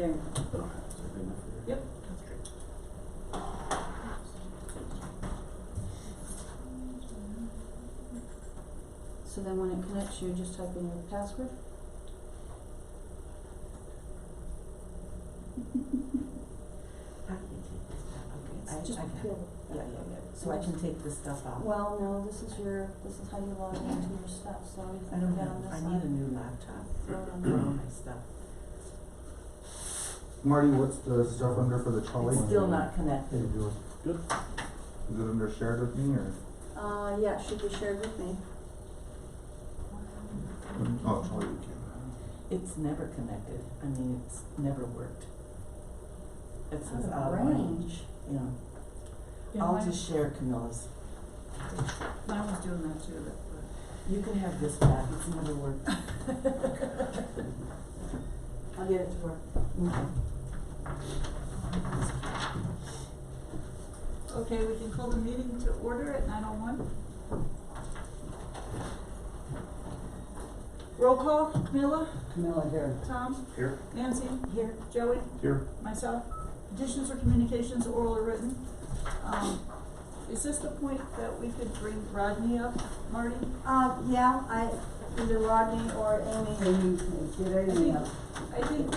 there. Okay. Yep. So then when it connects, you just type in your password? How do you take this stuff? Okay, It's just I got it. fill. Yeah. So I can take this stuff out. Well, no, this is how you log into your stuff, so you I can don't get have, on this I side. need a new laptop Throw it on for there. all my stuff. Marty, what's the stuff under for the trolley? It's still not connected. Good. Is it under shared with me or? Yeah, it should be shared with me. Oh, trolley we can. It's never connected. I mean, it's never worked. It says Out out of of range. range. Yeah. Yeah, I'll mine- just share Camilla's. Mine was doing that too, You can have this back. It's never worked. I'll get it to work. Okay. Okay, we can call the meeting to order at 9:01. Roll call, Camilla, Camilla here. Tom, Here. Nancy, Here. Joey, Here. myself. Petitions or communications, oral or written. Is this the point that we could bring Rodney up, Marty? Yeah, either Rodney or Amy. I think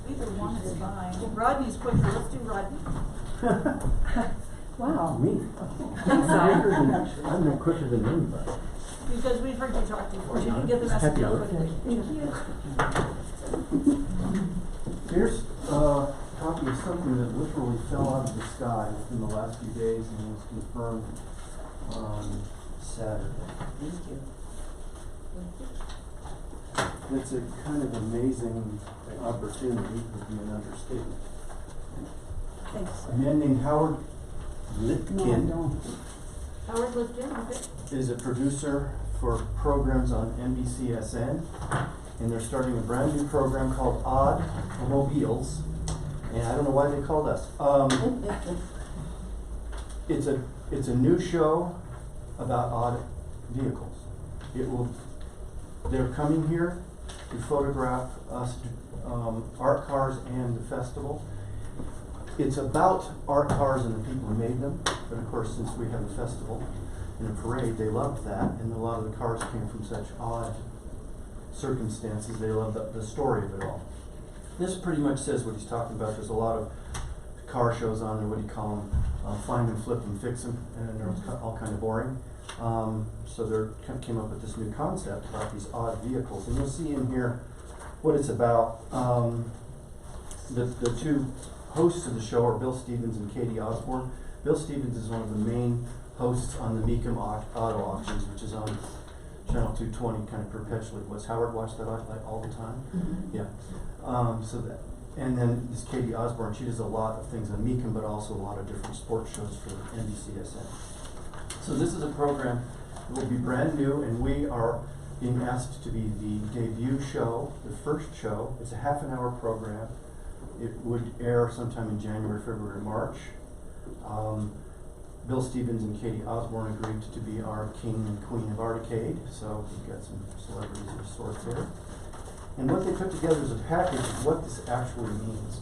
either one is fine. Rodney's quicker, let's do Rodney. Wow, me. Sorry. I'm no quicker than anybody. Because we've heard you talk before, you can get the message Happy out birthday. quickly. Here's a copy of something that literally fell out of the sky within the last few days and was confirmed on Saturday. Thank you. It's a kind of amazing opportunity, would be an understatement. Thanks. A man named Howard Lipkin Howard Lifton, okay. is a producer for programs on NBCSN, and they're starting a brand new program called Odd Mobiles, and I don't know why they called us. It's a new show about odd vehicles. They're coming here to photograph us, art cars and the festival. It's about art cars and the people who made them, but of course, since we have a festival and a parade, they loved that, and a lot of the cars came from such odd circumstances. They loved the story of it all. This pretty much says what he's talking about. There's a lot of car shows on there, what do you call them, find them, flip them, fix them, and they're all kind of boring. So they came up with this new concept about these odd vehicles, and you'll see in here what it's about. The two hosts of the show are Bill Stevens and Katie Osborne. Bill Stevens is one of the main hosts on the Mecum Auto Auctions, which is on Channel 220 kind of perpetually. Was Howard watch that all the time? Mm-hmm. Yeah. And then this Katie Osborne, she does a lot of things on Mecum, but also a lot of different sports shows for NBCSN. So this is a program that will be brand new, and we are being asked to be the debut show, the first show. It's a half-an-hour program. It would air sometime in January, February, March. Bill Stevens and Katie Osborne agreed to be our king and queen of Articade, so we've got some celebrities of sorts here. And what they put together is a package of what this actually means.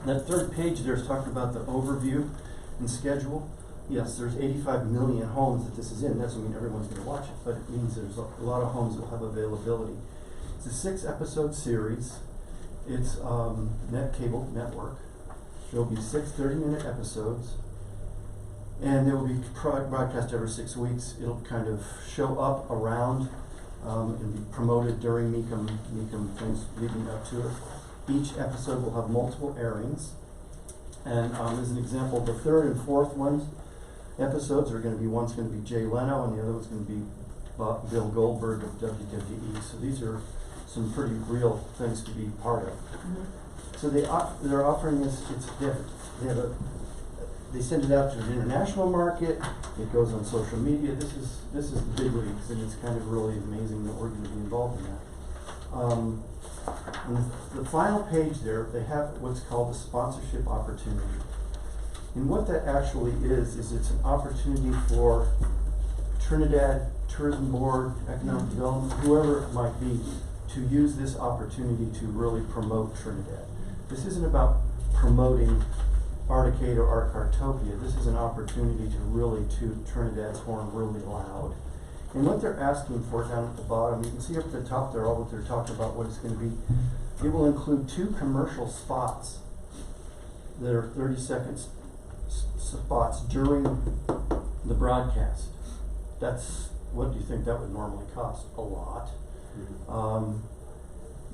That third page there is talking about the overview and schedule. Yes, there's 85 million homes that this is in. That doesn't mean everyone's going to watch it, but it means there's a lot of homes that will have availability. It's a 6-episode series. It's cable network. There will be 6 30-minute episodes, and they will be broadcast every 6 weeks. It'll kind of show up around and be promoted during Mecum things leading up to it. Each episode will have multiple airings, and as an example, the third and fourth episodes are going to be, one's going to be Jay Leno, and the other one's going to be Bill Goldberg of WWE. So these are some pretty real things to be part of. Mm-hmm. So they're offering this. They send it out to an international market. It goes on social media. This is the big leagues, and it's kind of really amazing that we're going to be involved in that. On the final page there, they have what's called a sponsorship opportunity. And what that actually is it's an opportunity for Trinidad Tourism Board, Economic Development, whoever it might be, to use this opportunity to really promote Trinidad. This isn't about promoting Articade or Art Cartopia. This is an opportunity to really toot Trinidad's horn really loud. And what they're asking for down at the bottom, you can see up at the top there, all what they're talking about, what it's going to be. It will include 2 commercial spots that are 30-second spots during the broadcast. What do you think that would normally cost? A lot.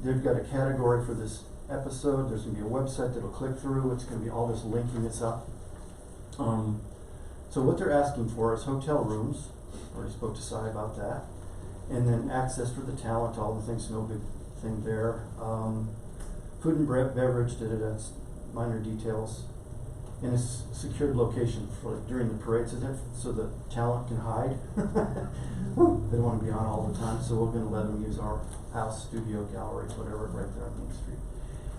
They've got a category for this episode. There's going to be a website that'll click through. It's going to be all this linking this up. So what they're asking for is hotel rooms. Already spoke to Cy about that. And then access for the talent, all the things, no big thing there. Food and beverage, that's minor details. In a secured location for during the parade, so the talent can hide. They don't want to be on all the time, so we're going to let them use our house, studio, gallery, whatever, right there on Main Street.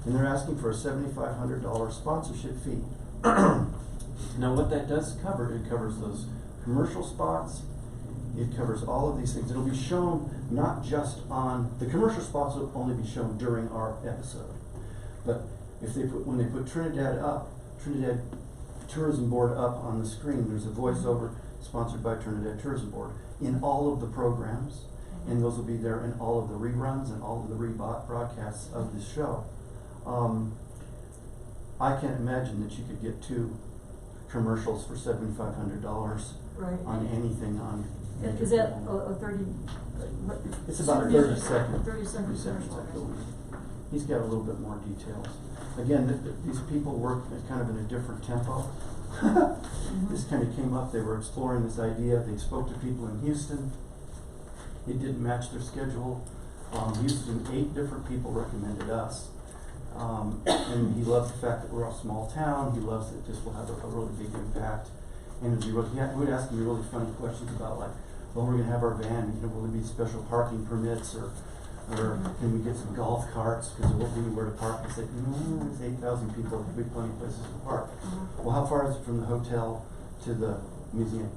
And they're asking for a $7,500 sponsorship fee. Now, what that does cover, it covers those commercial spots. It covers all of these things. It'll be shown not just on the commercial spots will only be shown during our episode, but when they put Trinidad Tourism Board up on the screen, there's a voiceover sponsored by Trinidad Tourism Board in all of the programs, and those will be there in all of the reruns and all of the rebroadcasts of this show. I can't imagine that you could get 2 commercials for $7,500 Right. on anything on. Is that a 30? What? It's about 30 seconds. 30 seconds. I believe. He's got a little bit more details. Again, these people work kind of in a different tempo. This kind of came up. They were exploring this idea. They spoke to people in Houston. It didn't match their schedule. Houston, 8 different people recommended us. And he loves the fact that we're a small town. He loves that this will have a really big impact. And he would ask me really funny questions about, like, well, we're going to have our van, will there be special parking permits, or can we get some golf carts because there won't be anywhere to park? I said, there's 8,000 people, there'll be plenty of places to park. Well, how far is it from the hotel to the museum?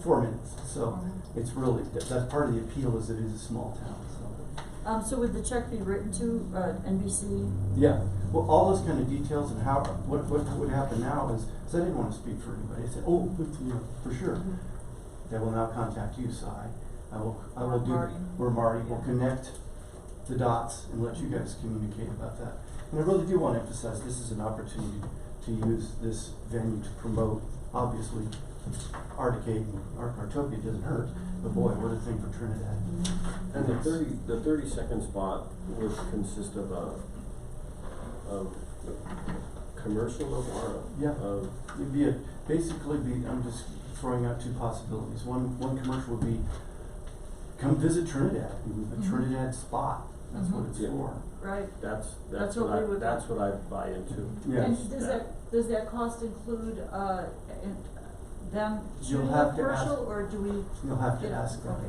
4 minutes. So it's really, that's part of the appeal, is it is a small town. So would the check be written to NBC? Yeah. Well, all those kind of details and what would happen now is, I didn't want to speak for anybody. I said, for sure. They will now contact you, Cy. I will do, or Marty will connect the dots and let you guys communicate about that. And I really do want to emphasize this is an opportunity to use this venue to promote, obviously, Articade and Artopia doesn't hurt, but boy, what a thing for Trinidad. And the 30-second spot would consist of a commercial or It'd be I'm just throwing out 2 possibilities. One commercial would be, come visit Trinidad, a Trinidad spot. That's what it's for. Right. That's what I buy into. Yes. And does that cost include them shooting You'll have a to ask. commercial, or do we? You'll have to ask them.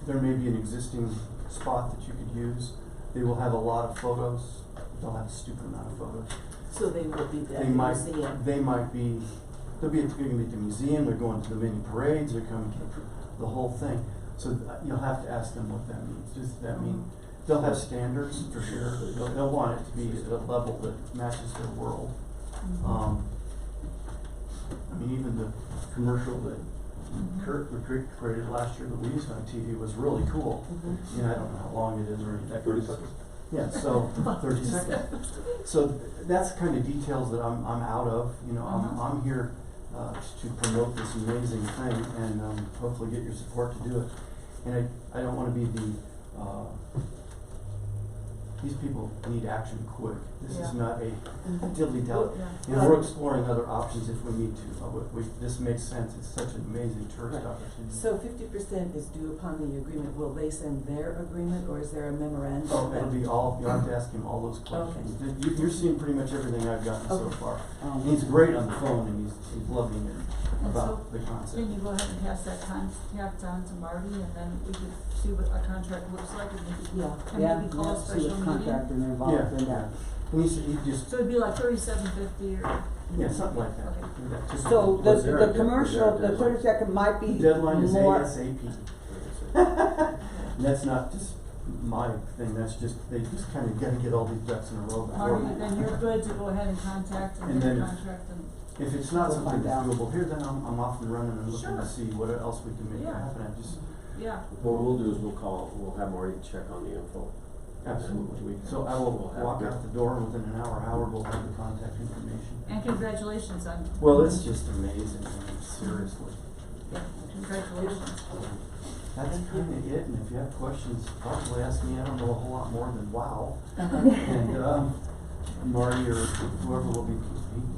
There may be an existing spot that you could use. They will have a lot of photos. They'll have a stupid amount of photos. So they will be They at the might museum. they'll be at the museum. They're going to the many parades. They're coming to the whole thing. So you'll have to ask them what that means. Does that mean they'll have standards for sure? They'll want it to be at a level that matches their world. Even the commercial that Kurt created last year that we used on TV was really cool. I don't know how long it is or that 30 seconds. Yeah, so 30 seconds. So that's the kind of details that I'm out of. I'm here to promote this amazing thing and hopefully get your support to do it. And I don't want to be the these people need action quick. This is not a dilly-dally. We're exploring other options if we need to. This makes sense. It's such an amazing tourist opportunity. So 50% is due upon the agreement. Will they send their agreement, or is there a memorandum? Oh, it'll be all, you'll have to ask him all those questions. Okay. You're seeing pretty much everything I've gotten so Okay. far. He's great on the phone and he's loving it about the Can concept. you go ahead and pass that contact on to Marty, and then we could see what a contract looks like, and maybe call a special meeting? Contractor involved in that. And he just, So it'd be like $37.50 or? yeah, something like that. Okay. Yeah, just- So Was there the a commercial, the deadline? 30-second might be The deadline is more. ASAP. And that's not just my thing, that's just, they just kinda gotta get all these ducks in a row before. Marty, then you're good to go ahead and contact and And get a then- contract and, If it's not We'll something find that's out. doable here, then I'm off and running and looking Sure. to see what else we can make Yeah. happen. I just, yeah. What we'll do is we'll have Marty check on the info. absolutely. We- So I will we'll have walk it. out the door and within an hour, we'll have the contact information. And congratulations on, Well, it's just amazing, I mean, seriously. congratulations. That's kinda it, and if you have questions, probably ask me, I don't know a whole lot more than wow. And, Marty or whoever will be,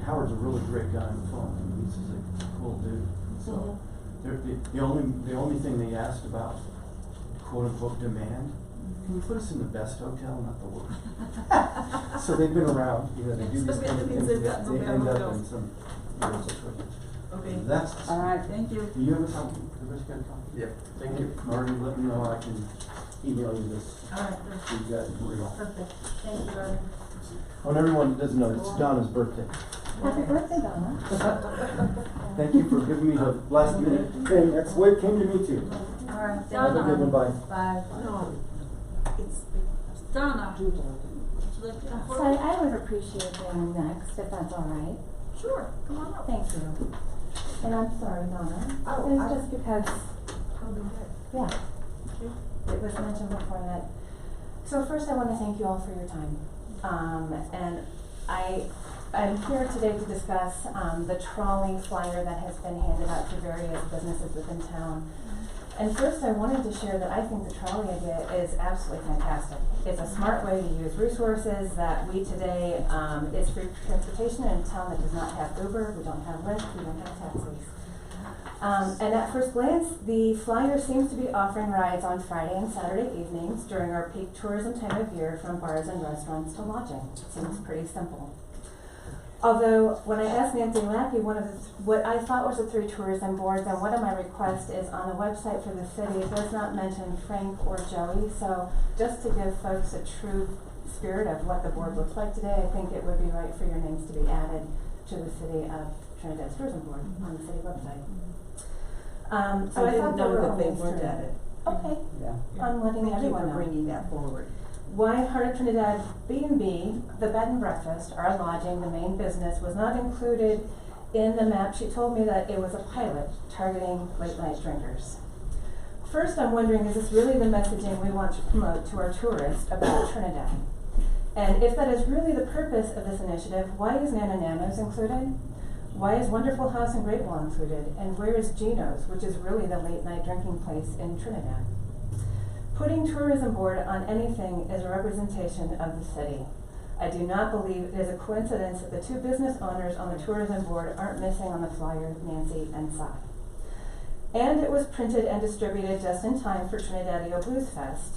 Howard's a really great guy on the phone, I mean, he's just a cool dude. So, the only thing they asked about, quote unquote, demand, can you put us in the best hotel, not the worst? So they've been around, you know, they do So these that kind of means things, they've got some they bad end up hotels. in some weird situations. Okay, That's, All right. thank you. do you have a copy, everybody's got a copy? Yep, thank you. Marty, let me know, I can email you this, All right, so you guys can read all. perfect. Thank you, Darby. Oh, and everyone that doesn't know, it's Donna's birthday. Happy birthday, Donna. Thank you for giving me the last minute thing, that's the way it came to me too. All right, Have a good one, Donna. bye. Bye. Donna, would you like to come So forward? I would appreciate being next, if that's all right. Sure, come on up. Thank you. And I'm sorry, Donna. Oh, It's just because, I'll be back. yeah, it was mentioned before that. So first I want to thank you all for your time. And I'm here today to discuss, the trolley flyer that has been handed out to various businesses within town. And first I wanted to share that I think the trolley idea is absolutely fantastic. It's a smart way to use resources that we today, is free transportation in a town that does not have Uber, we don't have Lyft, we don't have taxis. And at first glance, the flyer seems to be offering rides on Friday and Saturday evenings during our peak tourism time of year from bars and restaurants to lodging. Seems pretty simple. Although, when I asked Nancy Lackey, what I thought was the 3 tourism boards, and one of my requests is on the website for the city, it does not mention Frank or Joey, so just to give folks a true spirit of what the board looks like today, I think it would be right for your names to be added to the city of Trinidad's Tourism Board on the city website. So I thought they were that they always weren't true. at it. Okay, Yeah. I'm letting everyone know. bringing that forward. Why Heart of Trinidad B&B, the bed and breakfast, our lodging, the main business, was not included in the map. She told me that it was a pilot targeting late night drinkers. First, I'm wondering, is this really the messaging we want to promote to our tourists about Trinidad? And if that is really the purpose of this initiative, why is Nana Nano's included? Why is Wonderful House in Greatville included? And where is Gino's, which is really the late night drinking place in Trinidad? Putting tourism board on anything is a representation of the city. I do not believe it is a coincidence that the 2 business owners on the tourism board aren't missing on the flyer, Nancy and Cy. And it was printed and distributed just in time for Trinidadeo Blues Fest.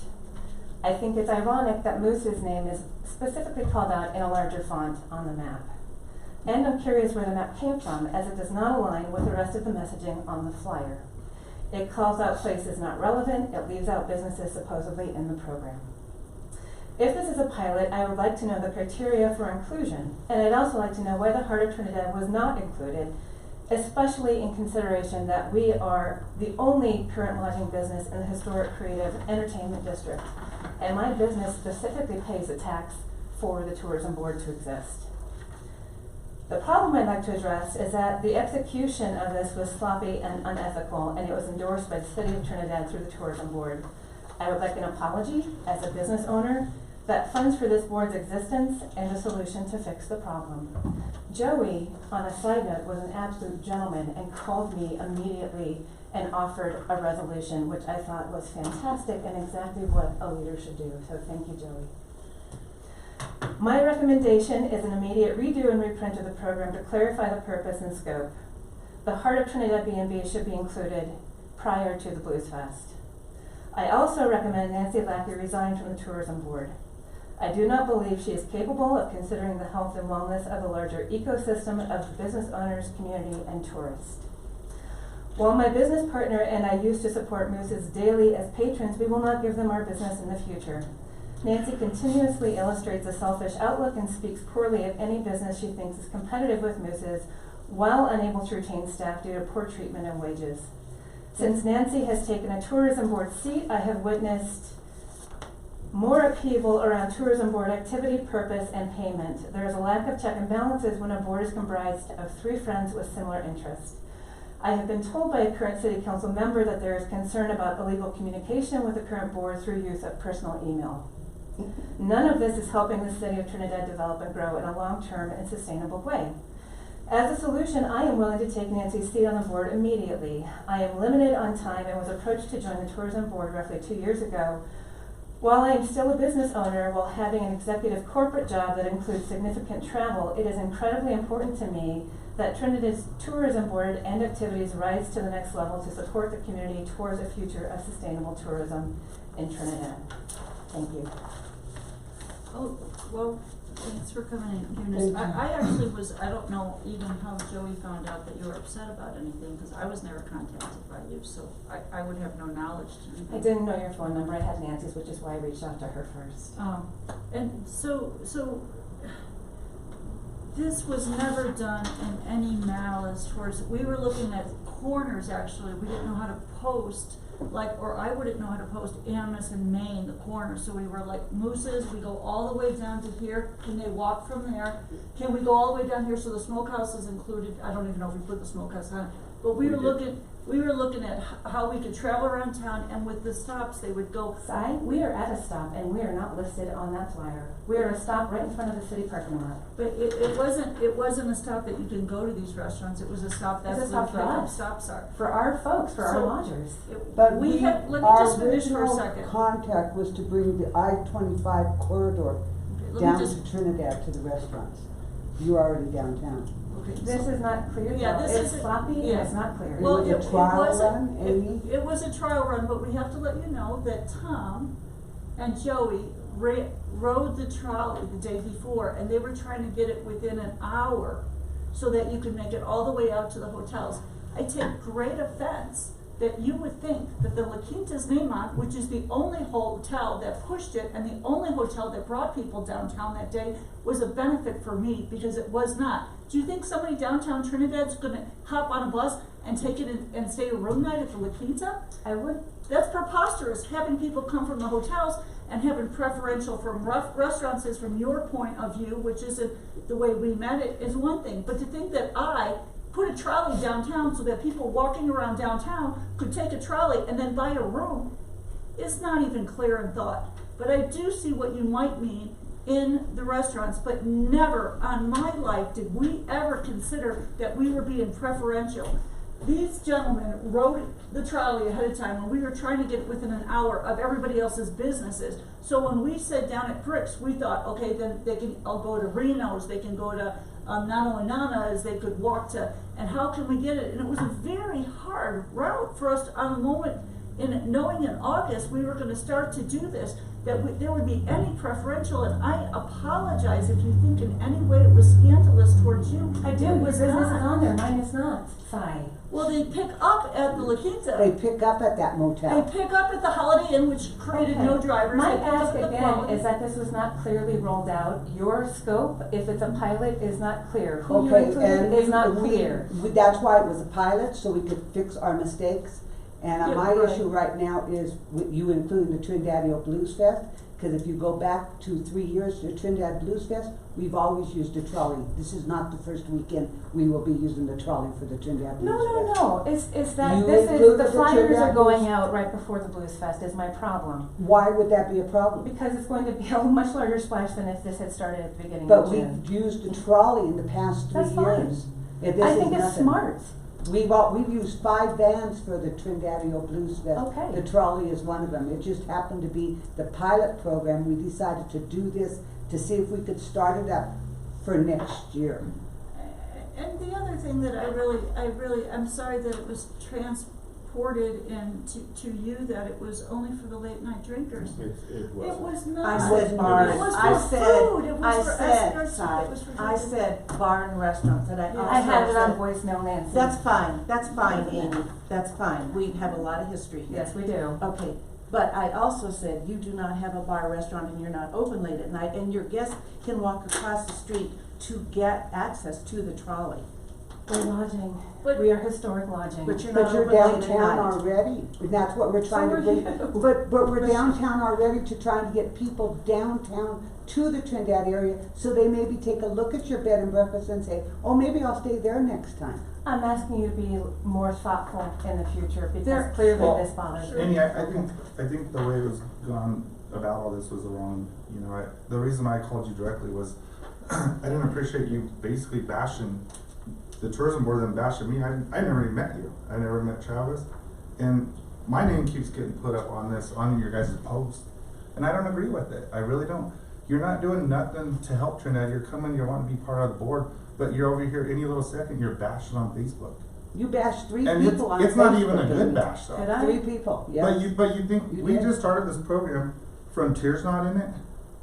I think it's ironic that Moose's name is specifically called out in a larger font on the map. And I'm curious where the map came from, as it does not align with the rest of the messaging on the flyer. It calls out places not relevant, it leaves out businesses supposedly in the program. If this is a pilot, I would like to know the criteria for inclusion, and I'd also like to know why the Heart of Trinidad was not included, especially in consideration that we are the only current lodging business in the historic creative entertainment district, and my business specifically pays a tax for the tourism board to exist. The problem I'd like to address is that the execution of this was sloppy and unethical, and it was endorsed by the City of Trinidad through the Tourism Board. I would like an apology as a business owner, that funds for this board's existence, and a solution to fix the problem. Joey, on a side note, was an absolute gentleman and called me immediately and offered a resolution, which I thought was fantastic and exactly what a leader should do. So thank you, Joey. My recommendation is an immediate redo and reprint of the program to clarify the purpose and scope. The Heart of Trinidad B&B should be included prior to the Blues Fest. I also recommend Nancy Lackey resign from the Tourism Board. I do not believe she is capable of considering the health and wellness of the larger ecosystem of business owners, community, and tourists. While my business partner and I used to support Moose's daily as patrons, we will not give them our business in the future. Nancy continuously illustrates a selfish outlook and speaks poorly of any business she thinks is competitive with Moose's, while unable to retain staff due to poor treatment and wages. Since Nancy has taken a tourism board seat, I have witnessed more upheaval around tourism board activity, purpose, and payment. There is a lack of check and balances when a board is comprised of 3 friends with similar interests. I have been told by a current city council member that there is concern about illegal communication with the current board through use of personal email. None of this is helping the city of Trinidad develop and grow in a long-term and sustainable way. As a solution, I am willing to take Nancy's seat on the board immediately. I am limited on time and was approached to join the tourism board roughly 2 years ago. While I am still a business owner while having an executive corporate job that includes significant travel, it is incredibly important to me that Trinidad's tourism board and activities rise to the next level to support the community towards a future of sustainable tourism in Trinidad. Thank you. Oh, well, thanks for coming and giving us, I actually I don't know even how Joey found out that you were upset about anything, cause I was never contacted by you, so I would have no knowledge to do that. I didn't know your phone number. I had Nancy's, which is why I reached out to her first. And so this was never done in any malice towards, we were looking at corners actually, we didn't know how to post, or I wouldn't know how to post Animus in Maine, the corner, so we were like mooses, we go all the way down to here, can they walk from there? Can we go all the way down here, so the smokehouse is included, I don't even know if we put the smokehouse on, but we were looking at how we could travel around town, and with the stops, they would go. We are at a stop, and we are not listed on that flyer. We are a stop right in front of the city parking lot. But it wasn't a stop that you can go to these restaurants, it was a stop, that's It's a stop where for the us. stops are. For our folks, for our So- lodgers. But We had, let me our just finish for a original second. contact was to bring the I-25 corridor Okay, let down me just, to Trinidad to the restaurants. You're already downtown. okay, This so- is not clear, Yeah, though. this It's isn't- sloppy, yeah. and it's not clear. Well, was a it trial wasn't, run, Amy? it was a trial run, but we have to let you know that Tom and Joey rode the trolley the day before, and they were trying to get it within an hour so that you could make it all the way out to the hotels. I take great offense that you would think that the La Quinta's Neymar, which is the only hotel that pushed it and the only hotel that brought people downtown that day, was a benefit for me, because it was not. Do you think somebody downtown Trinidad's gonna hop on a bus and take it and stay a room night at the La Quinta? I would, That's preposterous, having people come from the hotels and having preferential from restaurants is from your point of view, which isn't the way we meant it, is one thing. But to think that I put a trolley downtown so that people walking around downtown could take a trolley and then buy a room is not even clear in thought. But I do see what you might mean in the restaurants, but never on my life did we ever consider that we were being preferential. These gentlemen rode the trolley ahead of time when we were trying to get within an hour of everybody else's businesses. So when we said down at Bricks, we thought, okay, then they can all go to Reno's, they can go to Nana and Nana's, they could walk to, and how can we get it? And it was a very hard route for us to, on the moment, in knowing in August we were gonna start to do this, that there would be any preferential, and I apologize if you think in any way it was scandalous towards you. I do, It your was business is not. on there, mine is not. Fine. Well, they pick up at the La Quinta. They pick up at that They motel. pick up at the Holiday Inn, which created Okay. no drivers. My They pick up ask at the again Quality. is that this was not clearly rolled out. Your scope, if it's a pilot, is not clear. Who you Okay, included and is not we- clear. that's why it was a pilot, so we could fix our mistakes. And Yeah, my right. issue right now is with you including the Trinidad Blues Fest, because if you go back to 3 years to Trinidad Blues Fest, we've always used a trolley. This is not the first weekend we will be using the trolley for the Trinidad Blues Fest. No, it's that, You this is, included the the flyers are Trinidad going Blues- out right before the Blues Fest is my problem. Why would that be a problem? Because it's going to be a much larger splash than if this had started at the beginning But of June. we've used a trolley in the past 3 That's fine. years. And this I is think it's nothing. smart. We've used 5 vans for the Trinidad Blues Fest. Okay. The trolley is one of them. It just happened to be the pilot program. We decided to do this to see if we could start it up for next year. And the other thing that I'm sorry that it was transported and to you, that it was only for the late night drinkers. It It wasn't. was not. I said bars. It was I for said- food, it I was for said, escorts, it was for. I said bar and restaurants, and I Yeah. also I had it on said- voicemail, Nancy. That's fine, Amy, that's fine, we have a lot of history here. Yes, we do. Okay, but I also said you do not have a bar or restaurant and you're not open late at night, and your guests can walk across the street to get access to the trolley. We're lodging, But- we are historic lodging. But you're But not you're open late at downtown night. already, and that's what we're trying to are bring. you. But we're downtown already to try and get people downtown to the Trinidad area, so they maybe take a look at your bed and breakfast and say, oh, maybe I'll stay there next time. I'm asking you to be more thoughtful in the future There- because clearly Well, this bothers me. Amy, I think the way it was gone about all this was the wrong, you know, the reason I called you directly was I didn't appreciate you basically bashing the tourism board than bashing me. I never even met you. I never met Travis. And my name keeps getting put up on this, on your guys' post. And I don't agree with it. I really don't. You're not doing nothing to help Trinidad. You're coming, you want to be part of the board, but you're over here any little second, you're bashing on Facebook. You bashed three And people on Facebook. it's not even a good bash though. Did I? 3 people, yes. But you think, You we did. just started this program, Frontier's not in it,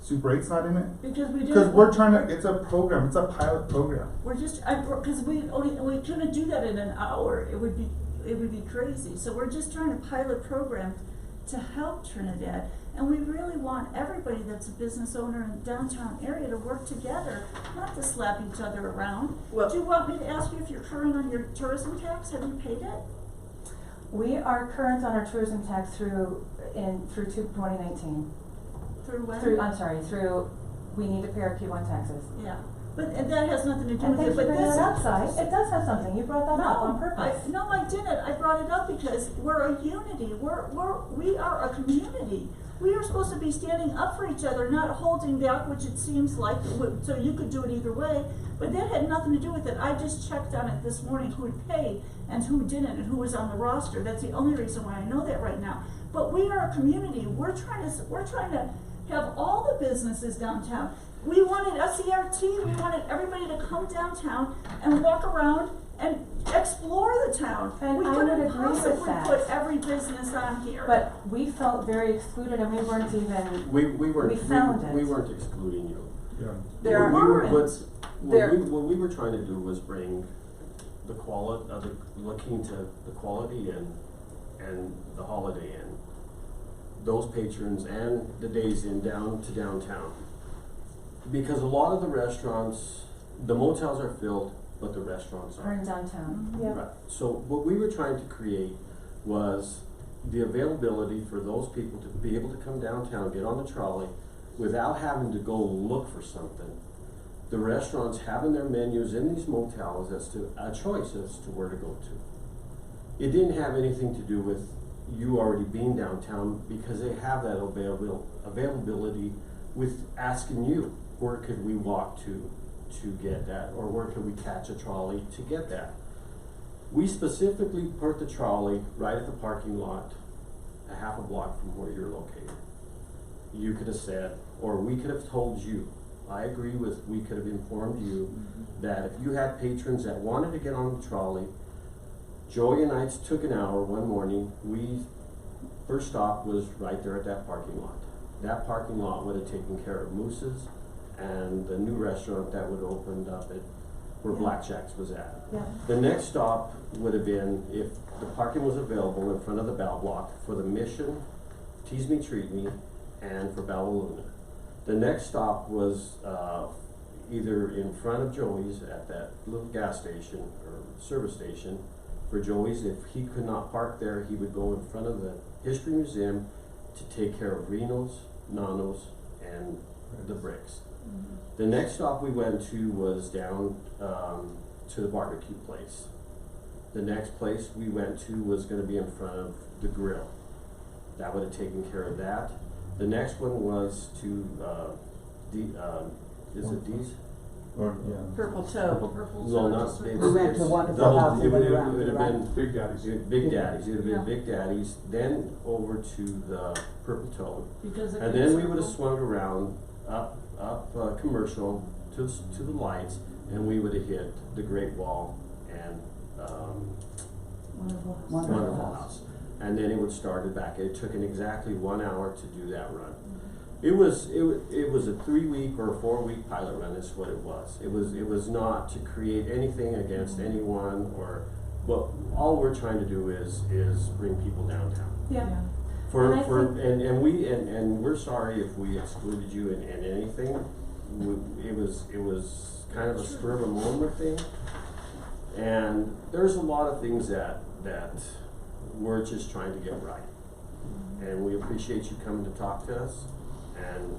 Super 8's not in it, Because we did. cause we're trying to, it's a program, it's a pilot program. We're just, cause we couldn't do that in an hour, it would be crazy, so we're just trying to pilot program to help Trinidad, and we really want everybody that's a business owner in the downtown area to work together, not to slap each other around. Well- Do you want me to ask you if you're current on your tourism tax, have you paid it? We are current on our tourism tax through 2019. Through when? Through, we need to pay our Q1 taxes. Yeah, and that has nothing to do And with thanks it, for but bringing this. that up, Si. It does have something. You brought that up on purpose. No, I didn't. I brought it up because we're a unity. We are a community. We are supposed to be standing up for each other, not holding back, which it seems like, so you could do it either way. But that had nothing to do with it. I just checked on it this morning, who had paid and who didn't and who was on the roster. That's the only reason why I know that right now. But we are a community. We're trying to have all the businesses downtown. We wanted SERT, we wanted everybody to come downtown and walk around and explore the town. And We I would couldn't agree with possibly that. put every business on here. But we felt very excluded and we weren't even, We found it. we weren't excluding you. Yeah. There What we were- aren't. what we were trying to do was bring the looking to the quality and the Holiday Inn, those patrons and the Days Inn down to downtown. Because a lot of the restaurants, the motels are filled, but the restaurants are aren't. in downtown. Mhm. Yeah. Right. So what we were trying to create was the availability for those people to be able to come downtown, get on the trolley, without having to go look for something. The restaurants having their menus in these motels as to a choice as to where to go to. It didn't have anything to do with you already being downtown, because they have that availability with asking you, where could we walk to get that, or where could we catch a trolley to get that. We specifically put the trolley right at the parking lot, a half a block from where you're located. You could have said, or we could have told you, I agree with, we could have informed you that if you had patrons that wanted to get on the trolley, Joey and I took an hour one morning, first stop was right there at that parking lot. That parking lot would have taken care of Moose's and the new restaurant that would have opened up at where Blackjack's was at. Yeah. The next stop would have been, if the parking was available in front of the Bell Block, for the Mission, Tease Me Treat Me, and for Ballaluna. The next stop was either in front of Joey's at that little gas station or service station. For Joey's, if he could not park there, he would go in front of the History Museum to take care of Reno's, Nano's, and the Bricks. The next stop we went to was down to the barbecue place. The next place we went to was gonna be in front of the grill. That would have taken care of that. The next one was to, is it D's? Or, yeah. Purple Toe. No, not, We went to one of the no, houses it would around, have right? been Big Daddy's. Big Daddy's, it would have Yeah. been Big Daddy's, then over to the Purple Toad. Because And then we would have swung around up Commercial to the lights, and we would have hit the Great Wall and, Wonderful. Wonderful House. And then it would start it back. It took an exactly 1 hour to do that run. It was a 3-week or a 4-week pilot run is what it was. It was not to create anything against anyone but all we're trying to do is bring people downtown. Yeah. And we're sorry if we excluded you in anything. It was kind of a spur of a moment thing. And there's a lot of things that we're just trying to get right. And we appreciate you coming to talk to us, and,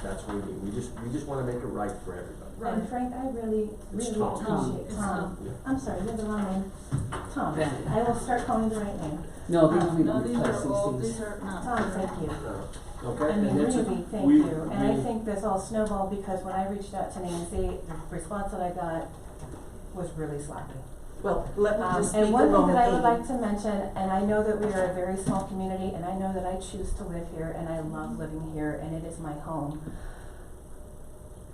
that's what we need. We just wanna make it right for everybody. And Frank, I really, It's really Tom. appreciate It's Tom. Tom. Yeah. I'm sorry, you have the wrong name. Tom, Yeah. I will start calling you the right name. No, we No, don't these replace are all, these these things. are not. Tom, thank you. Okay? I mean, and it's a- really, thank we- you. And I we- think this all snowballed because when I reached out to Nancy, the response that I got was really sloppy. Well, let me just And speak one thing alone. that I would like to mention, and I know that we are a very small community, and I know that I choose to live here, and I love living here, and it is my home.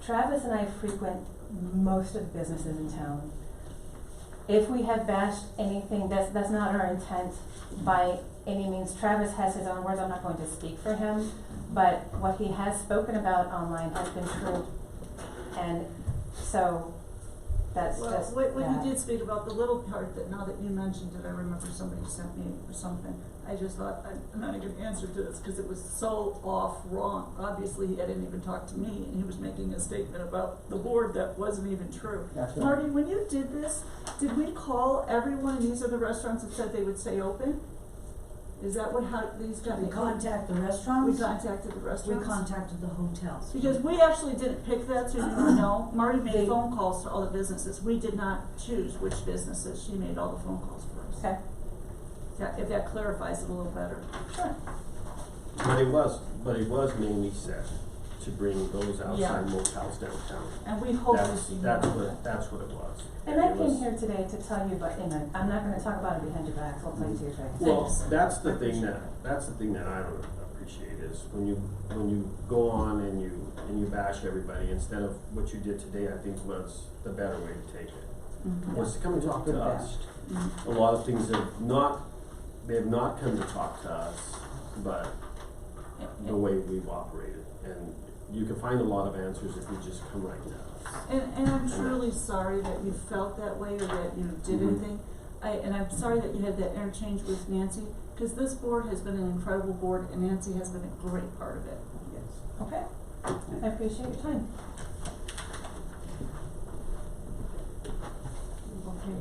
Travis and I frequent most of the businesses in town. If we have bashed anything, that's not our intent by any means. Travis has his own words, I'm not going to speak for him, but what he has spoken about online has been true. And so, that's Well, just what that. you did speak about, the little part that now that you mentioned it, I remember somebody sent me or something. I just thought, I'm not gonna answer to this, cause it was so off wrong. Obviously, he hadn't even talked to me, and he was making a statement about the board that wasn't even true. That's right. Marty, when you did this, did we call everyone, and these are the restaurants that said they would stay open? Is that how these got? We contact the We restaurants, contacted the we restaurants? contacted the hotels. Because we actually didn't pick that, so you didn't know. Marty made They- phone calls to all the businesses. We did not choose which businesses. She made all the phone calls for us. Okay, If that clarifies it a little better. sure. But it was mainly set to bring those Yeah. outside motels downtown. And we hope to That's, see more that's of what, that. that's what it was. And I It came was- here today to tell you, but, I'm not gonna talk about it behind your back, so I'll tell you to your face. Well, Thanks. that's the I thing appreciate that I don't appreciate is when you go on and you bash everybody instead of what you did today, I think was the better way to take it. Was to come and talk to us. A lot of things they have not come to talk to us, but the way we've operated. And you can find a lot of answers if you just come right to us. And I'm truly sorry that you felt that way or that you did Mhm. anything. And I'm sorry that you had that interchange with Nancy, because this board has been an incredible board and Nancy has been a great part of it. Yes. Okay, I appreciate your time. Okay,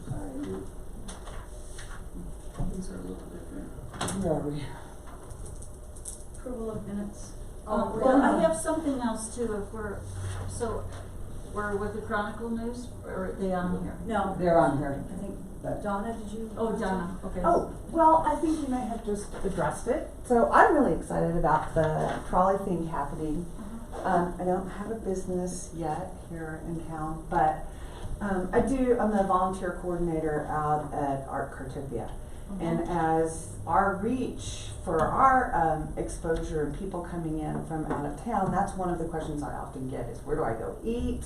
sorry. These are a little different. Where are we? Approval of minutes. Well, I have something else too, if we're with the Chronicle News, or are they on here? No, They're on here. I think, But- Donna, did you? Oh, Donna, okay. Oh, well, I think you might have just addressed it. So I'm really excited about the trolley thing happening. I don't have a business yet here in town, but I do, I'm the volunteer coordinator out at Art Cartopia. And as our reach for our exposure and people coming in from out of town, that's one of the questions I often get is where do I go eat?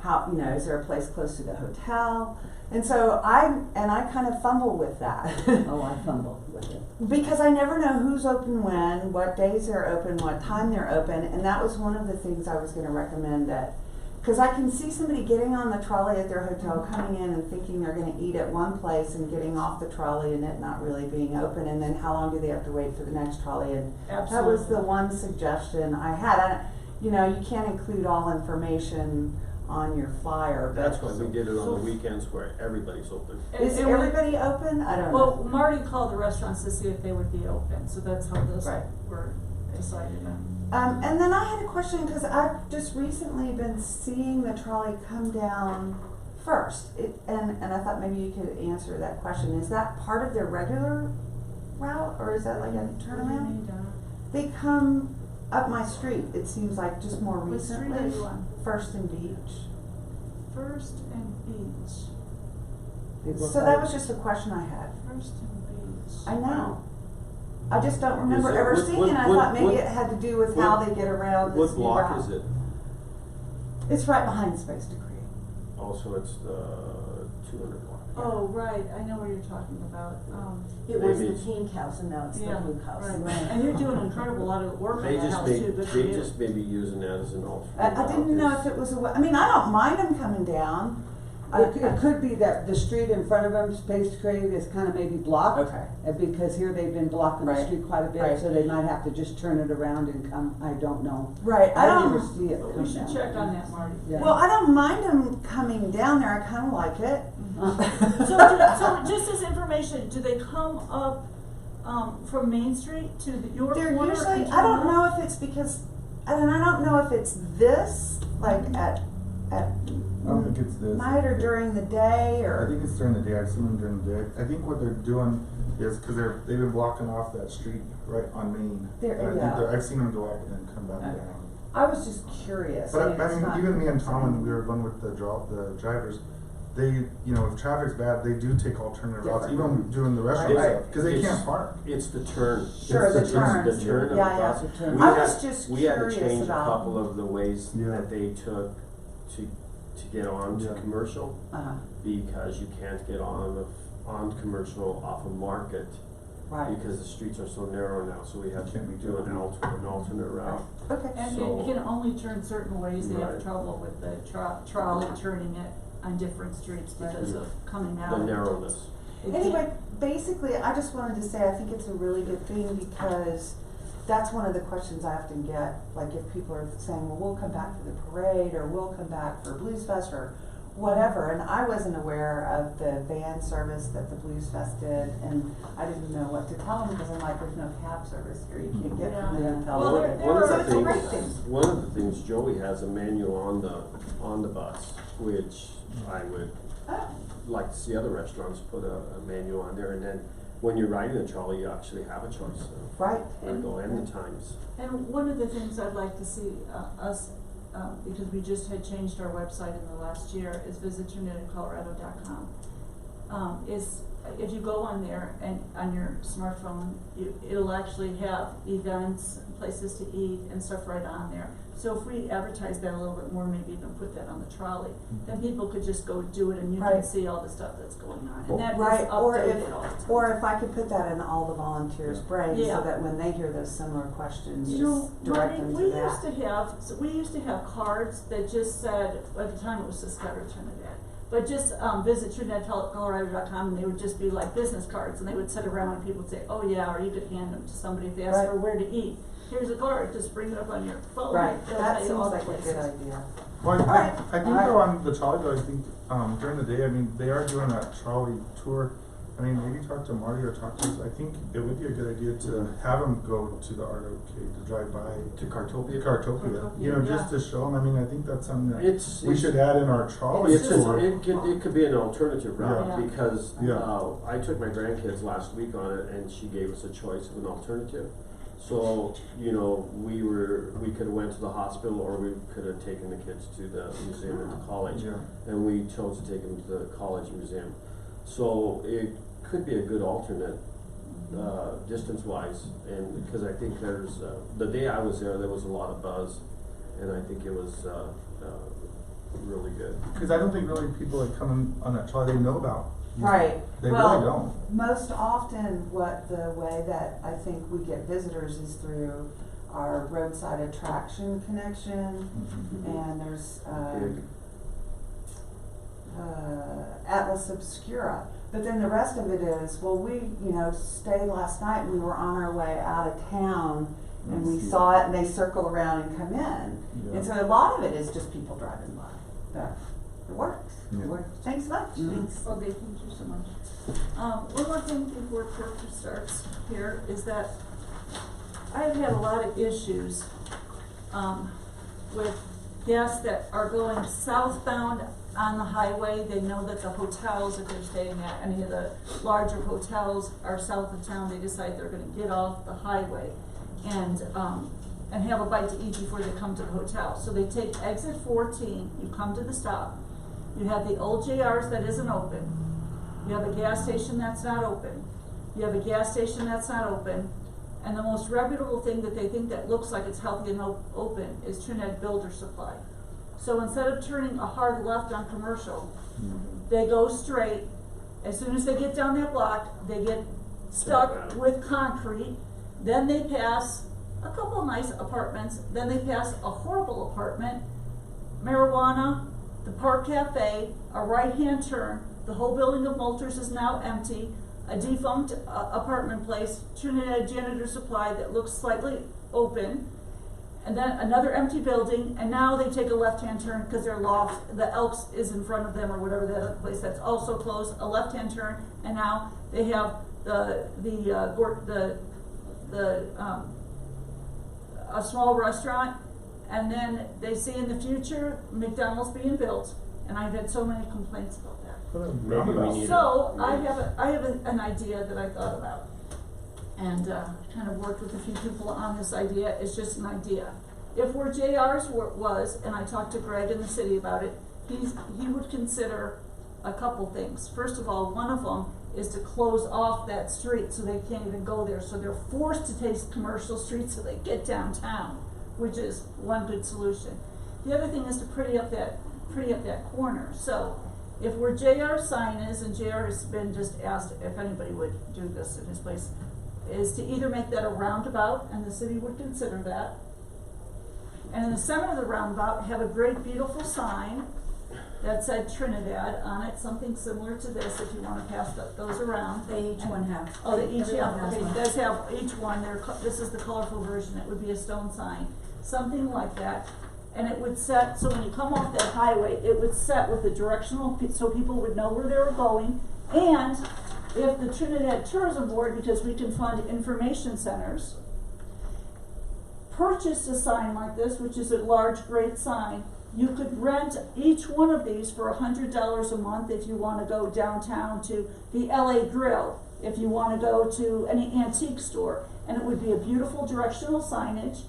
How, is there a place close to the hotel? And so I kind of fumble with that. Oh, I fumble with it. Because I never know who's open when, what days they're open, what time they're open, and that was one of the things I was gonna recommend that, cause I can see somebody getting on the trolley at their hotel, coming in and thinking they're gonna eat at one place and getting off the trolley and it not really being open, and then how long do they have to wait for the next trolley, and that was the Absolutely. one suggestion I had. You can't include all information on your flyer, but. That's why we did it on the weekends where everybody's open. Is And we- everybody open? I don't know. Well, Marty called the restaurants to see if they would be open, so that's how those Right. were decided on. And then I had a question, because I've just recently been seeing the trolley come down first. And I thought maybe you could answer that question. Is that part of their regular route, or is that like a What do you turnaround? mean, Donna? They come up my street, it seems like just more What street recently. are you on? First and Beach. First and Beach. They look So that like- was just a question I had. First and Beach. I know. I just don't remember Is it- ever what- seeing what- it. I what- thought maybe what- it had to do with how what- they get around this What new block route. is it? It's right behind Space Decree. Also, it's the 200 block. Oh, right, I know what you're talking about. It was the Maybe. King House and now it's the Yeah, Blue House. right. And you're doing an incredible lot of work on They that just house may, too, good for they you. just may be using that as an alternate. I didn't know if it was I don't mind them coming down. It could be that the street in front of them, Space Crave, is kind of maybe blocked. Okay. Because here they've been blocking the Right. street quite a bit, Right. so they might have to just turn it around and come, I don't know. Right, I I never don't, see it But come we should down. check on that, Marty. Yeah. well, I don't mind them coming down there, I kinda like it. So just as information, do they come up, from Main Street to your They're corner? usually, and I don't turn know left? if it's because, and I don't know if it's this, like at I don't think it's this. night or during the day, I or, think it's during the day. I've seen them during the day. I think what they're doing is because they've been blocking off that street right on Main. There- And I think yeah. I've seen them go out and then come back Okay. down. I was just curious. But I it's mean, not- even me and Tom, when we were going with the drivers, they, you know, if traffic's bad, they do take alternative routes, Different even doing the restaurant Right. stuff, because they It's- can't park. It's the turn. Sure, It's the turns. The turn of Yeah, yeah. the bus. turn. We I had- was just We had to curious change a about- couple of the ways Yeah. that they took to get on to Yeah. commercial, Uh-huh, because you can't get on commercial off of Market, right, because the streets are so narrow now, so we had to Can't be do an doing alternate route. okay. And So- it can only turn certain ways, they have Right. trouble with the trolley turning it on different streets because of coming out. The narrowness. It can't- Anyway, basically, I just wanted to say, I think it's a really good thing because that's one of the questions I often get, like if people are saying, well, we'll come back for the parade, or we'll come back for Blues Fest, or whatever, and I wasn't aware of the van service that the Blues Fest did, and I didn't know what to tell them, because I'm like, there's no cab service here, you can't get from the Yeah. hotel. Well, there- One of So the it's a great things, thing. one of the things, Joey has a manual on the bus, which I would Oh, like to see other restaurants put a manual on there, and then when you're riding a trolley, you actually have a choice of right, where to go and the times. And one of the things I'd like to see, us, because we just had changed our website in the last year, is visit TrinidadColorado.com. Is, if you go on there and on your smartphone, it'll actually have events, places to eat and stuff right on there. So if we advertise that a little bit more, maybe even put that on the trolley, then people could just go do it and you can Right. see all the stuff that's going on. And that is right, or updated if, all the time. or if I could put that in all the volunteers' brains, Yeah. so that when they hear those similar questions, You know, just direct Marty, them to we that. used to have cards that just said, at the time it was Discover Trinidad, but just, visit TrinidadColorado.com, and they would just be like business cards, and they would sit around and people would say, oh yeah, or you could hand them to somebody if they ask Right. for where to eat. Here's a card, just bring it up on your phone. Right, It'll that tell you all seems the like a places. good idea. Well, Alright. I think though on the trolley though, I think, during the day, I mean, they are doing a trolley tour. I mean, maybe talk to Marty or talk to us. I think it would be a good idea to have them go to the art arcade to drive by To Cartopia? Cartopia, you know, just Yeah. to show them. I mean, I think that's something that It's, we should add in our trolley It's tour. it could be an alternative route, Yeah. because, Yeah. I took my grandkids last week on it, and she gave us a choice of an alternative. So, you know, we could have went to the hospital, or we could have taken the kids to the museum at the college. Yeah. And we chose to take them to the college museum. So it could be a good alternate, distance-wise, and, because I think there's, the day I was there was a lot of buzz, and I think it was, really good. Because I don't think really people that come in on that trolley, they know about. Right, They well, really don't. most often the way that I think we get visitors is through our roadside attraction connection, and there's, Big. Atlas Obscura. But then the rest of it is, well, we, stayed last night and we were on our way out of town and we saw it and they circle around and come in. Yeah. And so a lot of it is just people driving by. But it works. Yeah. It works. Thanks much. Thanks. Okay, thank you so much. One more thing before Porter starts here is that I've had a lot of issues, with guests that are going southbound on the highway. They know that the hotels that they're staying at, any of the larger hotels are south of town. They decide they're gonna get off the highway and have a bite to eat before they come to the hotel. So they take exit 14, you come to the stop, you have the old JRs that isn't open, you have a gas station that's not open, you have a gas station that's not open, and the most reputable thing that they think that looks like it's healthy and open is Trinidad Builder Supply. So instead of turning a hard left on Commercial, they go straight. As soon as they get down that block, they get stuck with concrete. Then they pass a couple of nice apartments. Then they pass a horrible apartment, marijuana, the Park Cafe, a right-hand turn. The whole building of Moulters is now empty. A defunct apartment place, Trinidad Janitor Supply, that looks slightly open. And then another empty building, and now they take a left-hand turn because their loft, the Elks is in front of them or whatever that other place that's also closed, a left-hand turn, and now they have a small restaurant, and then they see in the future McDonald's being built, and I've had so many complaints about that. Maybe we need So I have an idea that I thought about, and kind of worked with a few people on this idea. It's just an idea. If where JR's was, and I talked to Greg in the city about it, he would consider a couple things. First of all, one of them is to close off that street so they can't even go there. So they're forced to take commercial streets so they get downtown, which is one good solution. The other thing is to pretty up that corner. So if where JR's sign is, and JR has been just asked if anybody would do this in his place, is to either make that a roundabout, and the city would consider that. And in the center of the roundabout, have a great beautiful sign that said Trinidad on it, something similar to this, if you wanna pass those around. They each one have. Oh, they each Everyone have, has okay, one. you guys have each one, this is the colorful version, it would be a stone sign, something like that. And it would set, so when you come off that highway, it would set with the directional, so people would know where they were going. And if the Trinidad Tourism Board, because we can fund information centers, purchased a sign like this, which is a large, great sign, you could rent each one of these for $100 a month if you wanna go downtown to the LA Grill, if you wanna go to any antique store, and it would be a beautiful directional signage.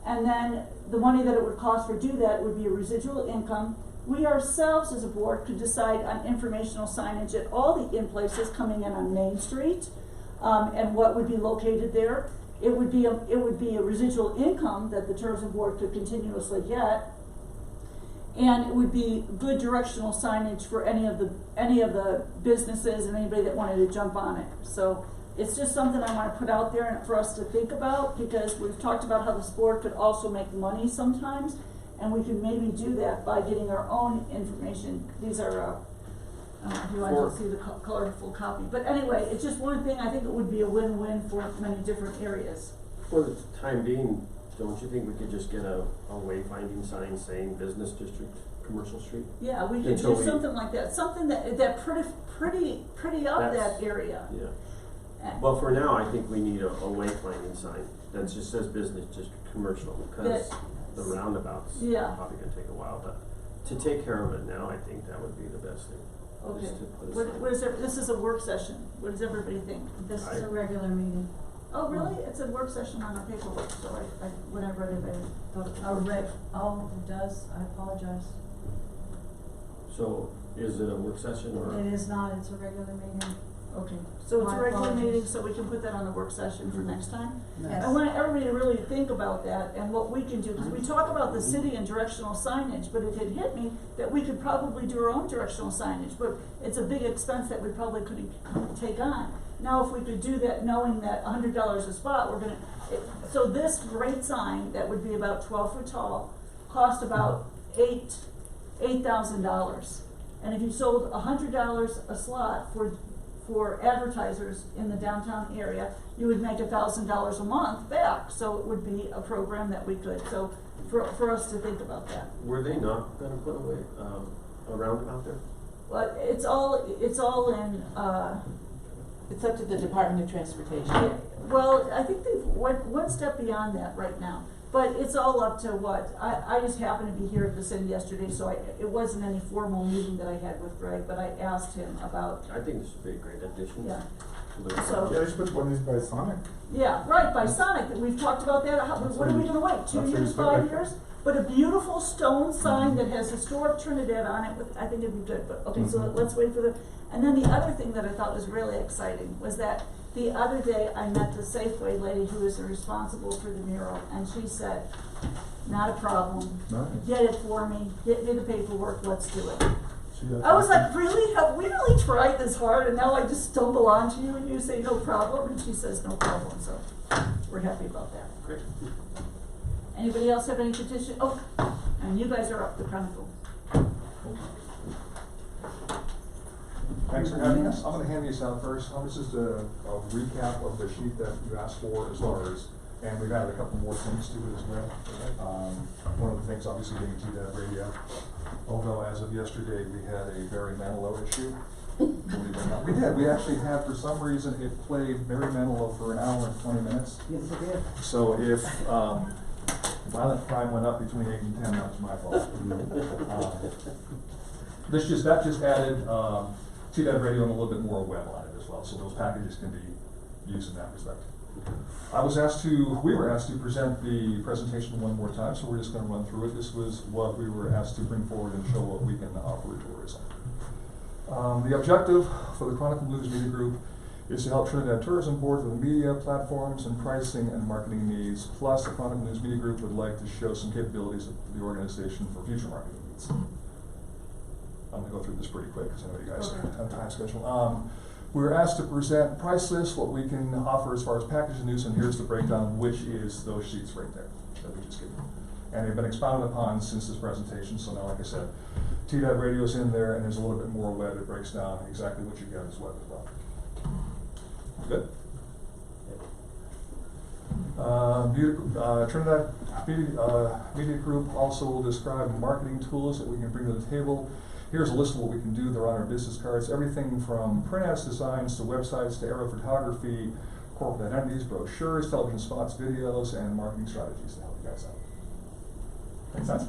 And then the money that it would cost for do that would be a residual income. We ourselves as a board could decide on informational signage at all the in places coming in on Main Street, and what would be located there. It would be a residual income that the tourism board could continuously get. And it would be good directional signage for any of the businesses and anybody that wanted to jump on it. So it's just something I wanna put out there and for us to think about, because we've talked about how this board could also make money sometimes, and we could maybe do that by getting our own information. These are, I don't know if you want to see the colorful copy, but anyway, it's just one thing. I think it would be a win-win for many different areas. For the time being, don't you think we could just get a wayfinding sign saying business district, commercial street? Yeah, we could Until do something like that, something that pretty up that area. Yeah. Well, for now, I think we need a wayfinding sign that just says business district, commercial, because the roundabouts probably gonna take a while, but to take care of it now, I think that would be the best thing. Okay. Just to put a sign. What is this is a work session. What does everybody think? This is a regular meeting. Oh, really? It's a work session on our paperwork, so when I read it, I thought it was. Oh, it does, I apologize. So, is it a work session or? It is not, it's a regular meeting. Okay, so it's a My regular apologies. meeting, so we can put that on the work session for next time? Yes. I want everybody to really think about that and what we can do, because we talk about the city and directional signage, but it had hit me that we could probably do our own directional signage, but it's a big expense that we probably couldn't take on. Now, if we could do that, knowing that $100 a spot, so this great sign, that would be about 12 foot tall, cost about $8,000. And if you sold $100 a slot for advertisers in the downtown area, you would make $1,000 a month back. So it would be a program that we could, so for us to think about that. Were they not gonna put away, a roundabout there? But it's all in, It's up to the Department of Transportation. well, I think they've went one step beyond that right now. But it's all up to what, I just happened to be here at this end yesterday, so it wasn't any formal meeting that I had with Greg, but I asked him about, I think this would be a great addition. yeah. to the So- Yeah, you should put one of these by Sonic. Yeah, right, by Sonic, we've talked about that, what are we gonna wait, 2 That's years, what you 5 put years? But a beautiful stone sign that has historic Trinidad on it, I think it'd be good, but, okay, so let's wait for and then the other thing that I thought was really exciting was that the other day I met the Safeway lady who is responsible for the mural, and she said, not a problem, Nice. get it for me, get me the paperwork, let's do it. She got I was that. like, really? Have we really tried this hard and now I just stumble onto you and you say no problem? And she says no problem, so we're happy about that. Great. Anybody else have any petition? Oh, and you guys are up, the Chronicle. Thanks for having us. I'm gonna hand these out first. This is a recap of the sheet that you asked for as far as, and we've added a couple more things to it as well. One of the things obviously being TDAB radio, although as of yesterday, we had a Barry Manilow issue. Believe it or not. We did. We actually had, for some reason, it played Barry Manilow for an hour and 20 minutes. Yes, it did. So if violent crime went up between 8 and 10, that was my fault. That just added TDAB radio and a little bit more web on it as well, so those packages can be used in that respect. We were asked to present the presentation one more time, so we're just gonna run through it. This was what we were asked to bring forward and show what we can offer tourism. The objective for the Chronicle News Media Group is to help Trinidad Tourism Board with media, platforms, and pricing and marketing needs. Plus, the Chronicle News Media Group would like to show some capabilities of the organization for future marketing needs. I'm gonna go through this pretty quick because I know you guys have a time schedule. We were asked to present price lists, what we can offer as far as package news, and here's the breakdown, which is those sheets right there that we just gave you. And they've been expounded upon since this presentation, so now, like I said, TDAB radio's in there, and there's a little bit more web that breaks down exactly what you get as web as well. Good? Trinidad Media Group also will describe marketing tools that we can bring to the table. Here's a list of what we can do. They're on our business cards. Everything from print ads designs to websites to aerial photography, corporate identities, brochures, television spots, videos, and marketing strategies to help you guys out. Make sense?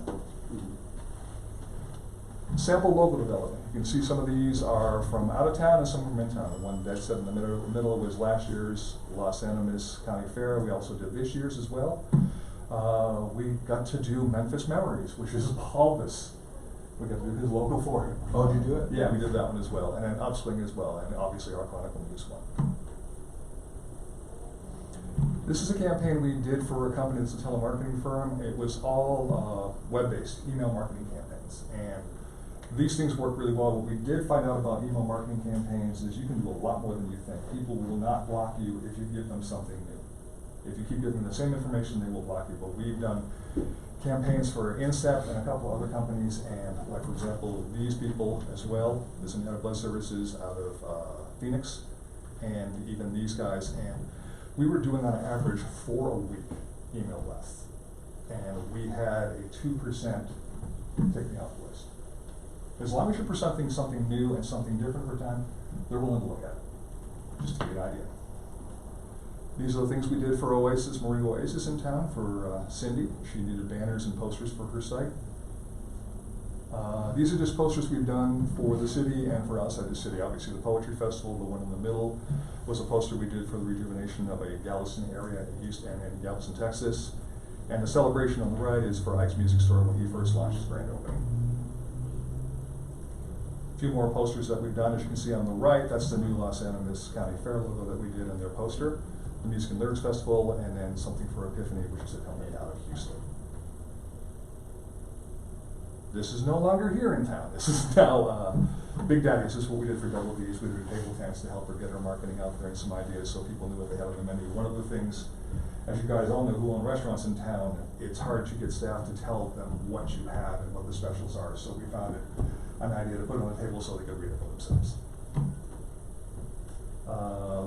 Sample logo development. You can see some of these are from out of town and some from in town. The one dead set in the middle was last year's Los Angeles County Fair. We also did this year's as well. We got to do Memphis Memories, which is Balbus. We got to do his logo for him. Oh, did you do it? Yeah, we did that one as well, and then Upswing as well, and obviously our Chronicle News one. This is a campaign we did for a company that's a telemarketing firm. It was all web-based, email marketing campaigns, and these things work really well. What we did find out about email marketing campaigns is you can do a lot more than you think. People will not block you if you give them something new. If you keep giving them the same information, they will block you. But we've done campaigns for Incept and a couple other companies, and like for example, these people as well. There's some Blood Services out of Phoenix, and even these guys. And we were doing on average 4 a week email blasts, and we had a 2% take me off the list. As long as you're presenting something new and something different for time, they're willing to look at it. Just to give you an idea. These are the things we did for Oasis, Marie Oasis in town for Cindy. She needed banners and posters for her site. These are just posters we've done for the city and for outside the city. Obviously the Poetry Festival, the one in the middle, was a poster we did for the rejuvenation of a Galveston area in East and in Galveston, Texas. And the celebration on the right is for Ike's Music Store when he first launched his grand opening. A few more posters that we've done. As you can see on the right, that's the new Los Angeles County Fair logo that we did in their poster. The Music and Lyrics Festival, and then something for Epiphany, which is a company out of Houston. This is no longer here in town. This is now Big Daddy. This is what we did for Double D's. We did table tents to help her get her marketing out there and some ideas so people knew what they had on the menu. One of the things, as you guys all know who own restaurants in town, it's hard to get staff to tell them what you have and what the specials are. So we found it an idea to put it on the table so they could read it for themselves.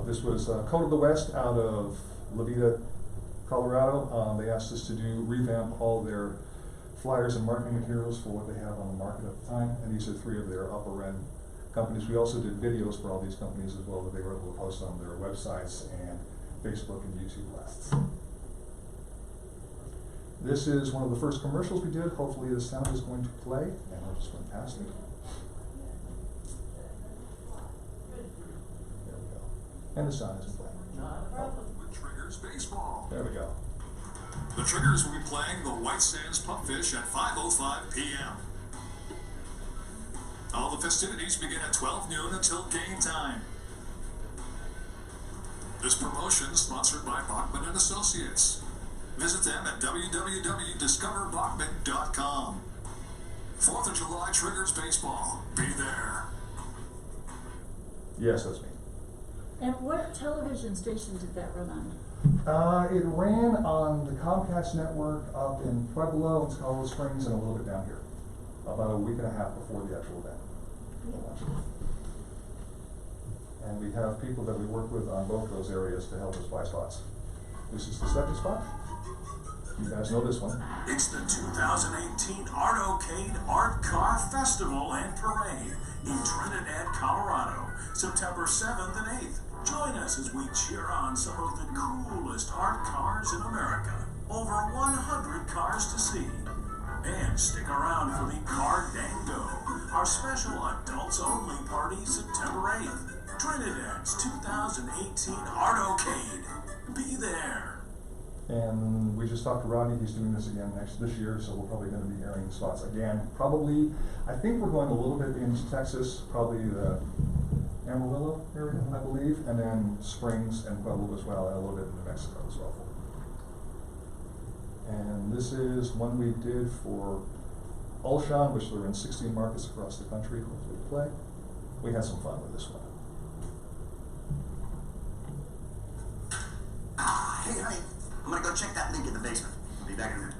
This was Code of the West out of La Vida, Colorado. They asked us to revamp all their flyers and marketing materials for what they have on the market at the time, and these are 3 of their upper end companies. We also did videos for all these companies as well that they were able to post on their websites and Facebook and YouTube blasts. This is one of the first commercials we did. Hopefully the sound is going to play, and we're just fantastic. And the sound isn't playing. With Triggers Baseball. There we go. The Triggers will be playing the White Sands Pumpfish at 5:05 p.m. All the festivities begin at 12 noon until game time. This promotion is sponsored by Bachman & Associates. Visit them at www.discoverbachman.com. 4th of July Triggers Baseball. Be there. Yes, that's me. And what television station did that run on? It ran on the Comcast network up in Pueblo and Colorado Springs and a little bit down here, about a week and a half before the actual event. And we have people that we work with on both those areas to help us buy spots. This is the second spot. You guys know this one. It's the 2018 Artocade Art Car Festival and Parade in Trinidad, Colorado, September 7th and 8th. Join us as we cheer on some of the coolest art cars in America. Over 100 cars to see. And stick around for the Car Dango, our special adults-only party September 8th. Trinidad's 2018 Artocade. Be there. And we just talked to Rodney, he's doing this again this year, so we're probably gonna be airing spots again. Probably, I think we're going a little bit into Texas, probably the Amarillo area, I believe, and then Springs and Pueblo as well, and a little bit in New Mexico as well. And this is one we did for Ulshan, which were in 16 markets across the country, hopefully to play. We had some fun with this one. Hey, honey, I'm gonna go check that link in the basement. I'll be back in a minute.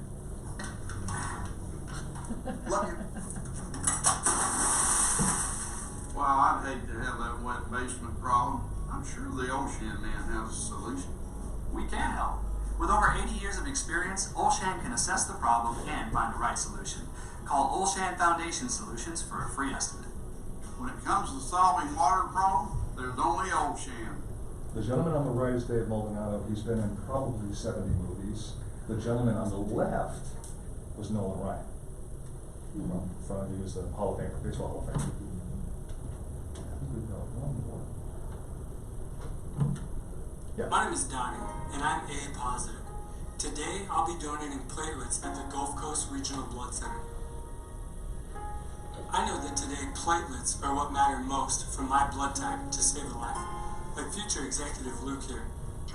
Love you. Well, I'd hate to have that wet basement problem. I'm sure the Ocean Man has a solution. We can help. With over 80 years of experience, Olshan can assess the problem and find the right solution. Call Olshan Foundation Solutions for a free estimate. When it comes to solving water problem, there's only Ocean. The gentleman on the right is Dave Maldonado. He's been in probably 70 movies. The gentleman on the left was Nolan Ryan. Well, in front of you is the Hall of Fame, Baseball Hall of Fame. I think we've got one more. Yeah. My name is Donnie, and I'm A positive. Today, I'll be donating platelets at the Gulf Coast Regional Blood Center. I know that today platelets are what matter most for my blood type to save a life. Like future executive Luke here.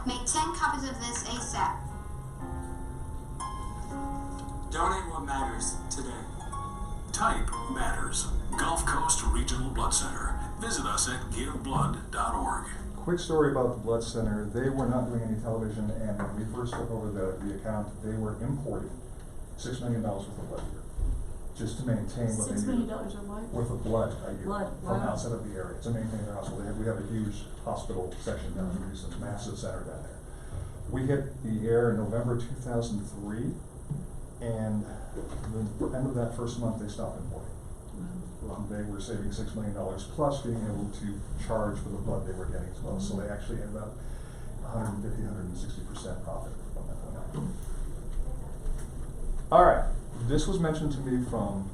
Make 10 copies of this ASAP. Donate what matters today. Type matters. Gulf Coast Regional Blood Center. Visit us at giveblood.org. Quick story about the blood center. They were not doing any television, and when we first took over the account, they were importing $6 million worth of blood a year, just to maintain what they $6 needed. million of what? Worth of blood a year Blood, from wow. outside of the area to maintain their hospital. We have a huge hospital section down here, it's a massive center down there. We hit the air in November 2003, and the end of that first month, they stopped importing. They were saving $6 million plus being able to charge for the blood they were getting as well. So they actually ended up 150, 160% profit from that point on. All right, this was mentioned to me from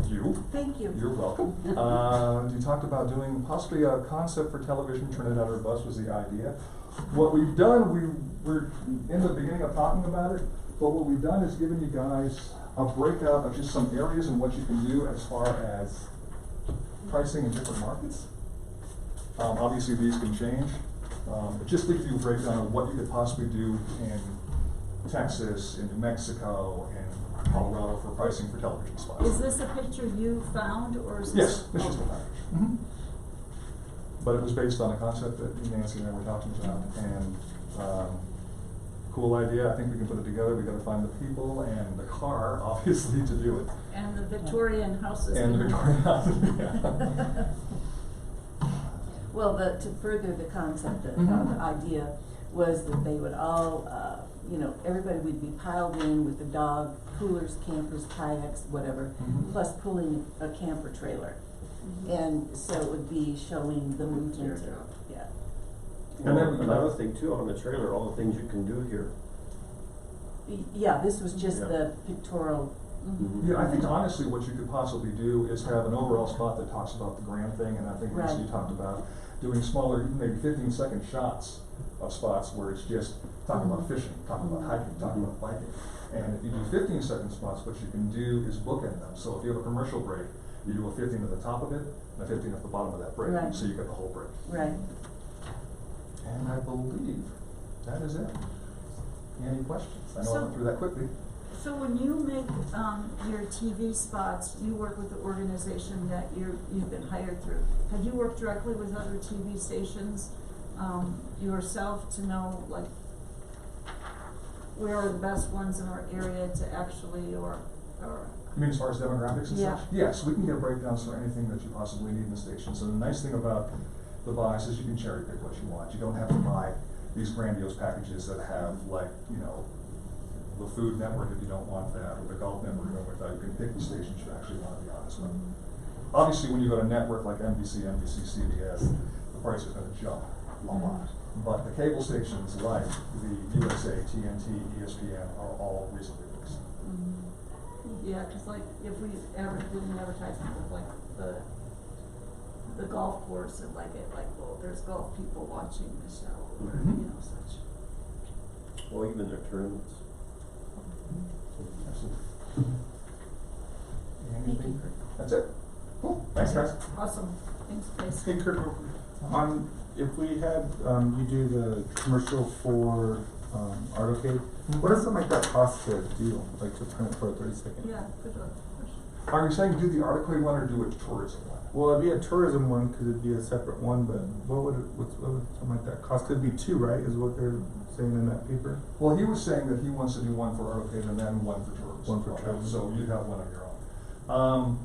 you. Thank you. You're welcome. You talked about doing possibly a concept for television. Trinidad or Bus was the idea. What we've done, we're in the beginning of talking about it, but what we've done is given you guys a breakout of just some areas and what you can do as far as pricing in different markets. Obviously these can change, but just to give you a breakdown of what you could possibly do in Texas, in New Mexico, in Colorado for pricing for television spots. Is this a picture you found, or is this? Yes, this is the package. But it was based on a concept that Nancy and I were talking about, and cool idea. I think we can put it together. We got to find the people and the car, obviously, to do it. And the Victorian houses. And the Victorian houses, yeah. Well, to further the concept, the idea was that they would all, everybody would be piled in with the dog, coolers, campers, kayaks, whatever, plus pulling a camper trailer. And so it would be showing the movement. Yeah. And then another thing too, on the trailer, all the things you can do here. Yeah, this was just the pictorial. Yeah, I think honestly what you could possibly do is have an overall spot that talks about the grand thing, and I think you talked about doing smaller, maybe 15-second shots of spots where it's just talking about fishing, talking about hiking, talking about biking. And if you do 15-second spots, what you can do is bookend them. So if you have a commercial break, you do a 15 at the top of it, and a 15 at the bottom of that break, so you get the whole break. Right. And I believe that is it. Any questions? I know I went through that quickly. So when you make your TV spots, you work with the organization that you've been hired through. Have you worked directly with other TV stations yourself to know, like, where are the best ones in our area to actually, or You mean as far as demographics and Yeah. such? Yes, we can get breakdowns for anything that you possibly need in the stations. And the nice thing about the buy says you can cherry pick what you want. You don't have to buy these grandiose packages that have like, you know, the Food Network if you don't want that, or the Golf Network if you don't want that. You can pick the stations you actually want to be honest with. Obviously, when you go to network like NBC, CBS, the price is going to jump a lot. But the cable stations like the USA, TNT, ESPN are all reasonably priced. Yeah, cause like, if we ever did an advertisement with like the golf course and like well, there's golf people watching the show, or, you know, such. Or even their tournaments. Absolutely. Anything? That's it. Cool. Thanks, guys. Awesome, thanks, guys. Hey Kirk, if we had, you do the commercial for, Artocade, what does something like that cost to do, like to print for a 30-second? Yeah, good one. Are you saying do the Artocade one or do a tourism one? Well, it'd be a tourism one, cause it'd be a separate one, but what would something like that cost? Could be two, right, is what they're saying in that paper? Well, he was saying that he wants to do one for Artocade and then one for tourism. One for tourism. So you'd have one on your own.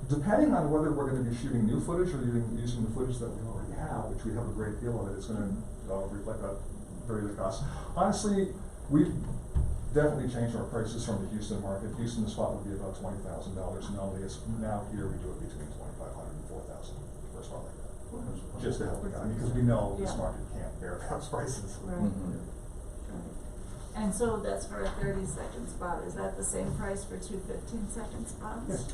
Depending on whether we're gonna be shooting new footage or using the footage that we already have, which we have a great deal of it, it's gonna reflect that very the cost. Honestly, we've definitely changed our prices from the Houston market. Houston, the spot would be about $20,000. Now here we do it between $2,500 and $4,000 for a spot like that. Just to help the guy, because we know this market can't bear those prices. Right. And so that's for a 30-second spot. Is that the same price for two 15-second spots? Yes.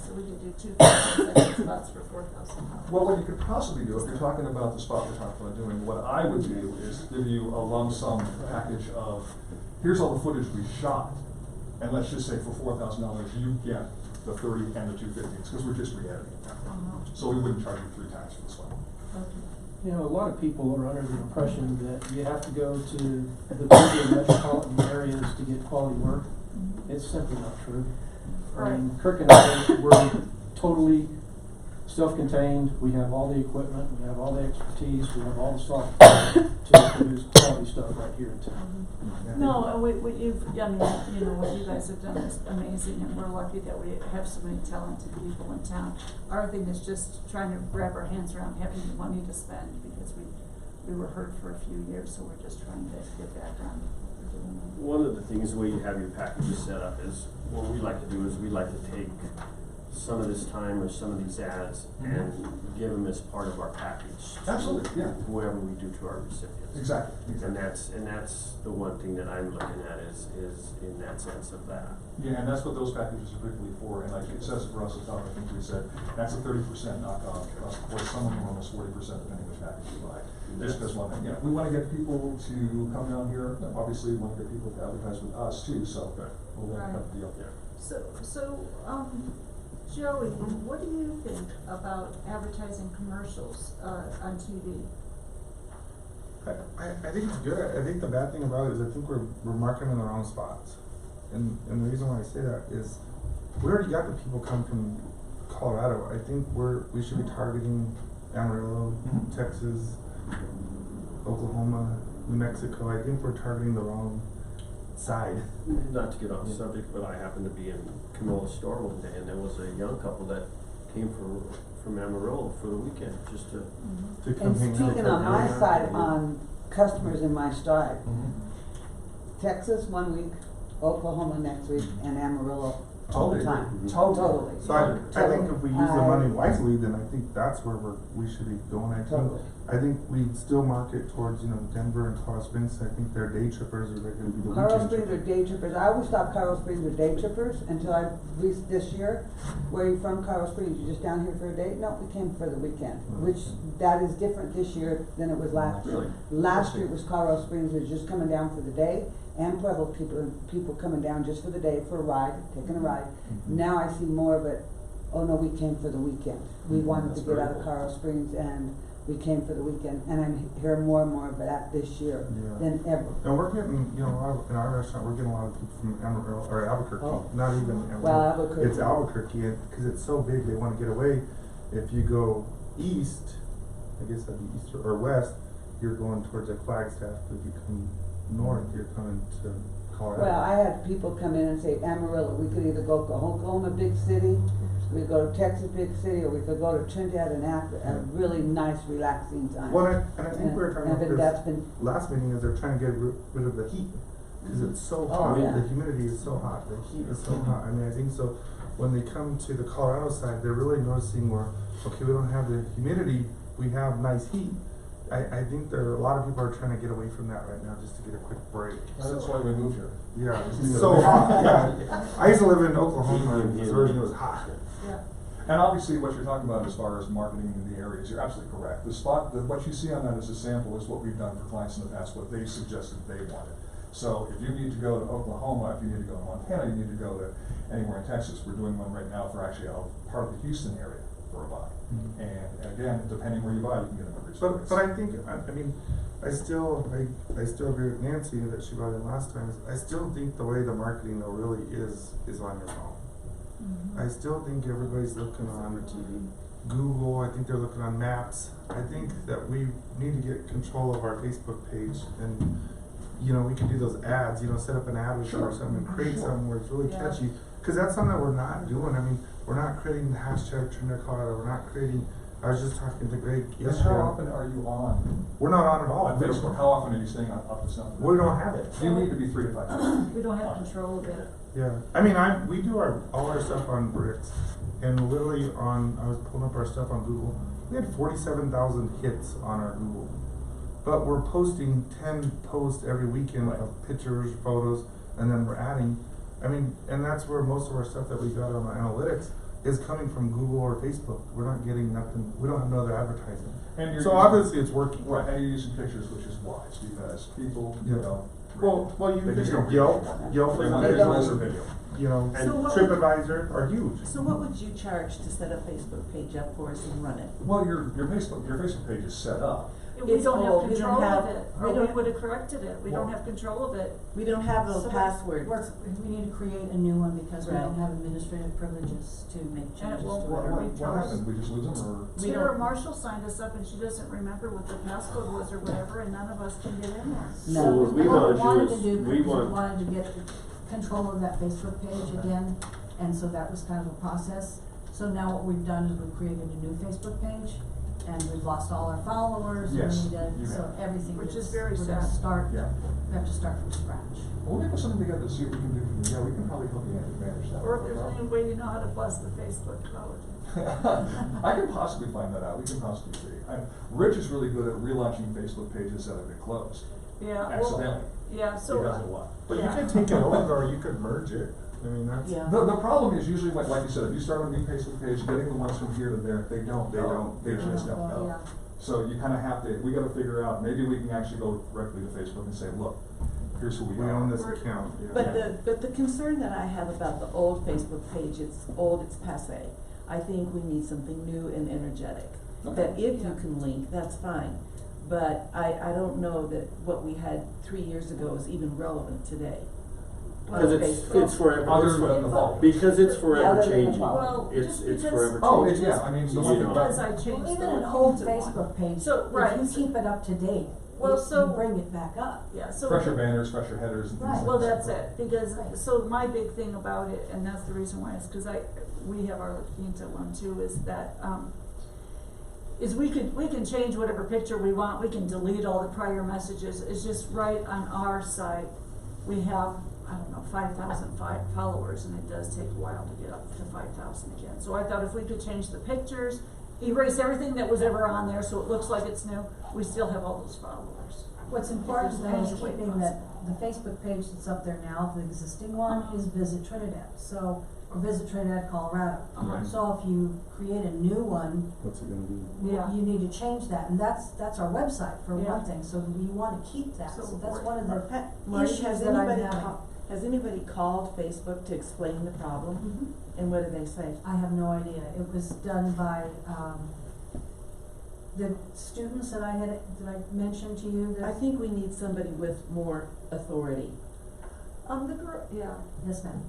So we could do two 15-second spots for $4,000. Well, what you could possibly do, if you're talking about the spot we're talking about doing, what I would do is give you a lump sum package of, here's all the footage we shot, and let's just say for $4,000 you get the 30 and the 250s, because we're just re-editing it. So we wouldn't charge you 3 times for this one. You know, a lot of people are under the impression that you have to go to the bigger metropolitan areas to get quality work. It's simply not true. I mean, Kirk and I, we're totally self-contained. We have all the equipment, we have all the expertise, we have all the software to produce quality stuff right here in town. No, and what you've, I mean, you know, what you guys have done is amazing, and we're lucky that we have so many talented people in town. Our thing is just trying to wrap our hands around having the money to spend, because we were hurt for a few years, so we're just trying to get back on what we're doing. One of the things, the way you have your packages set up is, what we like to do is we like to take some of this time or some of these ads and give them as part of our package. Absolutely, yeah. Whoever we do to our recipients. Exactly. And that's the one thing that I'm looking at is in that sense of that. Yeah, and that's what those packages are particularly for, and like it says for us at top, I think we said, that's a 30% knockoff, or some of them almost 40% depending which package you buy. Just because one thing, we want to get people to come down here, obviously we want to get people to advertise with us too, so we'll have the deal there. So, Joey, what do you think about advertising commercials on TV? I think it's good. I think the bad thing about it is I think we're marketing in the wrong spots. And the reason why I say that is we already got the people come from Colorado. I think we should be targeting Amarillo, Texas, Oklahoma, New Mexico. I think we're targeting the wrong side. Not to get off the subject, but I happened to be in Camilla's store one day, and there was a young couple that came from Amarillo for the weekend just to come hang out. Speaking on my side, on customers in my side, Texas 1 week, Oklahoma next week, and Amarillo all the time. Totally. So I think if we use the money wisely, then I think that's where we should be going. I think we still market towards, Denver and Colorado Springs. I think they're day trippers, or they're going to be the Colorado weekend Springs are day trippers. I always thought Colorado Springs were day trippers until I reached this year. Where are you from, Colorado Springs? You just down here for a day? No, we came for the weekend. Which that is different this year than it was last year. Last year it was Colorado Springs was just coming down for the day, and Pueblo people coming down just for the day for a ride, taking a ride. Now I see more of it. Oh no, we came for the weekend. We wanted to get out of Colorado Springs, and we came for the weekend, and I'm hearing more and more of that this year than ever. And we're getting, in our restaurant, we're getting a lot of people from Amarillo, or Albuquerque, not even Amarillo. Well, Albuquerque. It's Albuquerque, because it's so big, they want to get away. If you go east, I guess that'd be east or west, you're going towards like Flagstaff. If you come north, you're coming to Colorado. Well, I had people come in and say, Amarillo, we could either go to Oklahoma, big city, we go to Texas, big city, or we could go to Trinidad and have a really nice, relaxing time. Well, and I think we're trying to And do that's this been, last meeting is they're trying to get rid of the heat, cause it's so hot, yeah. the humidity is so hot, the heat is so hot. I mean, I think so, when they come to the Colorado side, they're really noticing where, okay, we don't have the humidity, we have nice heat. I think there are a lot of people are trying to get away from that right now, just to get a quick break. That's why we moved here. Yeah, it's so hot, yeah. I used to live in Oklahoma, and Missouri, and it was hot. Yeah. And obviously, what you're talking about as far as marketing in the areas, you're absolutely correct. What you see on that as a sample is what we've done for clients in the past, what they suggested they wanted. So if you need to go to Oklahoma, if you need to go to Montana, you need to go to anywhere in Texas. We're doing one right now for actually a part of the Houston area for a buy. Mm-hmm. And again, depending where you buy, you can get a better experience. But I think, I mean, I still agree with Nancy that she brought in last time, is I still think the way the marketing though really is on your phone. I still think everybody's looking on Google, I think they're looking on maps. I think that we need to get control of our Facebook page, and, you know, we can do those ads, you know, set up an ad with or something, and create something where it's really catchy. Cause that's something that we're not doing. I mean, we're not creating the hashtag Trinidad, Colorado, we're not creating, I was just talking to Greg But yesterday. how often are you on? We're not on at all. On Facebook, how often are you staying up to something? We don't have it. You need to be 3 to 5 times. We don't have control of it. Yeah, I mean, we do all our stuff on Bricks, and literally I was pulling up our stuff on Google, we had 47,000 hits on our Google. But we're posting 10 posts every weekend of pictures, photos, and then we're adding, I mean, and that's where most of our stuff that we got on the analytics is coming from Google or Facebook. We're not getting nothing, we don't have no other advertising. And So obviously it's working. Right, and you're using pictures, which is wise, because people, you know. Well, you they just can don't Yelp they want visuals or video. you know, So what TripAdvisor are huge. So what would you charge to set a Facebook page up for us and run it? Well, your Facebook page is set up. We It's don't old. have We don't control have- of it, we or we don't- would have corrected it. We don't have control of it. We don't have those So passwords. We need to create a new one because we Right. don't have administrative privileges to make changes won't to work. it. What happened? We just lose them, or? We Tara don't- Marshall signed us up and she doesn't remember what the passcode was or whatever, and none of us can get in there. No. So what we What wanna we wanted do to is, do, we because we want, wanted to get control of that Facebook page again, and so that was kind of a process. So now what we've done is we've created a new Facebook page, and we've lost all our followers, and Yes, we need you to, so have. everything Which is, is very we're gonna sad. start, Yeah. we have to start from scratch. We'll put something together to see what we can do. Yeah, we can probably help you manage that. Or if there's any way you know how to buzz the Facebook, how would you? I can possibly find that out. We can possibly see. Rich is really good at relaunching Facebook pages that have been closed. Yeah, well, Accidentally. yeah, so. He does it a lot. But you Yeah. can take it over, or you could merge it. I mean, that's. Yeah. The problem is usually, like you said, if you start a new Facebook page, getting the ones from here to there, they don't, they just don't know. Yeah. So you kinda have to, we gotta figure out, maybe we can actually go directly to Facebook and say, look, here's who we We are. own this account, yeah. But the concern that I have about the old Facebook page, it's old, it's passé. I think we need something new and energetic. That if you can link, that's fine. But I don't know that what we had 3 years ago is even relevant today. cause it's forever, Other than the following. because it's forever Other than the changing. Well, It's just it's because- forever changing. Oh, it's, yeah, I mean, the You one know. thing Because about, I Well, changed even the an old to one. Facebook page, So, right. if you keep it up to date, Well, you so- bring it back up. Yeah, so. fresher banners, fresher headers and things like Right. that. Well, that's it, because, so my big thing about it, and that's the reason why, is because we have our La Quinta one too, is that, is we can change whatever picture we want, we can delete all the prior messages, it's just right on our site, we have, I don't know, 5,000 followers, and it does take a while to get up to 5,000 again. So I thought if we could change the pictures, erase everything that was ever on there, so it looks like it's new, we still have all those followers. What's important If though there's is any way keeping that, the Facebook page that's up there now, the existing one, is Visit Trinidad, so, or Visit Trinidad, Colorado. Right. So if you create a new one, What's it gonna be? Yeah. you need to change that, and that's our website for Yeah. one thing, so you wanna keep that, so that's one of the Marty, issues has that I'm anybody having. has anybody called Facebook to explain the problem? Mhm. And what did they say? I have no idea, it was done by, the students that I mentioned to you, I that, think we need somebody with more authority. The girl, yeah. yes ma'am.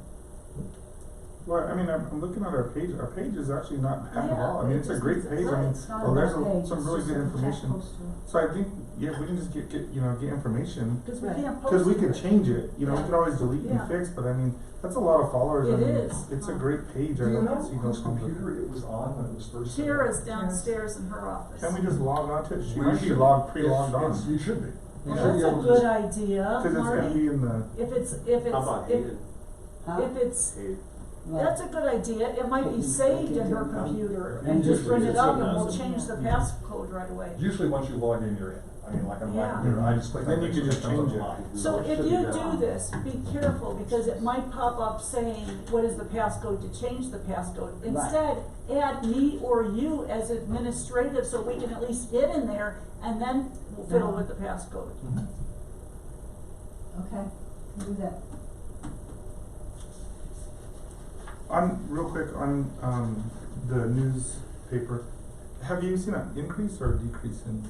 Well, I mean, I'm looking at our page is actually not bad at Yeah, all, I mean, it's a great page, I mean, It's not well, a there's bad page, some it's really just good a chat information. poster. So I think, yeah, if we can just get, get information, Cause we Right. can't post cause we it. can change it, we Yeah. can always delete Yeah. and fix, but I mean, that's a lot of followers, I It mean, is. it's a Huh. great page, I Do you don't know see no whose conflict. computer it was on when it was first set up? Tara's downstairs in her office. Can we just log on to it? She We might be should. pre-logged on. You should be. You Well, should be that's a able to good just- idea, Cause it's gonna Marty. be in the, How about Hayden? If it's, Hayden. that's a good idea, it might be saved in her computer, and Usually just bring it it's up in and we'll those. change the passcode right away. Usually once you log in, you're in. I mean, like on my Yeah. computer, I just click on Then you it, can it just comes up change it. live. So it if should you be do down. this, be careful, because it might pop up saying, what is the passcode to change the passcode? Instead, add me or you as administrative, so we can at least get in there, and then we'll fiddle with the passcode. Mhm. Okay, can do that. real quick, on, the newspaper, have you seen an increase or decrease in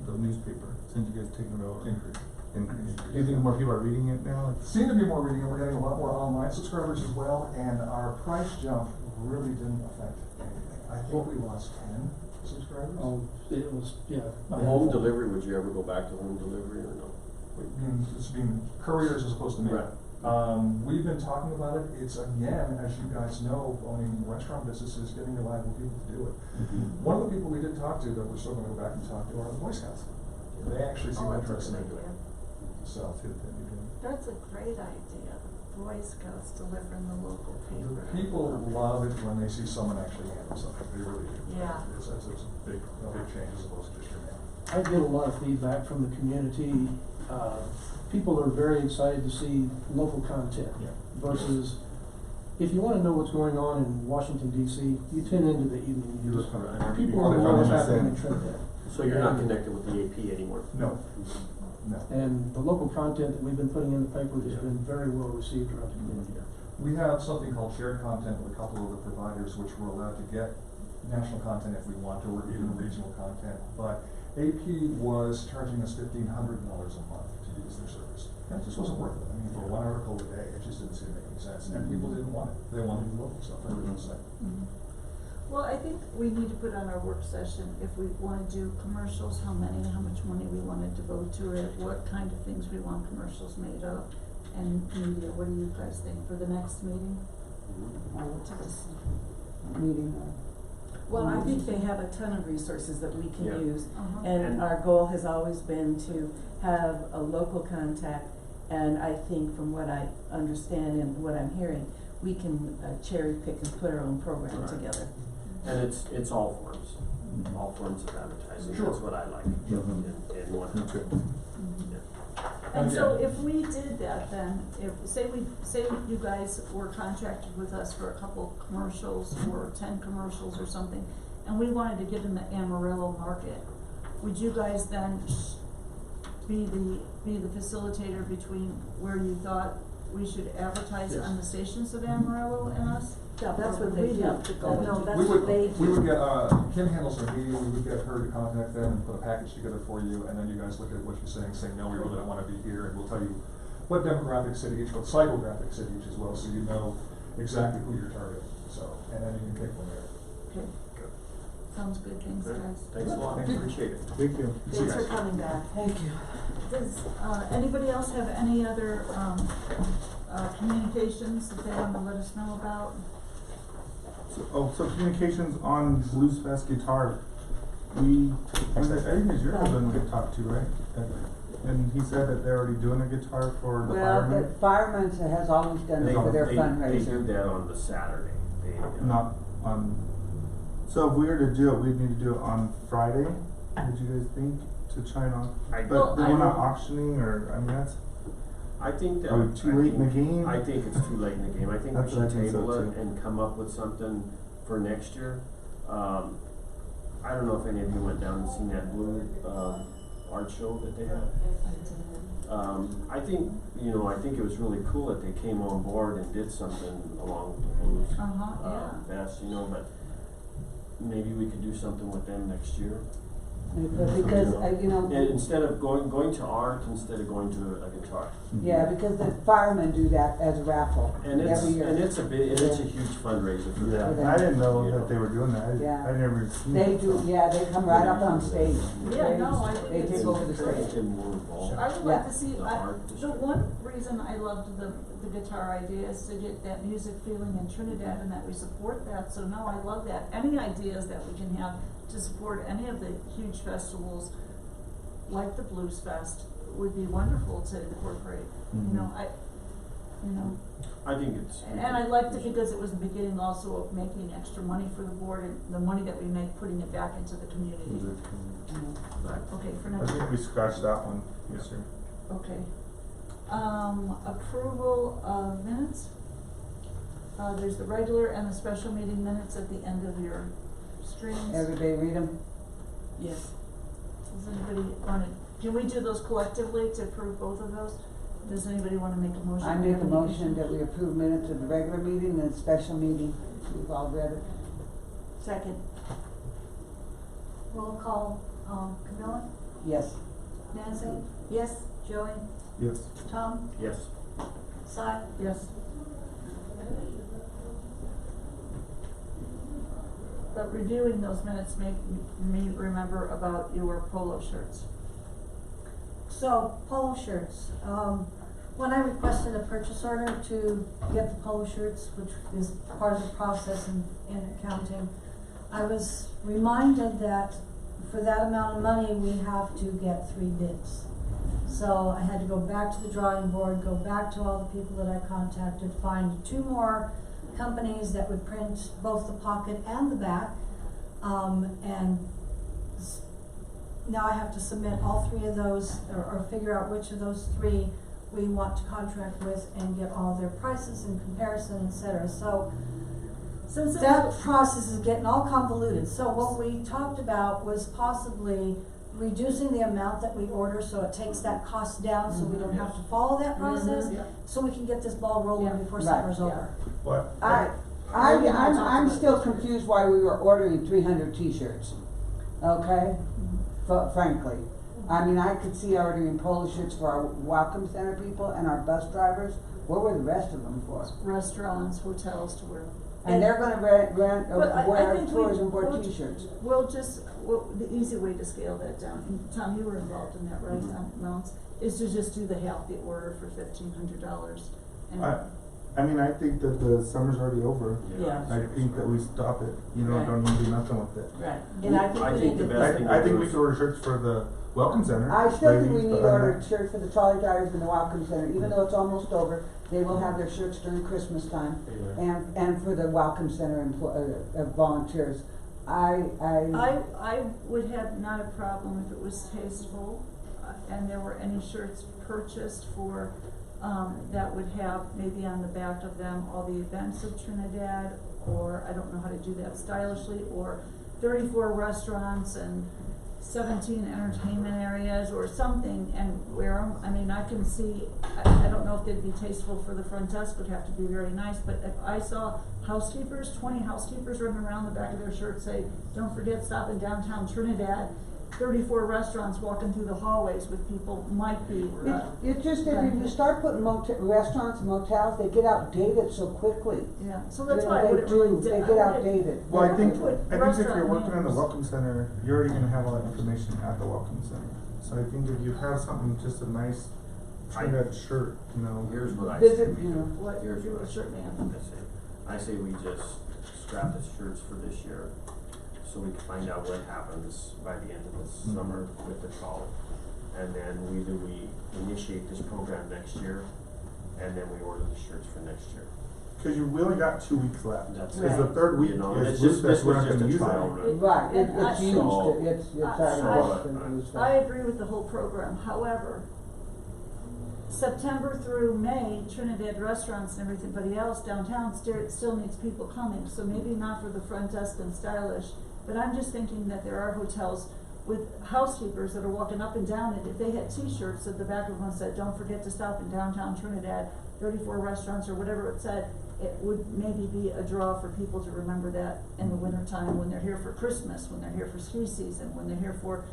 the newspaper since you guys taken it over? Increase. Do you think more people are reading it now? Seem to be more reading, and we're getting a lot more online subscribers as well, and our price jump really didn't affect anything. I think we lost 10 subscribers. Oh, it was, yeah. Home delivery, would you ever go back to home delivery or no? It's being couriers as opposed to me. Right. We've been talking about it. It's again, as you guys know, owning restaurant businesses, getting reliable people to do it. One of the people we did talk to that we're still going to go back and talk to are the Boy Scouts. They actually seem interested in doing it. So That's a great idea, Boy Scouts delivering the local paper. people love it when they see someone actually handle something. They really do. Yeah. It's a big change as opposed to just your name. I get a lot of feedback from the community. People are very excited to see local content versus, if you wanna know what's going on in Washington DC, you tune into the evening news. People are more happening in Trinidad. So you're not connected with the AP anymore? No. No. And the local content that we've been putting in the paper has been very well received around the community. We have something called shared content with a couple of the providers, which we're allowed to get national content if we want to, or even regional content. But AP was charging us $1,500 a month to use their service. And it just wasn't worth it. I mean, for one article a day, it just didn't seem to make any sense. And people didn't want it. They wanted the local stuff, everyone was saying. Well, I think we need to put on our work session, if we wanna do commercials, how many, how much money we wanna devote to it, what kind of things we want commercials made of, and media, what do you guys think for the next meeting? Meeting, Well, I think they have a ton of resources that we can Yeah. use. Uh-huh. And our goal has always been to have a local contact. And I think from what I understand and what I'm hearing, we can cherry pick and put our own program Right. together. And it's all forms of advertising, Sure. that's what I like, in one. And so if we did that, then, say you guys were contracted with us for a couple commercials or 10 commercials or something, and we wanted to get in the Amarillo market, would you guys then be the facilitator between where you thought we should advertise on the stations of Amarillo and us? Yeah, that's what they We'd do. have to go No, into- that's We what would, they we do. would get, Kim handles the media, we would get her to contact them and put a package together for you, and then you guys look at what you're saying, no, we really don't wanna be here, and we'll tell you what demographic city each, what psychographic city each as well, so you know exactly who you're targeting, so, and then you can pick from there. Okay. Sounds good, thanks guys. Thanks a lot, appreciate it. Thank you. Thanks for coming back. Thank you. Does, anybody else have any other, communications that they wanna let us know about? So communications on Blues Fest guitar, I think it's your husband we talked to, right? And he said that they're already doing a guitar for the Well, firemen? the firemen has always done it for their They do fundraiser. that on the Saturday. Not on, so if we were to do it, we'd need to do it on Friday, would you guys think, to try and but we're not auctioning, or, I mean, that's, I think that. are we too late in the game? I think it's too late in the game. I think we That's what I should think so, table it too. and come up with something for next year. I don't know if any of you went down and seen that blue, art show that they had. I think, I think it was really cool that they came on board and did something along with the blues. Yeah. Fest, but maybe we could do something with them next year. Because, And instead of going to art, instead of going to a guitar. yeah, because the firemen do that as a raffle And every year. it's a huge fundraiser for Yeah, them. I didn't know You that they were doing that. Yeah. I never seen They it. do, yeah, they come right up on stage. Yeah, no, They take over the great. stage. And more involved. I would Yeah. like to see, The art the district. one reason I loved the guitar idea is to get that music feeling in Trinidad and that we support that, so no, I love that. Any ideas that we can have to support any of the huge festivals, like the Blues Fest, would be wonderful to incorporate. You know, I think it's. and I liked it because it was the beginning also of making extra money for the board and the money that we make, putting it back into the community. Okay, for I next think we scratched that one. Yes, sir. Okay. Approval of minutes. There's the regular and the special meeting minutes at the end of your streams. Everybody read them? Yes. Does anybody wanna, can we do those collectively to approve both of those? Does anybody wanna make a motion? I make a motion that we approve minutes of the regular meeting and special meeting. We've all read it. Second. Roll call, Camilla, Yes. Nancy, Yes. Joey, Yes. Tom, Yes. Si. Yes. But reviewing those minutes make me remember about your polo shirts. So, polo shirts, when I requested a purchase order to get the polo shirts, which is part of the process in accounting, I was reminded that for that amount of money, we have to get 3 bids. So I had to go back to the drawing board, go back to all the people that I contacted, find 2 more companies that would print both the pocket and the back. Now I have to submit all 3 of those, or figure out which of those 3 we want to contract with and get all their prices in comparison, et cetera. So that process is getting all convoluted. So what we talked about was possibly reducing the amount that we order, so it takes that cost down, so we don't have to follow that process, so we can get this ball rolling before Right. summer's over. What? I'm still confused why we were ordering 300 t-shirts, okay? Frankly. I mean, I could see ordering polo shirts for our welcome center people and our bus drivers. What were the rest of them for? Restaurants, hotels to wear. And they're gonna rent But I wear think tourism board we'll- t-shirts. Well, the easy way to scale that down, and Tom, you were involved in that, right, amounts, is to just do the half the order for $1,500. I mean, I think that the summer's already over. Yeah. I think that we stop it, Right. don't even do nothing with it. Right, and I think I we think need the to. best thing I to think do we is- could order shirts for the welcome center. I still think we ladies, need but to I'm order not- shirts for the trolley drivers and the welcome center, even though it's almost over. They will have their shirts during Christmas time, and for the welcome center volunteers. I would have not a problem if it was tasteful, and there were any shirts purchased for, that would have maybe on the back of them all the events of Trinidad, or I don't know how to do that stylishly, or 34 restaurants and 17 entertainment areas or something, and wear them. I mean, I can see, I don't know if they'd be tasteful for the front desk, would have to be very nice, but if I saw housekeepers, 20 housekeepers running around the back of their shirt say, don't forget stop in downtown Trinidad, 34 restaurants walking through the hallways with people might be, It's just that if you start putting restaurants and motels, they get outdated so quickly. yeah, so that's You why I know, wouldn't they really. do, they get outdated. Well, I Yeah, think we put if you're restaurant working in the names. welcome center, you're already gonna have all that information at the welcome center. So I think if you have something, just a nice Trinidad shirt, Here's what I Visit, say. you know. What, Here's you're what a shirt man. I say we just scrap the shirts for this year, so we can find out what happens by the end of this summer with the trolley. And then we initiate this program next year, and then we order the shirts for next year. Cause we only got 2 weeks left. That's Cause the third week You know, is it's Blue just, Fest, this we're was not just gonna a use trial it. run. Right, And it's I- used, So- it's I- already I agree with the whole program, however, September through May, Trinidad restaurants and everybody else downtown still needs people coming, so maybe not for the front desk and stylish, but I'm just thinking that there are hotels with housekeepers that are walking up and down it. If they had t-shirts at the back of one said, don't forget to stop in downtown Trinidad, 34 restaurants or whatever it said, it would maybe be a draw for people to remember that in the wintertime, when they're here for Christmas, when they're here for ski season, when they're here for,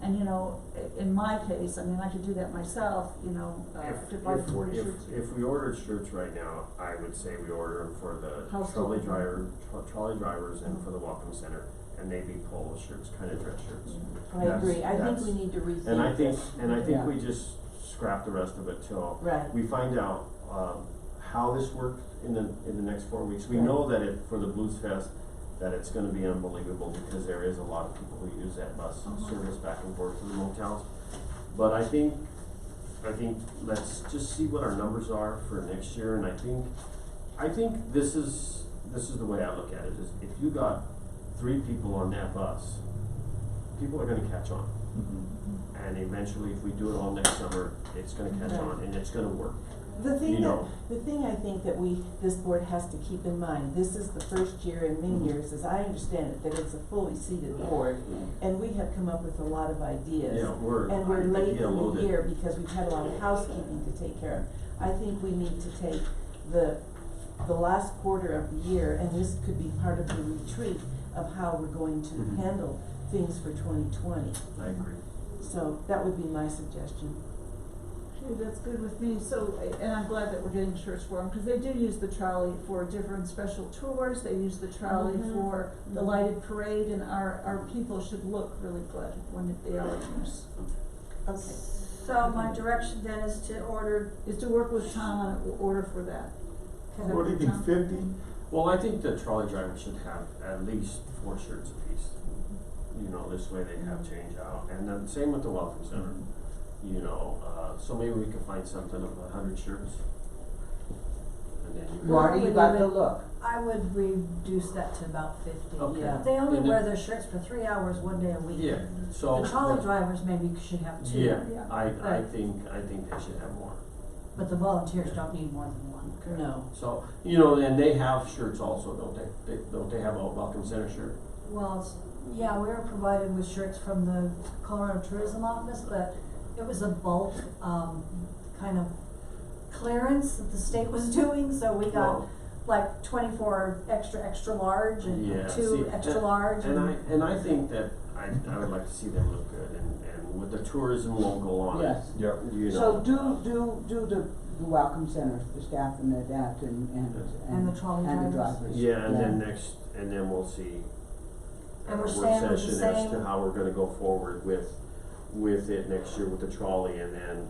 and you know, in my case, I mean, I could do that myself, you know, to buy 40 shirts. If we ordered shirts right now, I would say we order them for the trolley drivers and for the welcome center, and maybe polo shirts, kind of dress shirts. I agree, I think we need to rethink And I think, this. we just scrap the rest of it till Right. we find out, how this worked in the next 4 weeks. We know that for the Blues Fest, that it's gonna be unbelievable, because there is a lot of people who use that bus service back and forth to the motels. But I think let's just see what our numbers are for next year, and I think this is the way I look at it, is if you got 3 people on that bus, people are gonna catch on. And eventually, if we do it all next summer, it's gonna catch on, and it's gonna work. The thing You know. the thing I think that this board has to keep in mind, this is the first year in many years, as I understand it, that it's a fully seated board, and we have come up with a lot of ideas. Yeah, we're late in the loaded. year because we've had a lot of housekeeping to take care of. I think we need to take the last quarter of the year, and this could be part of the retreat of how we're going to handle things for 2020. I agree. So that would be my suggestion. Okay, that's good with me, so, and I'm glad that we're getting shirts for them, because they do use the trolley for different special tours, they use the trolley for the lighted parade, and our people should look really good when they are in use. Okay. So my direction then is to order, Is to work with Tom on an order for that. What do you think, 50? Well, I think the trolley driver should have at least 4 shirts apiece. You know, this way they have change out, and then same with the welcome center. You know, so maybe we could find something of 100 shirts. And then you Marty, you got the look. I would reduce that to about 50. Okay. Yeah. They only And wear then- their shirts for 3 hours, 1 day a week. Yeah, so. The trolley drivers maybe should have 2. Yeah, Yeah. I But- think they should have more. But the volunteers don't need more than 1. No. So, you know, and they have shirts also, don't they? Don't they have a welcome center shirt? Well, yeah, we were provided with shirts from the Colorado Tourism Office, but it was a bulk, kind of clearance that the state was doing, so we got Well- like 24 extra large and Yeah, 2 see, extra large. And I think that I would like to see them look good, and with the tourism logo on it. Yes. Yep. You know. So do the welcome center, the staff and the adapt and And the trolley and the drivers. drivers. Yeah, and then we'll see. And we're work staying with the session as same- to how we're gonna go forward with it next year with the trolley, and then,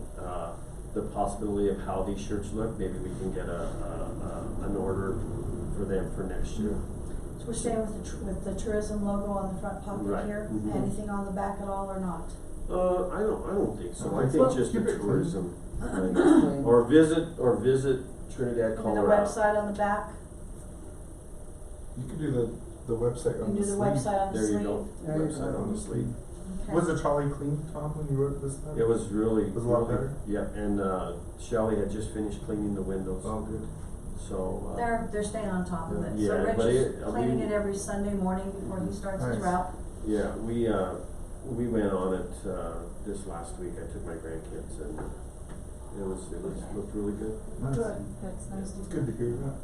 the possibility of how these shirts look, maybe we can get an order for them for next year. So we're staying with the tourism logo on the front pocket Right. here? Mhm. Anything on the back at all or not? I don't think so, I Okay. think Well, just the keep it clean. tourism, Clean. or visit Trinidad, And the Colorado. website on the back? You could do the website You on do the the sleeve. website on the There sleeve? you go, There you website go. on the sleeve. Okay. Was the trolley clean, Tom, when you wrote this up? It was really. Was a lot really- better? Yeah, and, Shelley had just finished cleaning the windows, Oh, good. so, They're staying on top of it. Yeah, So Rich but is it- cleaning we- it every Sunday morning before he starts his Nice. route. yeah, we went on it, this last week, I took my grandkids, and it looked really good. Nice. Good, that's nice to It's hear. good to hear that.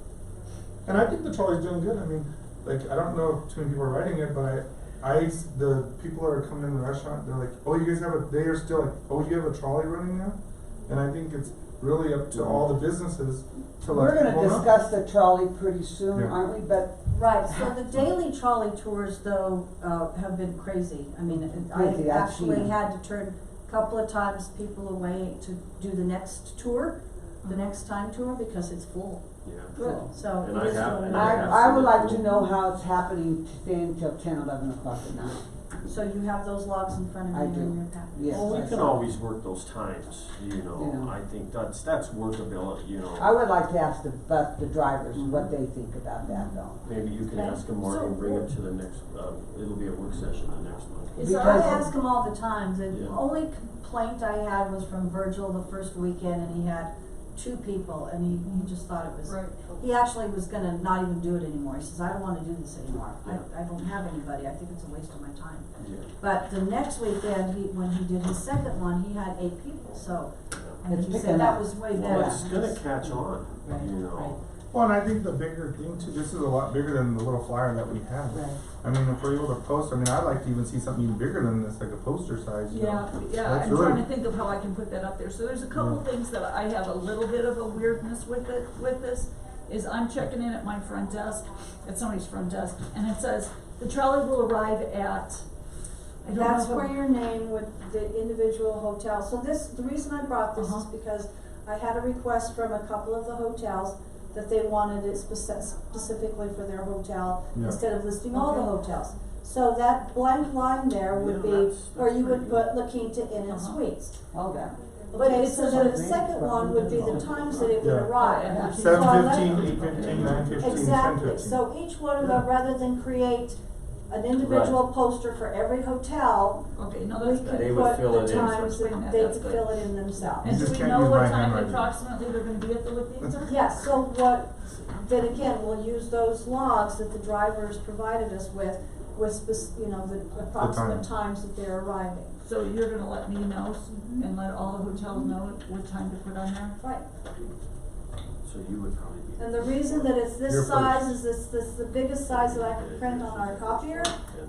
And I think the trolley's doing good. I mean, like, I don't know if too many people are riding it, but the people that are coming in the restaurant, they're like, oh, you guys they are still like, oh, you have a trolley running now? And I think it's really up to all the businesses to let We're gonna people know. discuss the trolley pretty soon, Yeah. aren't we? But Right, so the daily trolley tours though, have been crazy. I mean, Crazy, I I've seen actually them. had to turn a couple of times people away to do the next tour, the next time tour, because it's full. Yeah. Good. So And it I is have- really and nice. have I seen would it like too. to know how it's happening today until 10, 11 o'clock at night. So you have those logs in front of I you in do. your packet? Yes. Well, we I can saw. always work those times, you know, Yeah. I think that's workability, you know. I would like to ask the drivers what they think about that though. Maybe you can Okay. ask them, Marty, and bring it to the next, it'll be a work session the next month. So I Because- ask him all the time. The Yeah. only complaint I had was from Virgil the first weekend, and he had 2 people, and he just thought it was. Right. He actually was gonna not even do it anymore. He says, I don't wanna do this anymore. Yeah. I don't have anybody. I think it's a waste of my time. Yeah. But the next weekend, when he did his second one, he had 8 people, so. And It's he picking said that up. was way Well, better. it's gonna catch on, Right, you know. right. Well, and I think the bigger thing too, this is a lot bigger than the little flyer that we have. Right. I mean, if we're able to post, I mean, I'd like to even see something even bigger than this, like a poster size, you know? Yeah, That's I'm really- trying to think of how I can put that up there. So there's a couple of things that I have a little bit of a weirdness with this, is I'm checking in at my front desk, at somebody's front desk, and it says, the trolley will arrive at, I don't know. That's if where I'm- your name with the individual hotel, so this, the reason I brought this is Uh-huh. because I had a request from a couple of the hotels that they wanted it specifically for their hotel, Yeah. instead of listing all the Okay. hotels. So that blank line there would Yeah, be, that's or you would pretty put La Quinta Inn and Uh-huh. Suites. Okay. But Okay, so so the second one would be the times that it would Yeah. arrive. Yeah. So I let- 7:15, 8:15, 9:15, 10:15. Exactly, so each one of them, rather than create an individual poster for every hotel, Okay, no, we that's could good. They would put fill the it in, times so that it's- they that's could good. fill it in themselves. And do just we can't know use what my time handwriting. approximately they're gonna be at the La Quinta? Yes, so what, then again, we'll use those logs that the drivers provided us with you know, the approximate times that they're arriving. So you're gonna let me know and let all the hotels know what time to put on there? Right, So you would probably be. and the reason that it's You're this size first. is this the biggest size that I can print on our copier.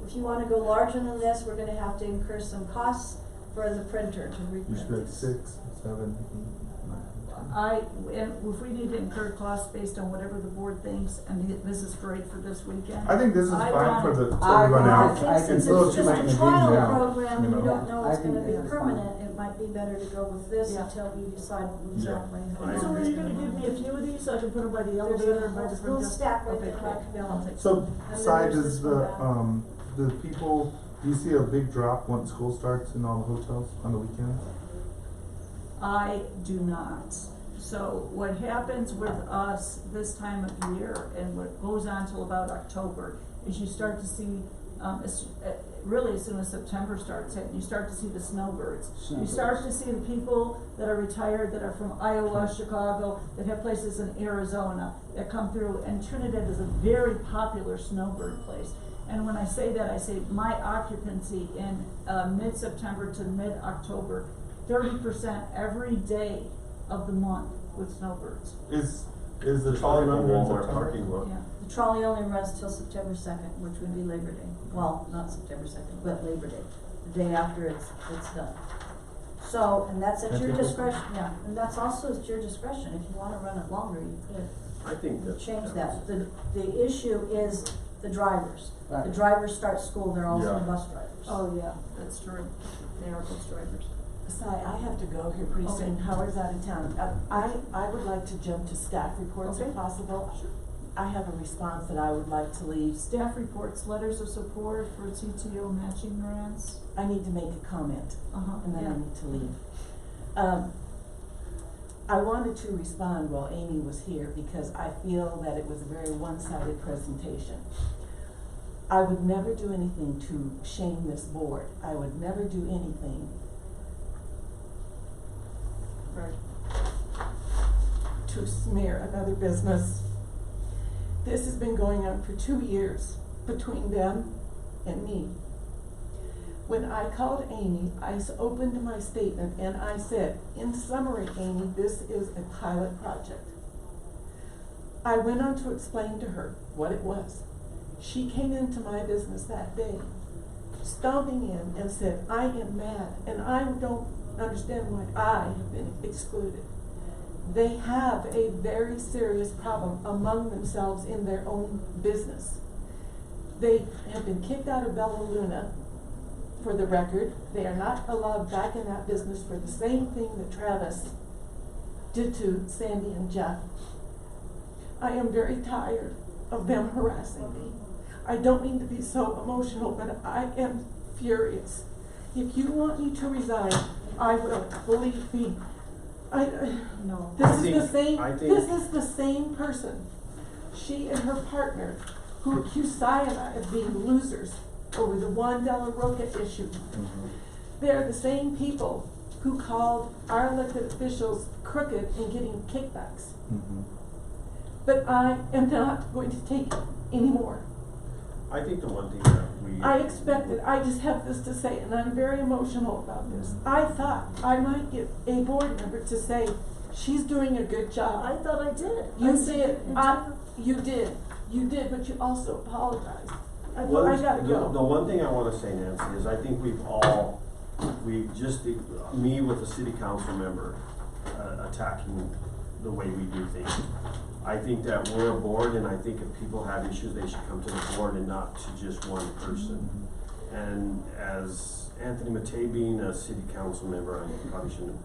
If you wanna go larger than this, we're gonna have to incur some costs for the printer to You reprint should be like this. 6, 7, 8, 9, 10. And if we need to incur costs based on whatever the board thinks, and this is great for this weekend. I think this is I fine for want- the, till we I run think out. I think It's since a little it's too just late in a the game trial now, program, you we know? don't know I it's think gonna be this is fine. permanent, it might be better to go with this Yeah. until we decide Yeah. exactly. how I So long are it's you gonna gonna give me a be. few of these so I can put them by the There's elevator a and by the whole front desk? stack right Okay, there, cool. I can Yeah, I'll balance. take So, then side there's is this one the people, do you see a big drop once school starts in all the hotels on the weekends? I do not. So what happens with us this time of year and what goes on till about October is you start to see, really as soon as September starts hitting, you start to see the snowbirds. You start to see the people that are retired, that are from Iowa, Chicago, that have places in Arizona that come through, and Trinidad is a very popular snowbird place. And when I say that, I say my occupancy in mid-September to mid-October, 30% every day of the month with snowbirds. Is the Just trolley like a run in Walmart September? parking lot. Yeah. The trolley only runs till September 2nd, which would be Labor Day. Well, not September 2nd, but Labor Day, the day after it's done. So, and that's at That's your interesting. discretion, yeah, and that's also at your discretion. If you wanna run it longer, you could. I think that's. Change that. The issue is the drivers. The Right. drivers start school, they're also Yeah. bus drivers. Oh, yeah, that's true. They are bus drivers. Si, I have to go here pretty soon, Okay. Howard's out of town. I would like to jump to staff reports Okay. if possible. I have a response that I would like to leave. Staff reports, letters of support for CTO matching grants. I need to make a comment, Uh-huh, and then I yeah. need to leave. I wanted to respond while Amy was here because I feel that it was a very one-sided presentation. I would never do anything to shame this board. I would never do anything to smear another business. This has been going on for 2 years between them and me. When I called Amy, I opened my statement and I said, in summary, Amy, this is a pilot project. I went on to explain to her what it was. She came into my business that day, stomping in and said, I am mad and I don't understand why I have been excluded. They have a very serious problem among themselves in their own business. They have been kicked out of Bella Luna. For the record, they are not allowed back in that business for the same thing that Travis did to Sandy and Jeff. I am very tired of them harassing me. I don't mean to be so emotional, but I am furious. If you want me to resign, I will, believe me. No. This is think- the same person, she and her partner, who accused Si and I of being losers over the Juan De La Roca issue. They're the same people who called our elected officials crooked and getting kickbacks. But I am not going to take any more. I think the one thing that we. I just have this to say, and I'm very emotional about this. I thought I might get a board member to say, She's doing a good job. I thought I did. You I said did, it. you did, but you also apologized. I The gotta go. one thing I wanna say, Nancy, is I think we've just, me with a city council member, attacking the way we do things. I think that we're a board, and I think if people have issues, they should come to the board and not to just one person. And as Anthony Matei being a city council member, I probably shouldn't,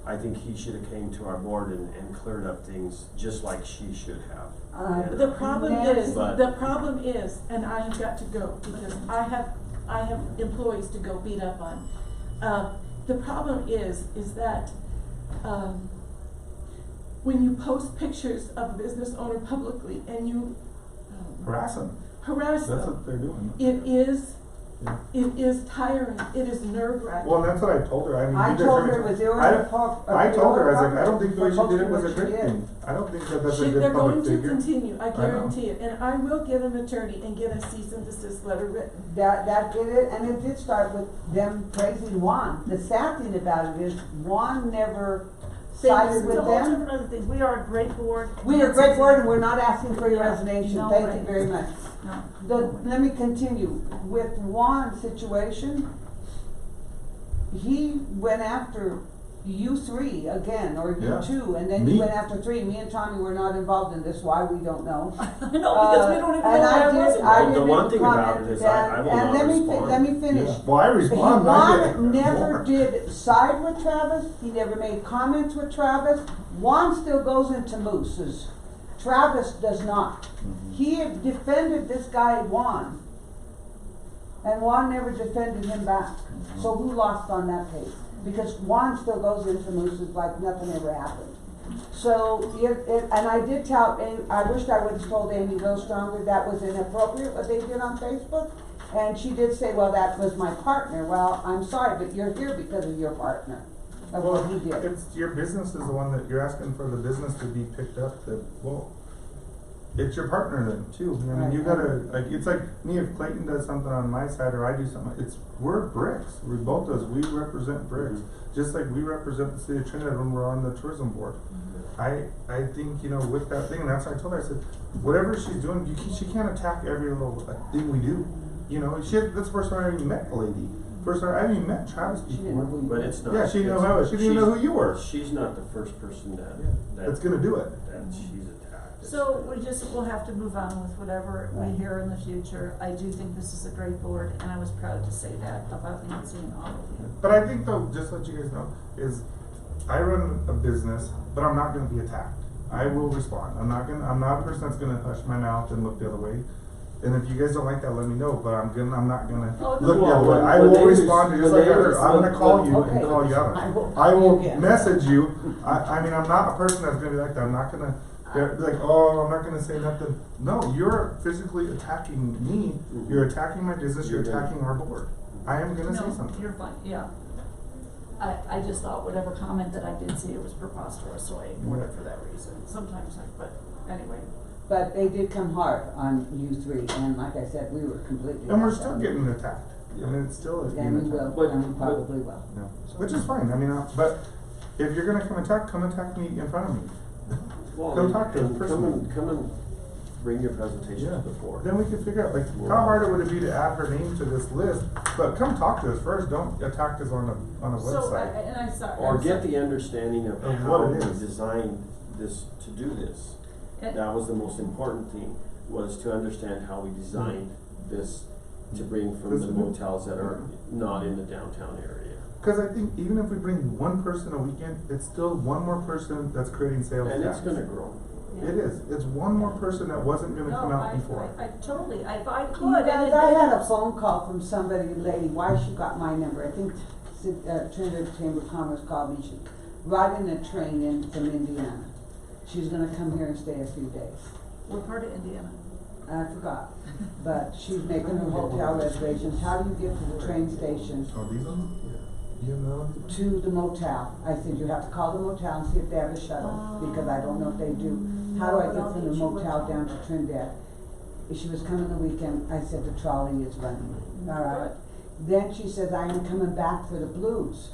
I think he should have came to our board and cleared up things just like she should have. And- The problem is, But- and I have got to go because I have employees to go beat up on. The problem is that, when you post pictures of a business owner publicly and you Harass them. harass That's them, what they're doing. it is tiring, it is nerve-wracking. Well, and that's what I told her. I mean, I you guys told are- her it was your I fault. told her, I was like, I don't think the way she For did it was a what she great did. thing. I don't think that that's a They're good going public to figure. continue, I know. guarantee it, and I will get an attorney and get a cease and desist letter written. That did it, and it did start with them praising Juan. The sad thing about it is Juan never sided with It's a whole them. different other thing. We are a great board. We are a great board and we're not asking for your Yeah, resignation, no thank way. you very much. No. Let me continue, with Juan's situation, he went after you three again, or you Yeah. two, and then Me. you went after three. Me and Tommy were not involved in this, why, we don't know. I know, because we don't even know And why I wasn't. Well, did the one make thing about comment it is that- I will and not respond. let me finish. Yeah. Well, I respond. Juan never did side with Travis, he never made comments with Travis. Juan still goes into mooses. Travis does not. He defended this guy Juan. And Juan never defended him back. So who lost on that case? Because Juan still goes into mooses like nothing ever happened. So, and I did tell, I wished I would've told Amy a little stronger, that was inappropriate what they did on Facebook. And she did say, well, that was my partner. Well, I'm sorry, but you're here because of your partner, of what he did. It's, your business is the one that, you're asking for the business to be picked up, that, well, it's your partner then, too. I mean, you gotta, like, it's like me, if Clayton does something on my side, or I do something, we're bricks, we both does, we represent bricks. Just like we represent the city of Trinidad when we're on the tourism board. I think, you know, with that thing, and that's what I told her, I said, whatever she's doing, she can't attack every little thing we do. You know, that's the first time I even met a lady. First time, I haven't even met Travis before. But it's not. Yeah, she didn't even know who you were. She's not the first person That's gonna do it. That she's attacked. So we'll have to move on with whatever we hear in the future. I do think this is a great board, and I was proud to say that about Nancy and all of you. But I think though, just to let you guys know, is I run a business, but I'm not gonna be attacked. I will respond. I'm not a person that's gonna hush my mouth and look the other way. And if you guys don't like that, let me know, but I'm not gonna Oh, look the well, other way. when I will neighbors- respond to just when like her. neighbors- I'm gonna call you Okay. and call you out. I will I will call you again. message you. I mean, I'm not a person that's gonna be like that. I'm not gonna be like, oh, I'm not gonna say nothing. No, you're physically attacking me. You're attacking my business. You're attacking our board. I am gonna say No, something. you're fine, yeah. I just thought whatever comment that I did see, it was preposterous, so I ignored it for that reason. Sometimes but anyway. But they did come hard on you three, and like I said, we were completely. And we're still getting attacked. I mean, it still is And we being attacked. will, and we probably will. Yeah. Which is fine. I mean, but if you're gonna come attack me in front of me. Well, Come talk to us and personally. come and bring your presentation to the board. Then we can figure out, like, how hard it would it be to add her name to this list, but come talk to us first, don't attack us on a So, website. and I'm sorry. Or I'm get sorry. the understanding of Of how what we it is. designed this, to do this. That was the most important thing, was to understand how we designed this to bring from the motels that are not in the downtown area. Cause I think even if we bring one person a weekend, it's still one more person that's creating sales And it's tax. gonna grow. It is, it's one more person that wasn't gonna come out before. I totally, if I could. You and guys, it- I had a phone call from somebody, lady, why she got my number, I think Trinidad Chamber of Commerce called me, she riding a train in from Indiana. She's gonna come here and stay a few days. What part of Indiana? I forgot, but she's making her hotel reservations, how do you get to the train station? Oh, these ones? You know? To the motel. I said, you have to call the motel and see if they have a shuttle, because I don't know if they do. How do I get from the motel down to Trinidad? She was coming the weekend, I said, the trolley is running, alright. Then she says, I'm coming back for the blues.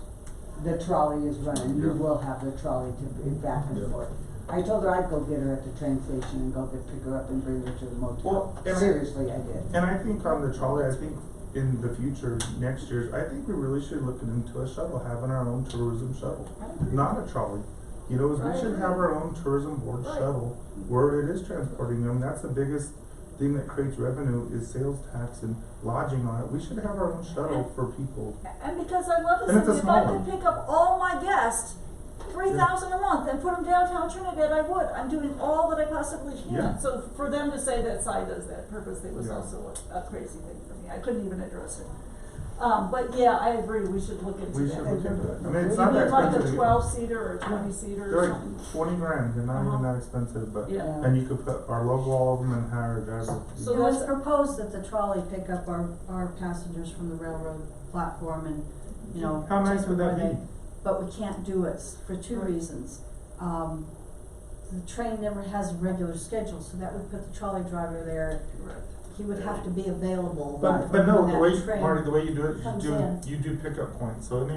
the trolley is running, you Yeah. will have the trolley to be back and Yeah. forth. I told her I'd go get her at the train station and go pick her up and bring her to the motel. Well, and Seriously, I did. And I think on the trolley, I think in the future, next year, I think we really should look into a shuttle, having our own tourism shuttle, not a trolley. You know, we should have our own tourism board shuttle where it is transporting them. That's the biggest thing that creates revenue is sales tax and lodging on it. We should have our own shuttle for people. And because I love And this, it's a if I small could one. pick up all my guests, 3,000 a month, and put them downtown Trinidad, I would. I'm doing all that I possibly can. Yeah. So for them to say that SI does that purposely was Yeah. also a crazy thing for me. I couldn't even address it. But yeah, I agree, we should look into We that. should look into it. I mean, it's You not that need like expensive a to get. 12-seater or a 20-seater or They're something. like 20 grand, they're not even Uh-huh. that expensive, but, Yeah. and you could put our logo all over them and hire a driver. So It was that's- proposed that the trolley pick up our passengers from the railroad platform and, you know. How nice take would them that where be? they- But we can't do it for two Right. reasons. The train never has a regular schedule, so that would put the trolley driver there. He would have to be available. But no, when the way, that train Marty, the way you do it, comes in. you do pickup points, so any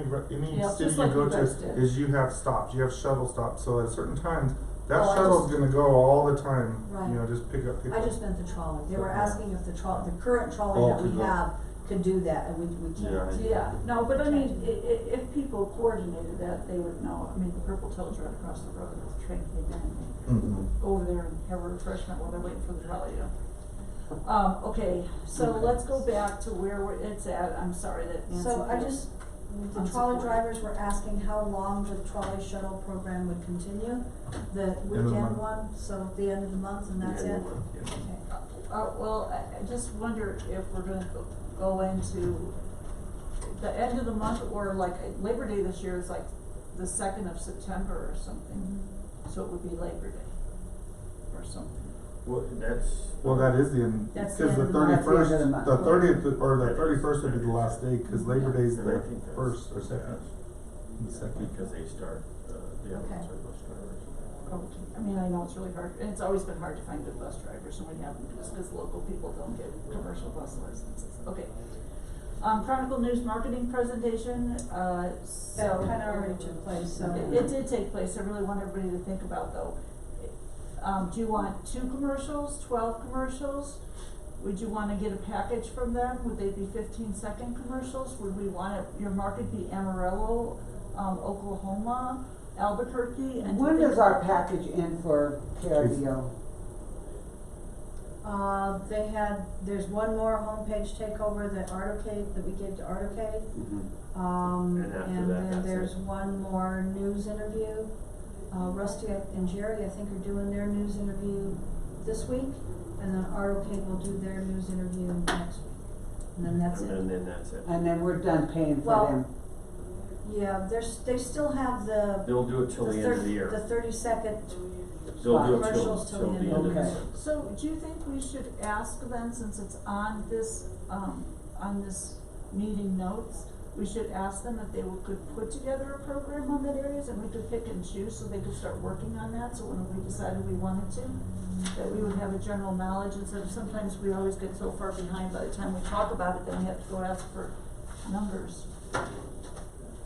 Yeah, city just you like go you to, guys did. is you have stops, you have shuttle stops, so at certain times, that Oh, I shuttle's just- gonna go all the time, Right. you know, just pick up. I just meant the trolley. They were Okay. asking if the current trolley Oh, that we could go. have could do that, and we can't. Yeah, no, but I mean, if people coordinated that, they would know. I mean, the Purple Tail's right across the road, if the train came in, Mhm. over there and have a refreshment while they're waiting for the trolley, okay, so let's go back to where it's at. I'm sorry that Nancy. So I feels just, the trolley unsupported. drivers were asking how long the trolley shuttle program would continue, the the weekend month. one, so at the end of the month, and that's it? Okay. Well, I just wonder if we're gonna go into the end of the month, or like Labor Day this year is like the 2nd of September or something. So it would be Labor Day or something. Well, that's. Well, that is the end, That's the cause the end of the month. That's the end 31st, of the month. the 30th, or the That is 31st would be the the last day, cause Labor Day's And I the think that's- first or second. The second. Because they start, the other ones Okay. are bus drivers. Okay. I mean, I know it's really hard, and it's always been hard to find good bus drivers, and we have them just because local people don't get commercial bus licenses. Okay. Chronicle News marketing presentation, That so. kinda already took place, so. It did take place. I really want everybody to think about though. Do you want 2 commercials, 12 commercials? Would you wanna get a package from them? Would they be 15-second commercials? Would we want your market be Amarillo, Oklahoma, Albuquerque, and? When does our package end for KRBO? There's one more homepage takeover that Artocade, that we gave to Artocade. Mm-hmm. And after then that, that's there's it. one more news interview. Rusty and Jerry, I think, are doing their news interview this week, and then Artocade will do their news interview next week. And then that's it. And then that's it. And then we're done paying for Well, them. Yeah, they still have the. They'll do it till the end of the year. The 30-second They'll do it commercials till the end of the Okay. year. So do you think we should ask them, since it's on this meeting notes, we should ask them if they could put together a program on that areas, and we could pick and choose, so they could start working on that, so when we decided we wanted to, that we would have a general knowledge, instead of sometimes we always get so far behind by the time we talk about it, then we have to go ask for numbers.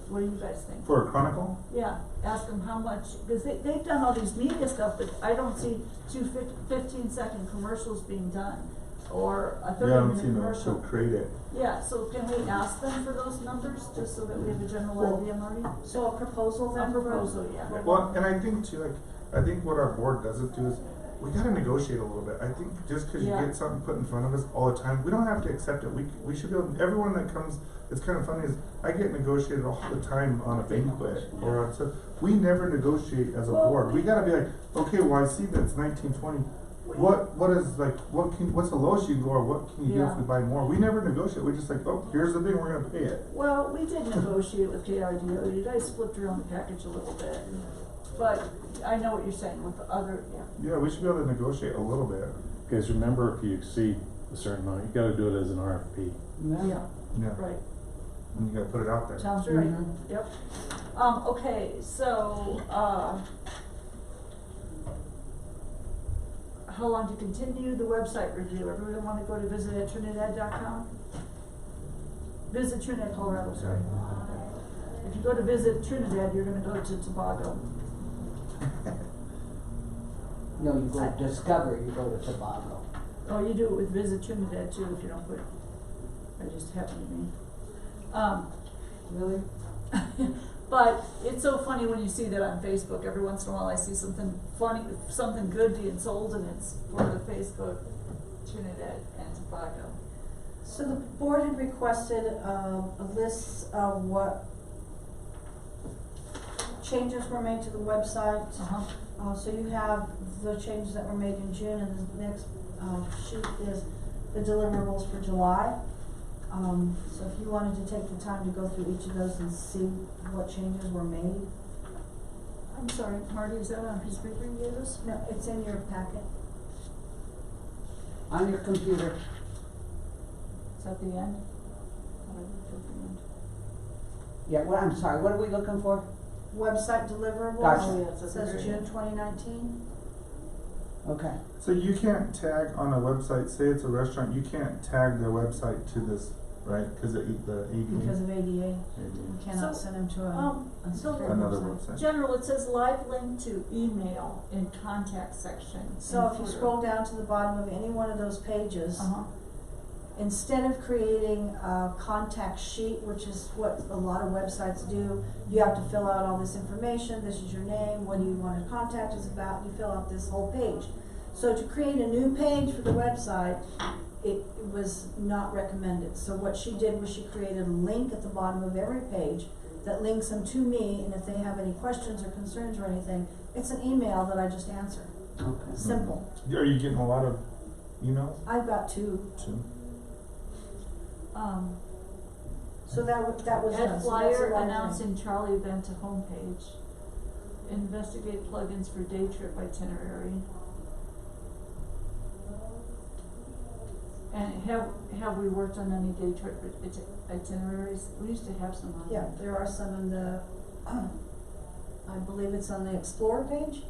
What do you guys think? For a Chronicle? Yeah, ask them how much, because they've done all these media stuff, but I don't see 15-second commercials being done, or a Yeah, I don't 30-minute see no, commercial. to create it. Yeah, so can we ask them for those numbers, just so that we have a general idea, Marty? So a proposal A then? for- proposal, yeah. Well, and I think too, I think what our board doesn't do is, we gotta negotiate a little bit. I think just cause you Yeah. get something put in front of us all the time, we don't have to accept it. We should be able, everyone that comes, it's kinda funny is, I get negotiated all the time on a banquet or on stuff. We never negotiate as a Well, board. We gotta be like, okay, well, I see that's 1920. What's the lowest you can go, or what can you do if Yeah. we buy more? We never negotiate. We just like, oh, here's the thing, we're gonna pay it. Well, we did negotiate with KRDO, you guys flipped around the package a little bit, but I know what you're saying with the other, Yeah, we should be able to negotiate a little bit. Because remember, if you exceed a certain amount, you gotta do it as an RFP. yeah, Yeah. right. And you gotta put it out there. Sounds right, Mhm. yep. Okay, so, how long to continue the website review? Everyone wanna go to visit@trinidad.com? Visit Trinidad, Colorado, sorry. If you go to visit Trinidad, you're gonna go to Tobago. No, you go to Discover, you go to Tobago. Oh, you do it with Visit Trinidad too, if you don't put, I just happened to be. Really? But it's so funny when you see that on Facebook. Every once in a while I see something funny, something good being sold, and it's for the Facebook Trinidad and Tobago. So the board had requested a list of what changes were made to the website. So you have the changes that were made in June, and the next sheet is the deliverables for July. So if you wanted to take the time to go through each of those and see what changes were made. I'm sorry, Marty, is that on a piece of paper you gave us? No, it's in your packet. On your computer. Is that the end? Oh, I looked at the end. Yeah, well, I'm sorry, what are we looking for? Website deliverables. Gotcha. Oh, yeah, it's at the Says very June end. 2019. Okay. So you can't tag on a website, say it's a restaurant, you can't tag their website to this, right? Cause the ADA. Because of ADA. You cannot So, send them to a so secure Another website. website. General, it says live link to email in contact section. So in if you footer. scroll down to the bottom of any one of those pages, instead of creating a contact sheet, which is what a lot of websites do, you have to fill out all this information. This is your name, what do you want to contact us about, you fill out this whole page. So to create a new page for the website, it was not recommended. So what she did was she created a link at the bottom of every page that links them to me, and if they have any questions or concerns or anything, it's an email that I just answer. Okay. Simple. Are you getting a lot of emails? I've got two. So that was done. Add So that's flyer a lot of announcing Charlie event to homepage. Investigate plugins for day trip itinerary. And have we worked on any day trip itineraries? We used to have some on Yeah, there. there are some in the, I believe it's on the Explore page.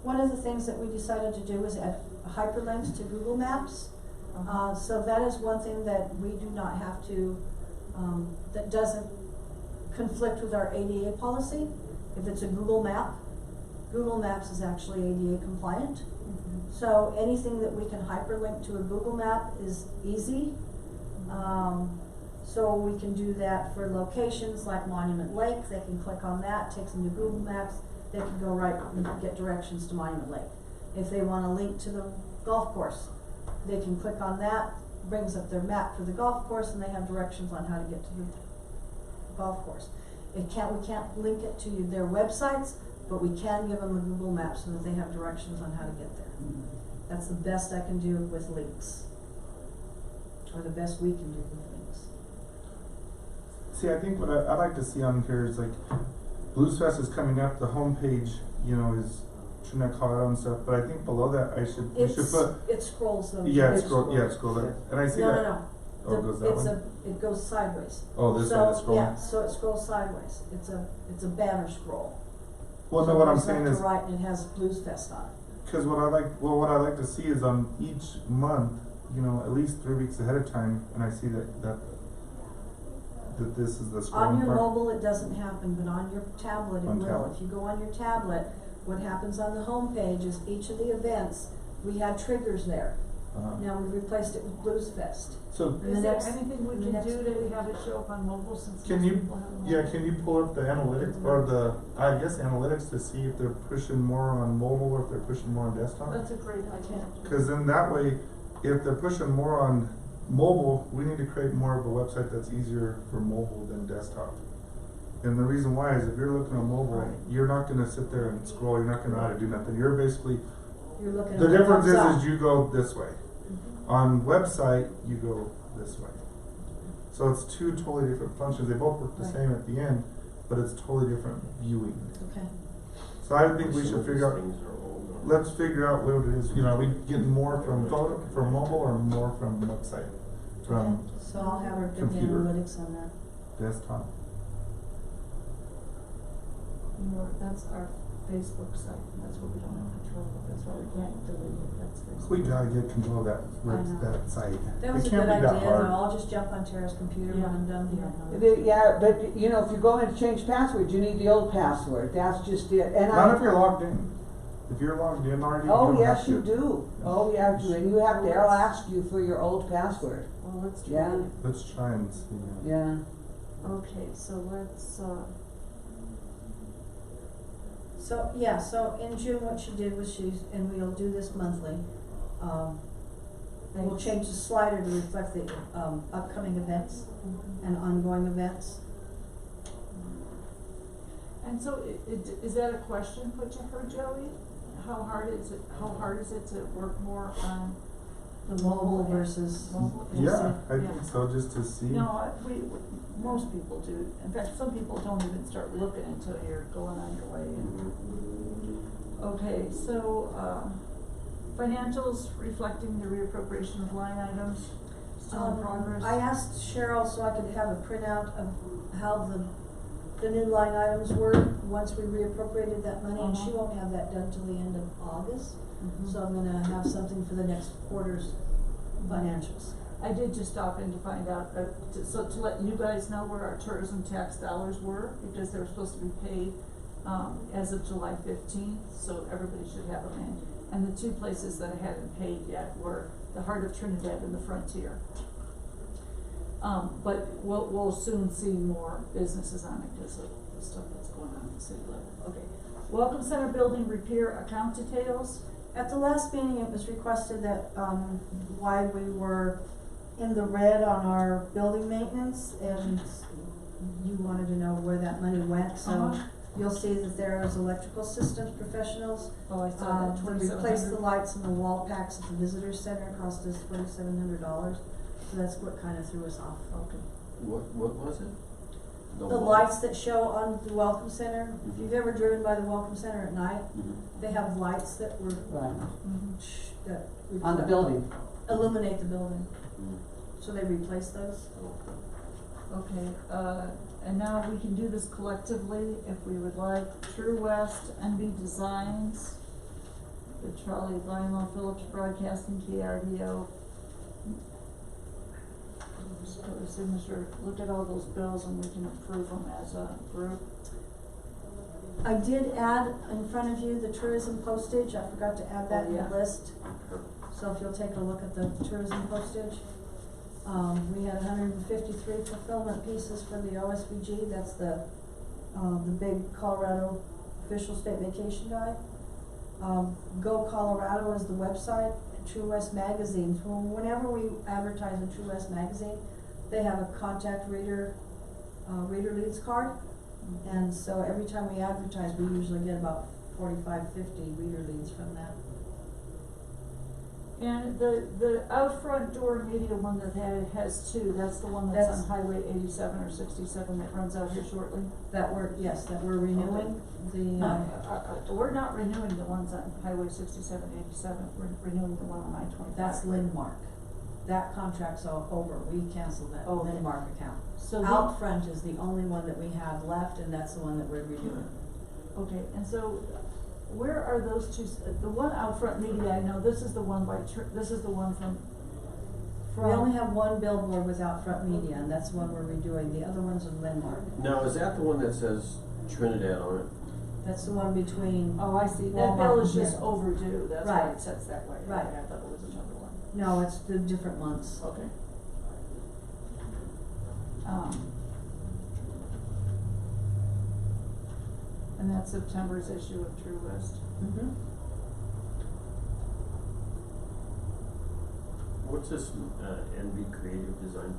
One of the things that we decided to do was add hyperlinks to Google Maps. So that is one thing that we do not have to, that doesn't conflict with our ADA policy. If it's a Google Map, Google Maps is actually ADA compliant. So anything that we can hyperlink to a Google Map is easy. So we can do that for locations like Monument Lake. They can click on that, takes them to Google Maps. They can go right and get directions to Monument Lake. If they want to link to the golf course, they can click on that, brings up their map for the golf course, and they have directions on how to get to the golf course. We can't link it to their websites, but we can give them a Google map so that they have directions on how to get there. That's the best I can do with links, or the best we can do with links. See, I think what I'd like to see on here is like, Blues Fest is coming up, the homepage, you know, is Trinidad, Colorado and stuff, but I think below that we should put. It scrolls though. Yeah, It it scrolls, and I see that. No. Oh, it goes that way? It goes sideways. Oh, this way it's scrolling? Yeah, so it scrolls sideways. It's a banner scroll. Well, So no, what it I'm goes saying left is, to right, and it has Blues Fest on it. cause what I like to see is on each month, you know, at least 3 weeks ahead of time, and I see that this is the scrolling part. On your mobile, it doesn't happen, but on your tablet, it On will. tablet. If you go on your tablet, what happens on the home page is each of the events, we had triggers there. Now we've replaced it with Blues Fest. So, And Is the there next- anything we the can next- do to have it show up on mobile since can most you, people have mobile? can you pull up the analytics, or analytics to see if they're pushing more on mobile or if they're pushing more on desktop? That's a great idea. Cause then that way, if they're pushing more on mobile, we need to create more of a website that's easier for mobile than desktop. And the reason why is if you're looking on mobile, Right. you're not gonna sit there and scroll, you're not gonna know how to do nothing, you're basically, You're looking at the what difference comes up. is you go this way. On website, you go this way. So it's two totally different functions, they both work the Right. same at the end, but it's totally different viewing. Okay. So I think we Some should of these figure out, things are old. let's figure out what it is, you know, are we getting more from mobile or more from website? From So I'll have her do the computer. analytics on that. desktop? That's our Facebook site, and that's what we don't have control of, that's why we can't delete it, that's Facebook. We gotta get control of that, I know. that site. That was It a can't good be that idea, hard. though, I'll just jump on Tara's computer when I'm done here. Yeah, but you know, if you're going to change passwords, you need the old password, that's just it, and Not if you're logged in. If you're logged in already, you Oh, don't yes, have to. you do. Oh, yeah, you do, and you have, they'll ask you for your old password. Well, let's try. Yeah. Let's try and see. Yeah. Okay, so let's, So, yeah, so in June, what she did was and we'll do this monthly, we'll change the slider to reflect the, upcoming events and ongoing events. and so is that a question put to her, Joey? How hard is it to work more on The mobile versus. mobile? Yeah, I Yeah. think so, just to see. No, most people do. In fact, some people don't even start looking until you're going on your way. Okay, so, financials reflecting the reappropriation of line items, still in progress? I asked Cheryl so I could have a printout of how the new line items were once we reappropriated that money, and she won't have that done till the end of August. So I'm gonna have something for the next quarter's financials. I did just stop in to find out, to let you guys know where our tourism tax dollars were, because they were supposed to be paid, as of July 15th, so everybody should have them in. And the two places that I hadn't paid yet were the Heart of Trinidad and the Frontier. But we'll soon see more businesses on it because of the stuff that's going on at the city level. Okay, Welcome Center building repair account details. At the last meeting, it was requested that, why we were in the red on our building maintenance, and you wanted to know where that money went, so you'll see that there is electrical systems professionals. Oh, I saw that, To replace the lights and the wall packs at the visitor center cost us $2,700, so that's what kind of threw us off. Okay. What was it? The lights that show on the Welcome Center, if you've ever driven by the Welcome Center at night, they have lights that were, Right. that On the building. illuminate the building. So they replaced those. Okay, and now we can do this collectively if we would like. True West, NB Designs, the Trolley Vinyl, Phillips Broadcasting, KRDO. Just put a signature, look at all those bills and we can approve them as a group. I did add in front of you the tourism postage, I forgot to add that in the list. So if you'll take a look at the tourism postage. We had 153 fulfillment pieces for the OSVG, that's the big Colorado official state vacation guide. Go Colorado is the website, True West Magazine, whenever we advertise in True West Magazine, they have a contact reader leads card. And so every time we advertise, we usually get about 45, 50 reader leads from that. And the out front door media one that has two, that's the one that's on Highway 87 or 67 that runs out here shortly? That we're renewing. We're not renewing the ones on Highway 67, 87, we're renewing the one on I-25. That's Lindmark. That contract's all over, we canceled that Lindmark account. So out front is the only one that we have left, and that's the one that we're renewing. Okay, and so where are those two, the one out front media, I know, this is the one this is the one from. We only have one billboard with out front media, and that's the one we're redoing, the other one's in Lindmark. Now, is that the one that says Trinidad on it? That's the one between. Oh, I see, that bill is just overdue, that's why it sets that way. Right. I thought it was another one. No, it's the different months. Okay. And that's September's issue of True West. What's this NB Creative Design?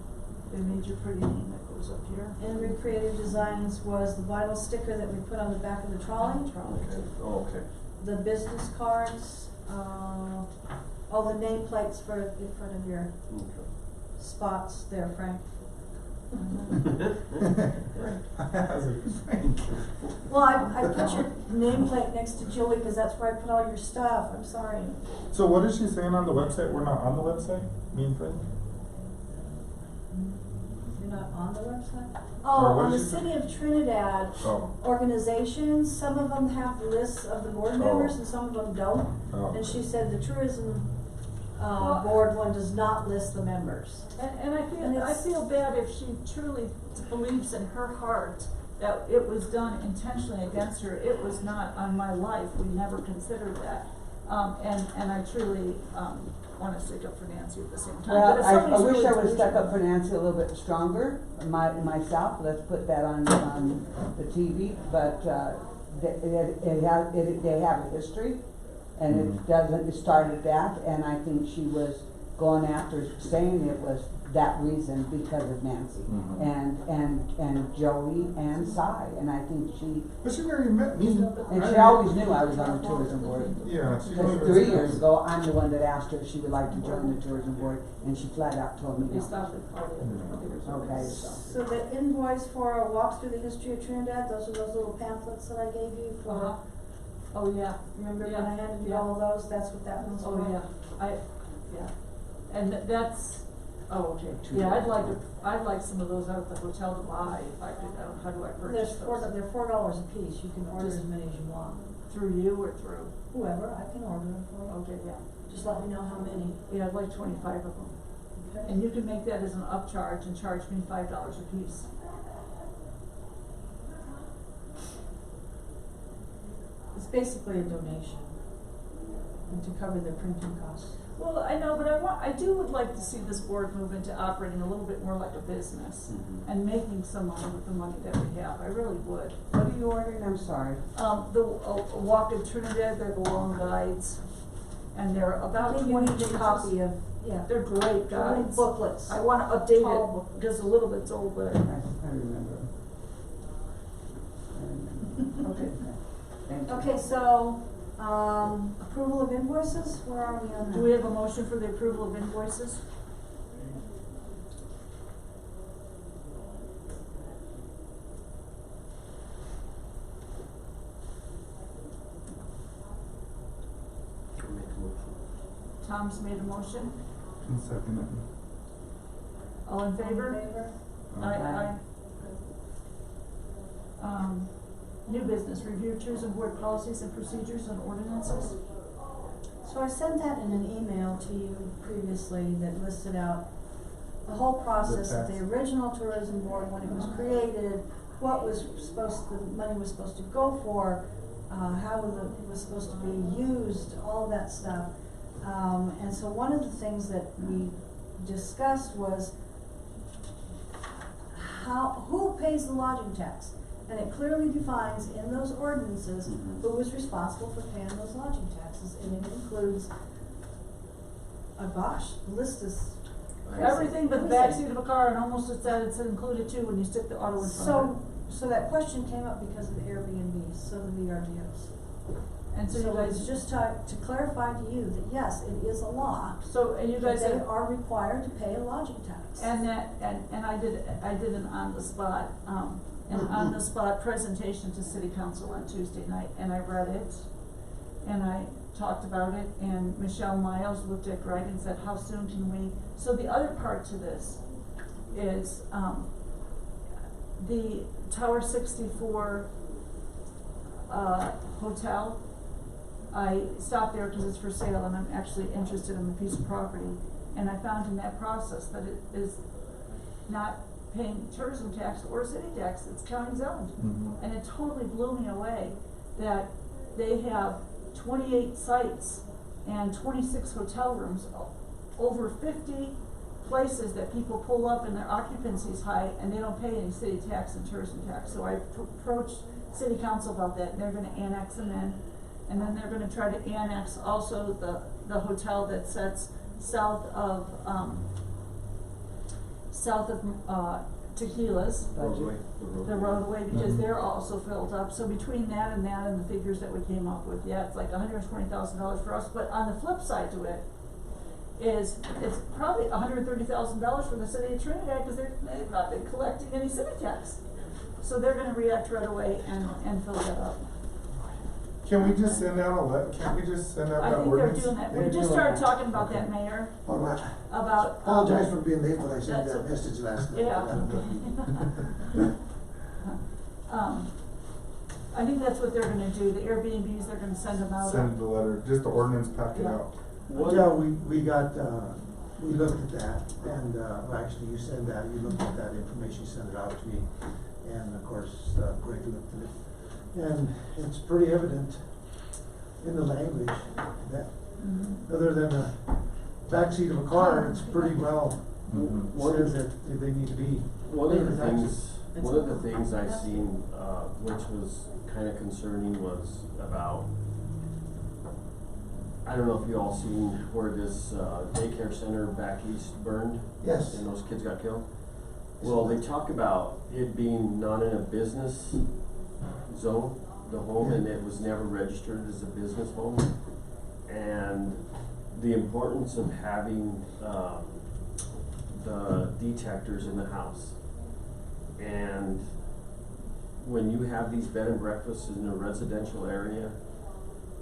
They made your pretty name that goes up here. And Creative Designs was the vinyl sticker that we put on the back of the trolley. Okay. Oh, okay. The business cards, all the nameplates for in front of your spots there, Frank. Well, I put your nameplate next to Julie because that's where I put all your stuff. I'm sorry. So what is she saying on the website? We're not on the website, me and Fred? You're not on the website? Oh, what on the did she say? City of Trinidad Oh. organizations, some of them have lists of the board members and some of them don't. Oh. And she said the tourism, Well, board one does not list the members. And And I it's- feel bad if she truly believes in her heart that it was done intentionally against her. It was not on my life, we never considered that. And I truly, wanna stick up for Nancy at the same time. But Well, if I somebody's wish really I would've stuck up delusional- for Nancy a little bit stronger, myself, let's put that on the TV, but, they have a history, and it doesn't, it started that, and I think she was going after, saying it was that reason because of Nancy, and Joey and Cy, and I think she, But she never even met me. and she always knew I was on the tourism board. Yeah, she Because was 3 years ago, I'm the one that asked her if she would like to join the tourism board, and she flat out told me We no. stopped at Claudia. Okay. So the invoice for a walk through the history of Trinidad, those are those little pamphlets that I gave you for, Uh-huh. Oh, yeah. remember when Yeah, I handed you yeah. all those, that's what that one's for. Oh, yeah, yeah. And that's, oh, okay, yeah, I'd like some of those out at the hotel to buy if I could, how do I purchase those? They're $4 a piece, you can order Just- as many as you want. Through you or through? Whoever, I can order them for you. Okay, yeah. Just let me know how many. Yeah, I'd like 25 of them. Okay. And you can make that as an upcharge and charge me $5 a piece. It's basically a donation, and to cover the printing costs. Well, I know, but I would like to see this board move into operating a little bit more like a business and making some money with the money that we have. I really would. What are you ordering, I'm sorry? The Walk of Trinidad, they're the long guides, and they're about I'll 20 give you pages. a copy of, yeah. They're great Little guides. booklets. I wanna update Tall it, booklets. because a little bit's old, but. I remember. Okay. Thank you. Okay, so, approval of invoices, where are we on that? Do we have a motion for the approval of invoices? I'll make a motion. Tom's made a motion. And second it. All in favor? All in favor? Aye. New business, review tourism board policies and procedures and ordinances. So I sent that in an email to you previously that listed out the whole process of the original tourism board, when it was created, what was the money was supposed to go for, how it was supposed to be used, all of that stuff. And so one of the things that we discussed was who pays the lodging tax? And it clearly defines in those ordinances who is responsible for paying those lodging taxes, and it includes, gosh, the list is. Everything but the backseat of a car, and almost it said it's included too when you stick the auto in front of it. So that question came up because of the Airbnbs, so the VRBOs. And so you So guys, it's just to clarify to you that yes, it is a law, so, and you that guys they have, are required to pay a lodging tax. and I did an on the spot, an on the spot presentation to city council on Tuesday night, and I read it, and I talked about it, and Michelle Miles looked at Greg and said, how soon can we? So the other part to this is, the Tower 64, hotel, I stopped there because it's for sale and I'm actually interested in the piece of property. And I found in that process that it is not paying tourism tax or city tax, it's county zoned. And it totally blew me away that they have 28 sites and 26 hotel rooms, over 50 places that people pull up and their occupancy is high and they don't pay any city tax and tourism tax. So I approached city council about that, and they're gonna annex them in. And then they're gonna try to annex also the hotel that sits south of Tequila's, Roadway. the roadway, because they're also filled up. So between that and the figures that we came up with, yeah, it's like $120,000 for us. But on the flip side to it is, it's probably $130,000 for the city of Trinidad, because they've not been collecting any city tax. So they're gonna react right away and fill that up. Can we just send out can't we just send out I that think they're ordinance? doing that. We just started talking about that, Mayor. All right. about. Apologize for being late, but I sent That's that okay. message last night. Yeah. I think that's what they're gonna do, the Airbnbs, they're gonna send them out. Send the letter, just the ordinance packet Yeah. out. Yeah, we got, we looked at that, and, well, actually, you sent that, you looked at that information, you sent it out to me, and of course, Greg looked at it. And it's pretty evident in the language that, other than the backseat of a car, it's pretty well, says that they need to be. One of the paying things I seen, which was kinda concerning was about, I don't know if you all seen where this, daycare center back east burned? Yes. And those kids got killed? Well, they talk about it being not in a business zone, the home, and it was never registered as a business home. And the importance of having, the detectors in the house. And when you have these bed and breakfasts in a residential area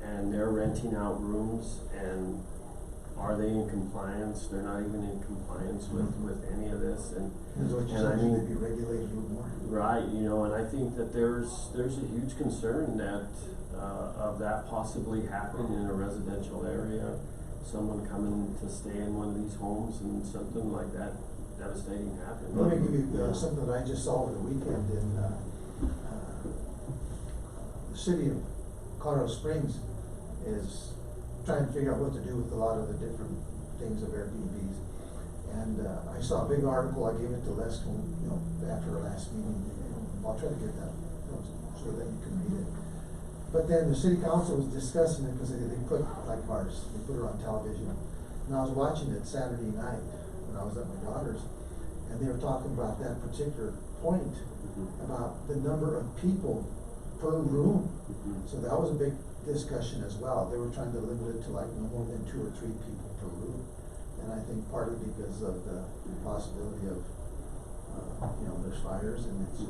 and they're renting out rooms, and are they in compliance? They're not even in compliance with any of this, and I mean, they'd be regulated a little more. right, you know, and I think that there's a huge concern that, of that possibly happening in a residential area. Someone coming to stay in one of these homes and something like that devastating happened. Let me give you something that I just saw over the weekend in the city of Colorado Springs is trying to figure out what to do with a lot of the different things of Airbnbs. And I saw a big article, I gave it to Les, after our last meeting, I'll try to get that, so that you can read it. But then the city council was discussing it because they put, like ours, they put it on television. And I was watching it Saturday night when I was at my daughter's, and they were talking about that particular point, about the number of people per room. So that was a big discussion as well. They were trying to limit it to like no more than 2 or 3 people per room. And I think partly because of the possibility of, there's fires and it's.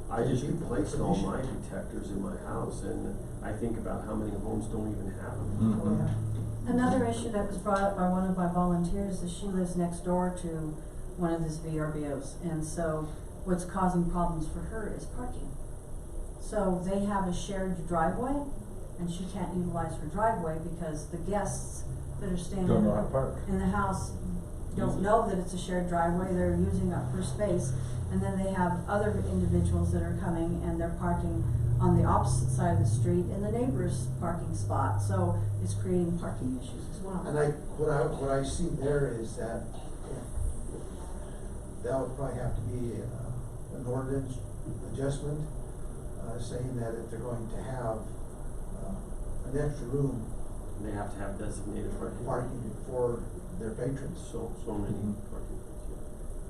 I just replaced all my detectors in my house, and I think about how many homes don't even have them. Another issue that was brought up by one of my volunteers is she lives next door to one of these VRBOs, and so what's causing problems for her is parking. So they have a shared driveway, and she can't utilize her driveway because the guests that are staying Don't know how to park. in the house don't know that it's a shared driveway, they're using up her space, and then they have other individuals that are coming and they're parking on the opposite side of the street in the neighbor's parking spot, so it's creating parking issues as well. And what I see there is that that would probably have to be an ordinance adjustment, saying that if they're going to have an extra room. They have to have designated Parking for their patrons. So many parking.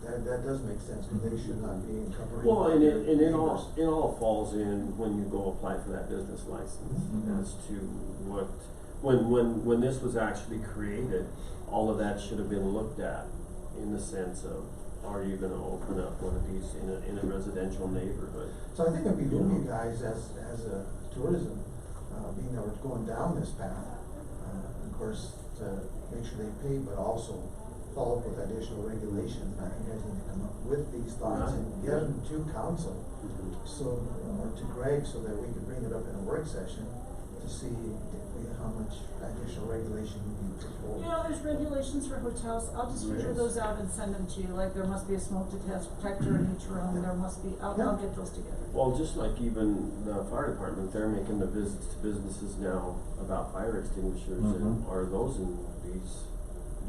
That does make sense, because they should not be encumbering. Well, and it all falls in when you go apply for that business license as to what, when this was actually created, all of that should have been looked at in the sense of, are you gonna open up one of these in a residential neighborhood? So I think it'd be good for you guys as a tourism, being that we're going down this path, of course, to make sure they pay, but also follow up with additional regulations. And I think you guys need to come up with these thoughts and get them to council, so, or to Greg, so that we can bring it up in a work session to see how much additional regulation we need to hold. There's regulations for hotels, I'll just figure those out and send them to you, like there must be a smoke detector in each room, there must be, I'll get those together. Well, just like even the fire department, they're making the visits to businesses now about fire extinguishers, and are those in these,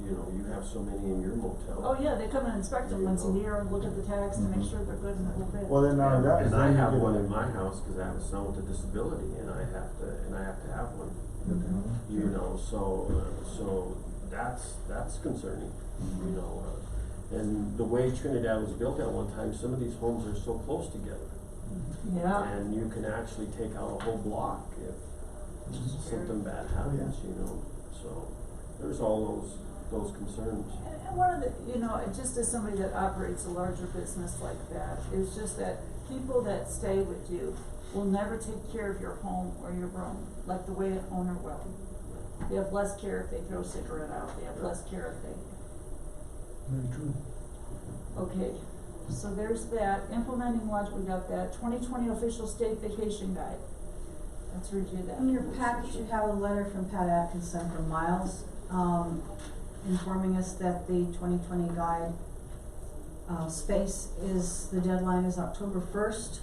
you have so many in your motel. Oh yeah, they come and inspect them once a year and look at the tags to make sure they're good and the whole bit. Well, then now that. And I have one in my house, cause I have a son with a disability, and I have to have one. So that's concerning, and the way Trinidad was built at one time, some of these homes are so close together. Yeah. And you can actually take out a whole block if something bad happens, so there's all those concerns. And one of the, just as somebody that operates a larger business like that, is just that people that stay with you will never take care of your home or your room like the way an owner will. They have less care if they throw a cigarette out, they have less care if they Very true. Okay, so there's that, implementing logic, we got that, 2020 official state vacation guide. Let's review that. In your package, you have a letter from Pat Atkinson from Miles, informing us that the 2020 guide, the deadline is October 1st.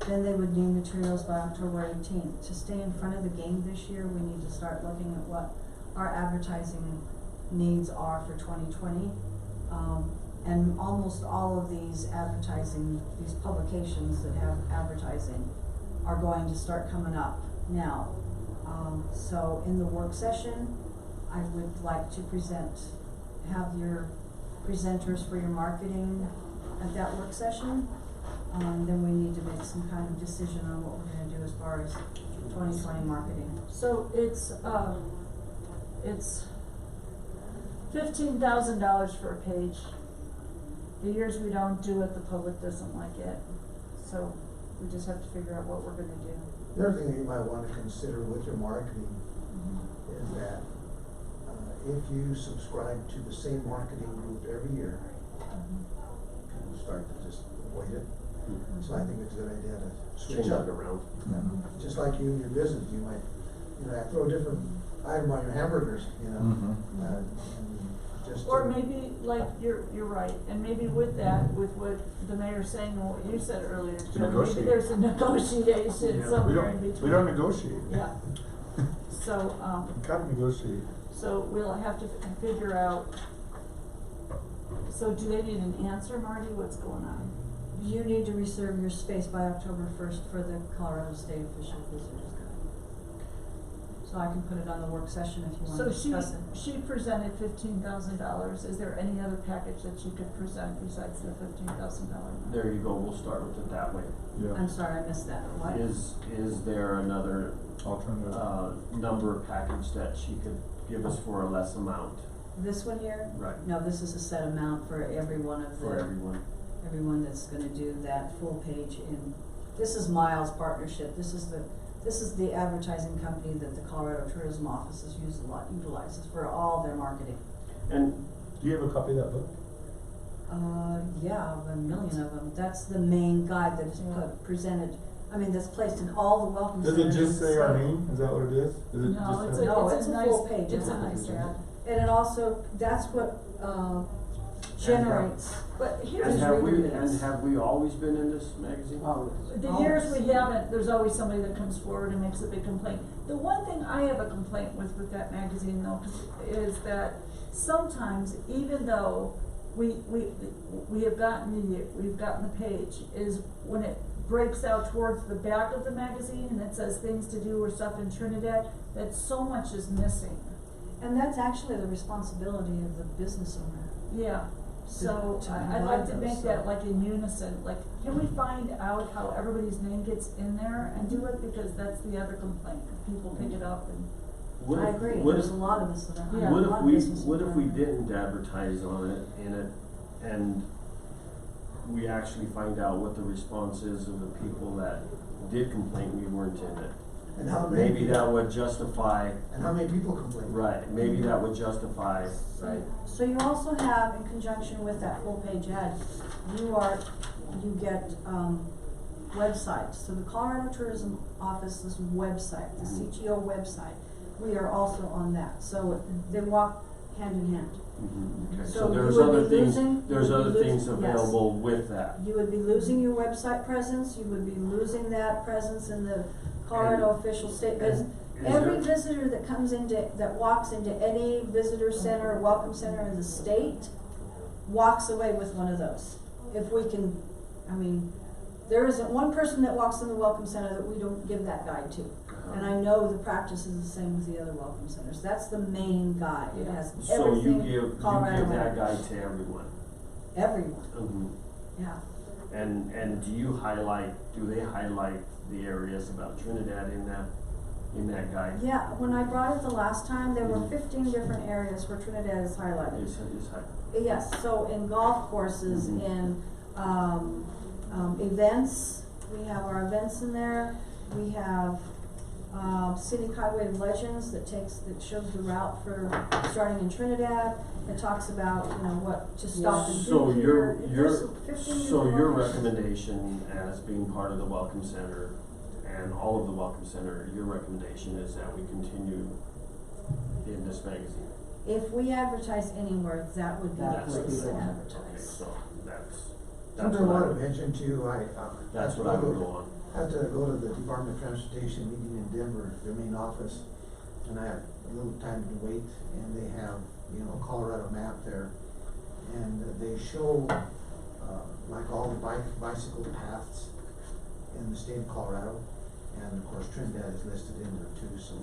Then they would need materials by October 18th. To stay in front of the game this year, we need to start looking at what our advertising needs are for 2020. And almost all of these publications that have advertising are going to start coming up now. So in the work session, I would like to have your presenters for your marketing at that work session. Then we need to make some kind of decision on what we're gonna do as far as 2020 marketing. So it's $15,000 for a page. The years we don't do it, the public doesn't like it. So we just have to figure out what we're gonna do. The other thing that you might want to consider with your marketing is that if you subscribe to the same marketing group every year, people start to just avoid it. So I think it's a good idea to switch Change up it around. Just like you in your business, you might, throw a different item on your hamburgers, and just. Or maybe, like, you're right, and maybe with that, with what the mayor's saying and what you said earlier, Joe, maybe negotiate. there's a negotiation Yeah, somewhere in between. we don't negotiate. Yeah. So, Gotta negotiate. so we'll have to figure out, so do they need an answer, Marty, what's going on? You need to reserve your space by October 1st for the Colorado State Official Visitors Guide. So I can put it on the work session if you want to discuss it. So she presented $15,000, is there any other package that she could present besides the $15,000? There you go, we'll start with it that way. I'm sorry, I missed that. What? Is there another, Alternative. number package that she could give us for a less amount? This one here? Right. No, this is a set amount for every one of the. For everyone. Everyone that's gonna do that full page this is Miles Partnership. This is the advertising company that the Colorado Tourism Office utilizes for all their marketing. And do you have a copy of that book? Yeah, a million of them. That's the main guide that is presented, that's placed in all the welcome Does centers. it just say our name? Is that what it is? Is it No, just it's it's a a nice, full page. it's a nice ad. And it also, that's what, generates. But here's And have we always been in this magazine? the years we haven't, there's always somebody that comes forward and makes a big complaint. The one thing I have a complaint with that magazine though, is that sometimes, even though we've gotten the page, is when it breaks out towards the back of the magazine and it says things to do or stuff in Trinidad, that so much is missing. And that's actually the responsibility of the business owner. Yeah. So I'd like to make that like in unison, like, can we find out how everybody's name gets in there and do it, because that's the other complaint, people pick it up and. I agree, there's a lot of us that are. Yeah. What if we didn't advertise on it and we actually find out what the response is of the people that did complain we weren't in it? And how many Maybe that would justify. And how many people complain? Right, maybe that would justify. Right. So you also have, in conjunction with that full page ad, you get, websites. So the Colorado Tourism Office's website, the CTO website, we are also on that. So they walk hand in hand. Okay, So so you there's would other be things, losing- there's you would other be things losing- yes. available with that. You would be losing your website presence, you would be losing that presence in the Colorado official state business. Every visitor that that walks into any visitor center or welcome center in the state walks away with one of those. If we can, there isn't one person that walks in the welcome center that we don't give that guide to. And I know the practice is the same with the other welcome centers. That's the main guide. It has So everything you give Colorado that has. guide to everyone? Everyone, yeah. And do they highlight the areas about Trinidad in that guide? Yeah, when I brought it the last time, there were 15 different areas where Trinidad is highlighted. Is highlighted. Yes, so in golf courses, in events, we have our events in there. We have Scenic Highway of Legends that shows the route for starting in Trinidad. It talks about, you know, what to stop and So do your, here. your, There's 15 so your locations. recommendation as being part of the Welcome Center and all of the Welcome Center, your recommendation is that we continue in this magazine? If we advertise anywhere, that would be the That's place to okay, advertise. so that's Something I what want to mention too, that's what I would go on. I have to go to the Department of Transportation meeting in Denver, their main office, and I have a little time to wait, and they have, you know, a Colorado map there, and they show, like all the bicycle paths in the state of Colorado, and of course Trinidad is listed in there too, so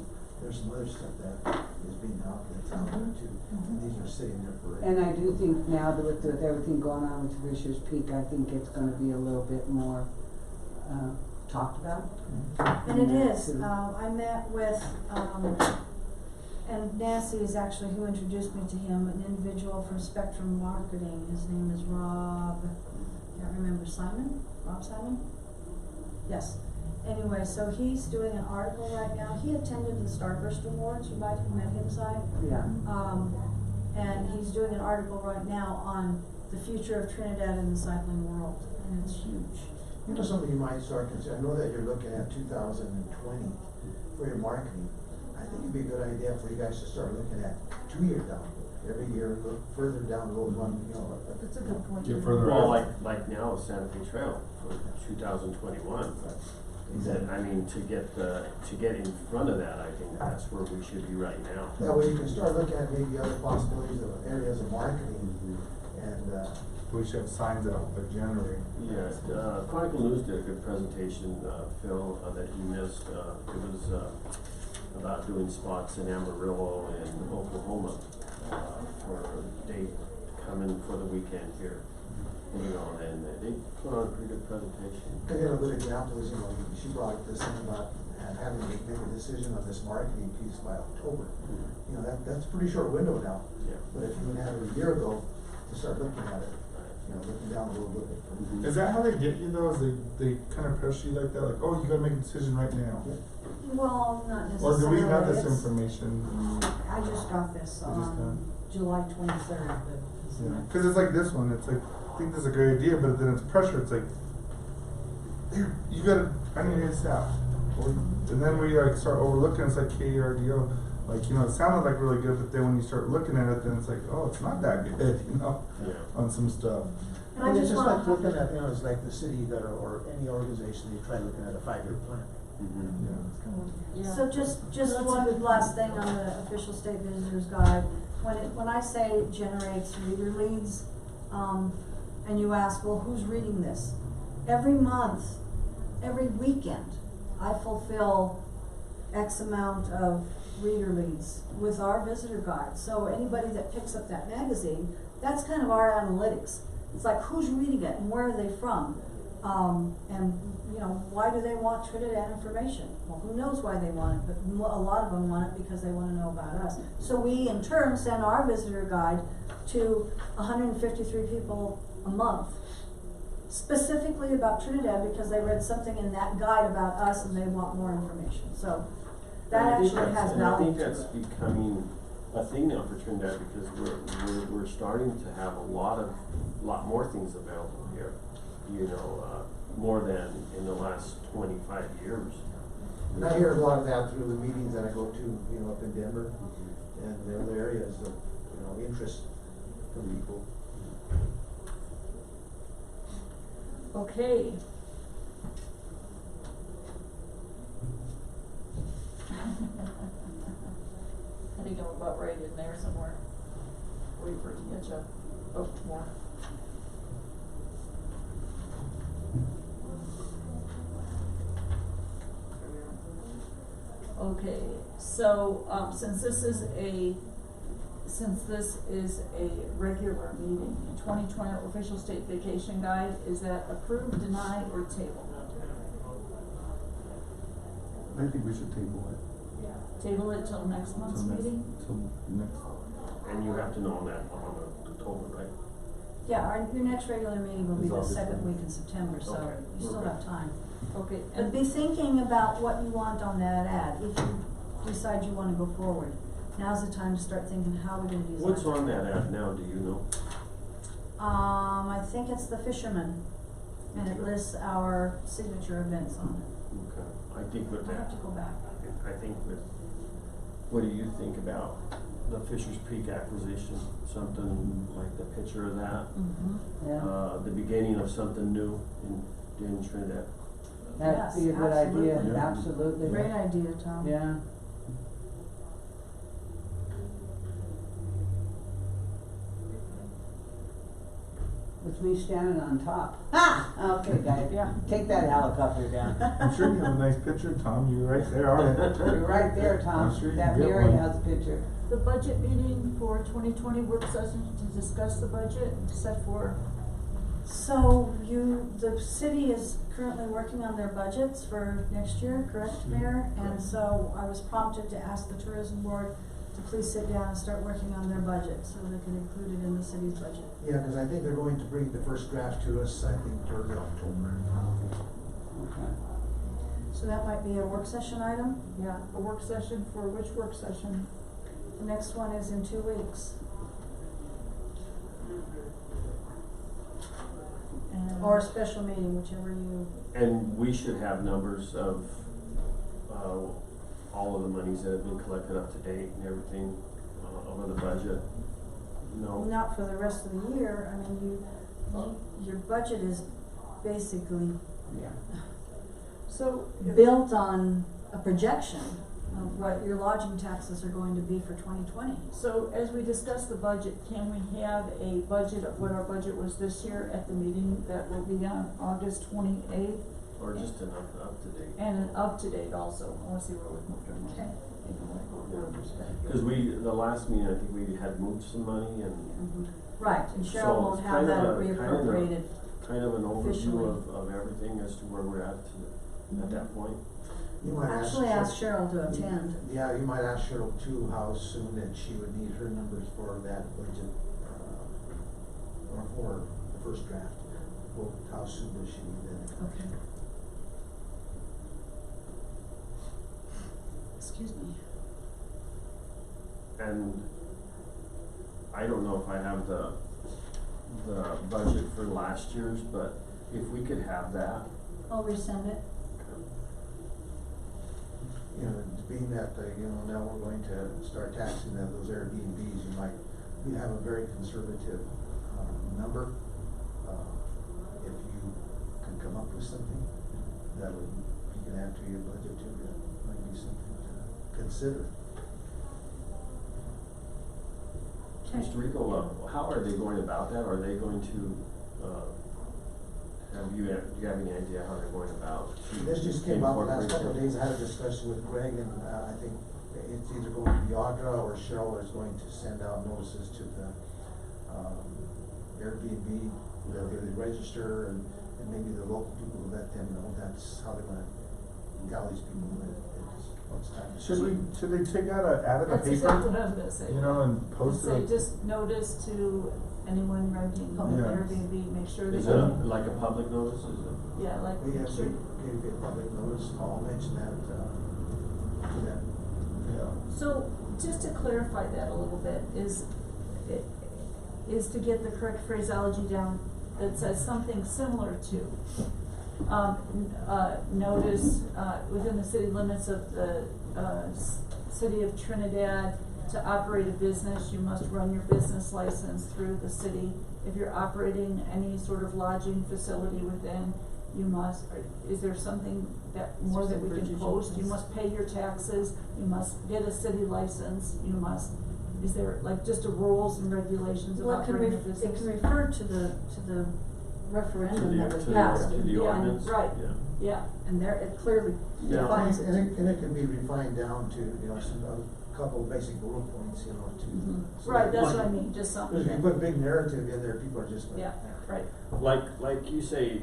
there's some other stuff that is being out, that's out there too, and these are sitting there for. And I do think now that with everything going on with Fisher's Peak, I think it's gonna be a little bit more, talked about. And it is, I met with, and Nancy is actually who introduced me to him, an individual from Spectrum Marketing. His name is Rob, can't remember, Rob Simon? Yes. Anyway, so he's doing an article right now. He attended the Starburst Awards, you might have met him, Si. Yeah. And he's doing an article right now on the future of Trinidad in the cycling world, and it's huge. You know, something you might start considering, I know that you're looking at 2020 for your marketing. I think it'd be a good idea for you guys to start looking at 2 years down, every year, look further down the road, one, you know. That's a good point. Get further Well, ahead. like now, Santa Fe Trail for 2021, but Exactly. I mean, to get in front of that, I think that's where we should be right now. That way you can start looking at maybe other possibilities of areas of marketing, and, We should have signs out by January. Yes, Chronicle News did a good presentation, Phil, that you missed. It was about doing spots in Amarillo and Oklahoma for a date coming for the weekend here. You know, and they put on a pretty good presentation. you know, a good example is, you know, she brought this in about having to make a decision on this marketing piece by October. You know, that's a pretty short window now. Yeah. But if you would have it a year ago to start looking at it, you know, looking down a little bit. Is that how they get you though? Is they kind of pressure you like that? Like, oh, you gotta make a decision right now? Well, not Or do necessarily. we have this It's- information? I just got this You just on July 23rd, but. Yeah. Cause it's like this one, it's like, I think this is a great idea, but then it's pressure, it's like, here, you gotta, I need to stop. And then we like start overlooking, it's like KRDO, like, you know, it sounded like really good, but then when you start looking at it, then it's like, oh, it's not that good, you know, on some stuff. And I It's just just wanna- like looking at, you know, it's like the city that or any organization, you try looking at a 5-year plan. So just one last thing on the official state visitors guide. When I say it generates reader leads, and you ask, well, who's reading this? Every month, every weekend, I fulfill X amount of reader leads with our visitor guide. So anybody that picks up that magazine, that's kind of our analytics. It's like, who's reading it and where are they from? And, you know, why do they want Trinidad information? Well, who knows why they want it, but a lot of them want it because they want to know about us. So we, in turn, send our visitor guide to 153 people a month, specifically about Trinidad because they read something in that guide about us and they want more information. So that actually has And I value think to that's it. becoming a thing now for Trinidad because we're starting to have a lot more things available here. You know, more than in the last 25 years. And I hear a lot of that through the meetings that I go to, you know, up in Denver, and the other areas of, you know, interest for people. Okay. I think I'm about right in there somewhere. Wait for it to catch up. Oh, more. Okay, so, since this is a regular meeting, 2020 official state vacation guide, is that approved, denied, or tabled? I think we should table it. Table it till next month's meeting? Till next. And you have to know that on October, right? Yeah, your next regular meeting will be Is the August second one? week in September, so Okay, you still okay. have time. Okay, But and be thinking about what you want on that ad, if you decide you wanna go forward. Now's the time to start thinking, how are we gonna design? What's on that ad now, do you know? I think it's the fisherman, and it Okay. lists our signature events on it. Okay, I think with I have that, to go back. I think with, what do you think about the Fisher's Peak acquisition? Something like the picture of that, Yeah, the beginning of something new in Trinidad. that'd be a Yes, good idea, absolutely. Yeah. absolutely. Great idea, Tom. Yeah. With me standing on top. Ah, okay, guys, Yeah. take that helicopter down. I'm sure you have a nice picture, Tom, you're right there on it. You're right there, Tom, I'm sure you that can get Mary one. has a picture. the budget meeting for 2020 work session to discuss the budget set for, So the city is currently working on their budgets for next year, correct, Mayor? And so I was prompted to ask the tourism board to please sit down and start working on their budget, so they can include it in the city's budget. Yeah, because I think they're going to bring the first draft to us, I think, early October. Okay. So that might be a work session item. yeah, a work session for which work session? The next one is in 2 weeks. And Or a special meeting, whichever you, And we should have numbers of, all of the monies that have been collected up to date and everything, over the budget. No, not for the rest of the year, I mean, your budget is basically Yeah. so, built on a projection of what your lodging taxes are going to be for 2020. so as we discuss the budget, can we have a budget of what our budget was this year at the meeting that will be on August 28th? or just enough up to date. And an up-to-date also, I wanna see where we've moved our money. Okay. Cause the last meeting, I think we had moved some money and Right, and Cheryl so won't it's have that kind of reappropriated. an Officially. overview of everything as to where we're at at that point. You might Actually ask Cheryl to attend. Yeah, you might ask Cheryl too, how soon that she would need her numbers for that budget, or for the first draft. Well, how soon does she need that? Okay. Excuse me. And I don't know if I have the budget for last year's, but if we could have that. I'll resend it. You know, being that, now we're going to start taxing those Airbnbs, you have a very conservative, number. If you can come up with something, that would, you can add to your budget too, that might be something to consider. Mr. Rico, how are they going about that? Are they going to, do you have any idea how they're going about? This just came up the last incorporating couple of it? days, I had a discussion with Greg, and, I think it's either going to be Audra or Cheryl is going to send out notices to the, Airbnb, where they register, and maybe the local people let them know that's how they're gonna tell these people that it's time. to Should they take out a ad in the That's exactly paper, what I was gonna say. you know, and post Say, it? just notice to anyone renting public Yeah. Airbnb, make sure they Is go. it like a public notice, is it? Yeah, like, We make have, sure. maybe a public notice, I'll mention that, to them. Yeah. So, just to clarify that a little bit, is to get the correct phraseology down that says something similar to, notice, within the city limits of the, city of Trinidad, to operate a business, you must run your business license through the city. If you're operating any sort of lodging facility within, you must, is there something that more that we can post? You must pay your taxes, you must get a city license, you must, is there like just a rules and regulations of Well, it can operating a business? it can refer to the referendum that was To passed. the Yeah, ordinance? right. Yeah. Yeah, And there, it clearly Yeah. defines And it. it can be refined down to, a couple of basic bullet points, to. so right, that that's one- what I mean, just something. Because if you put a big narrative in there, people are just like. Yeah, right. Like you say,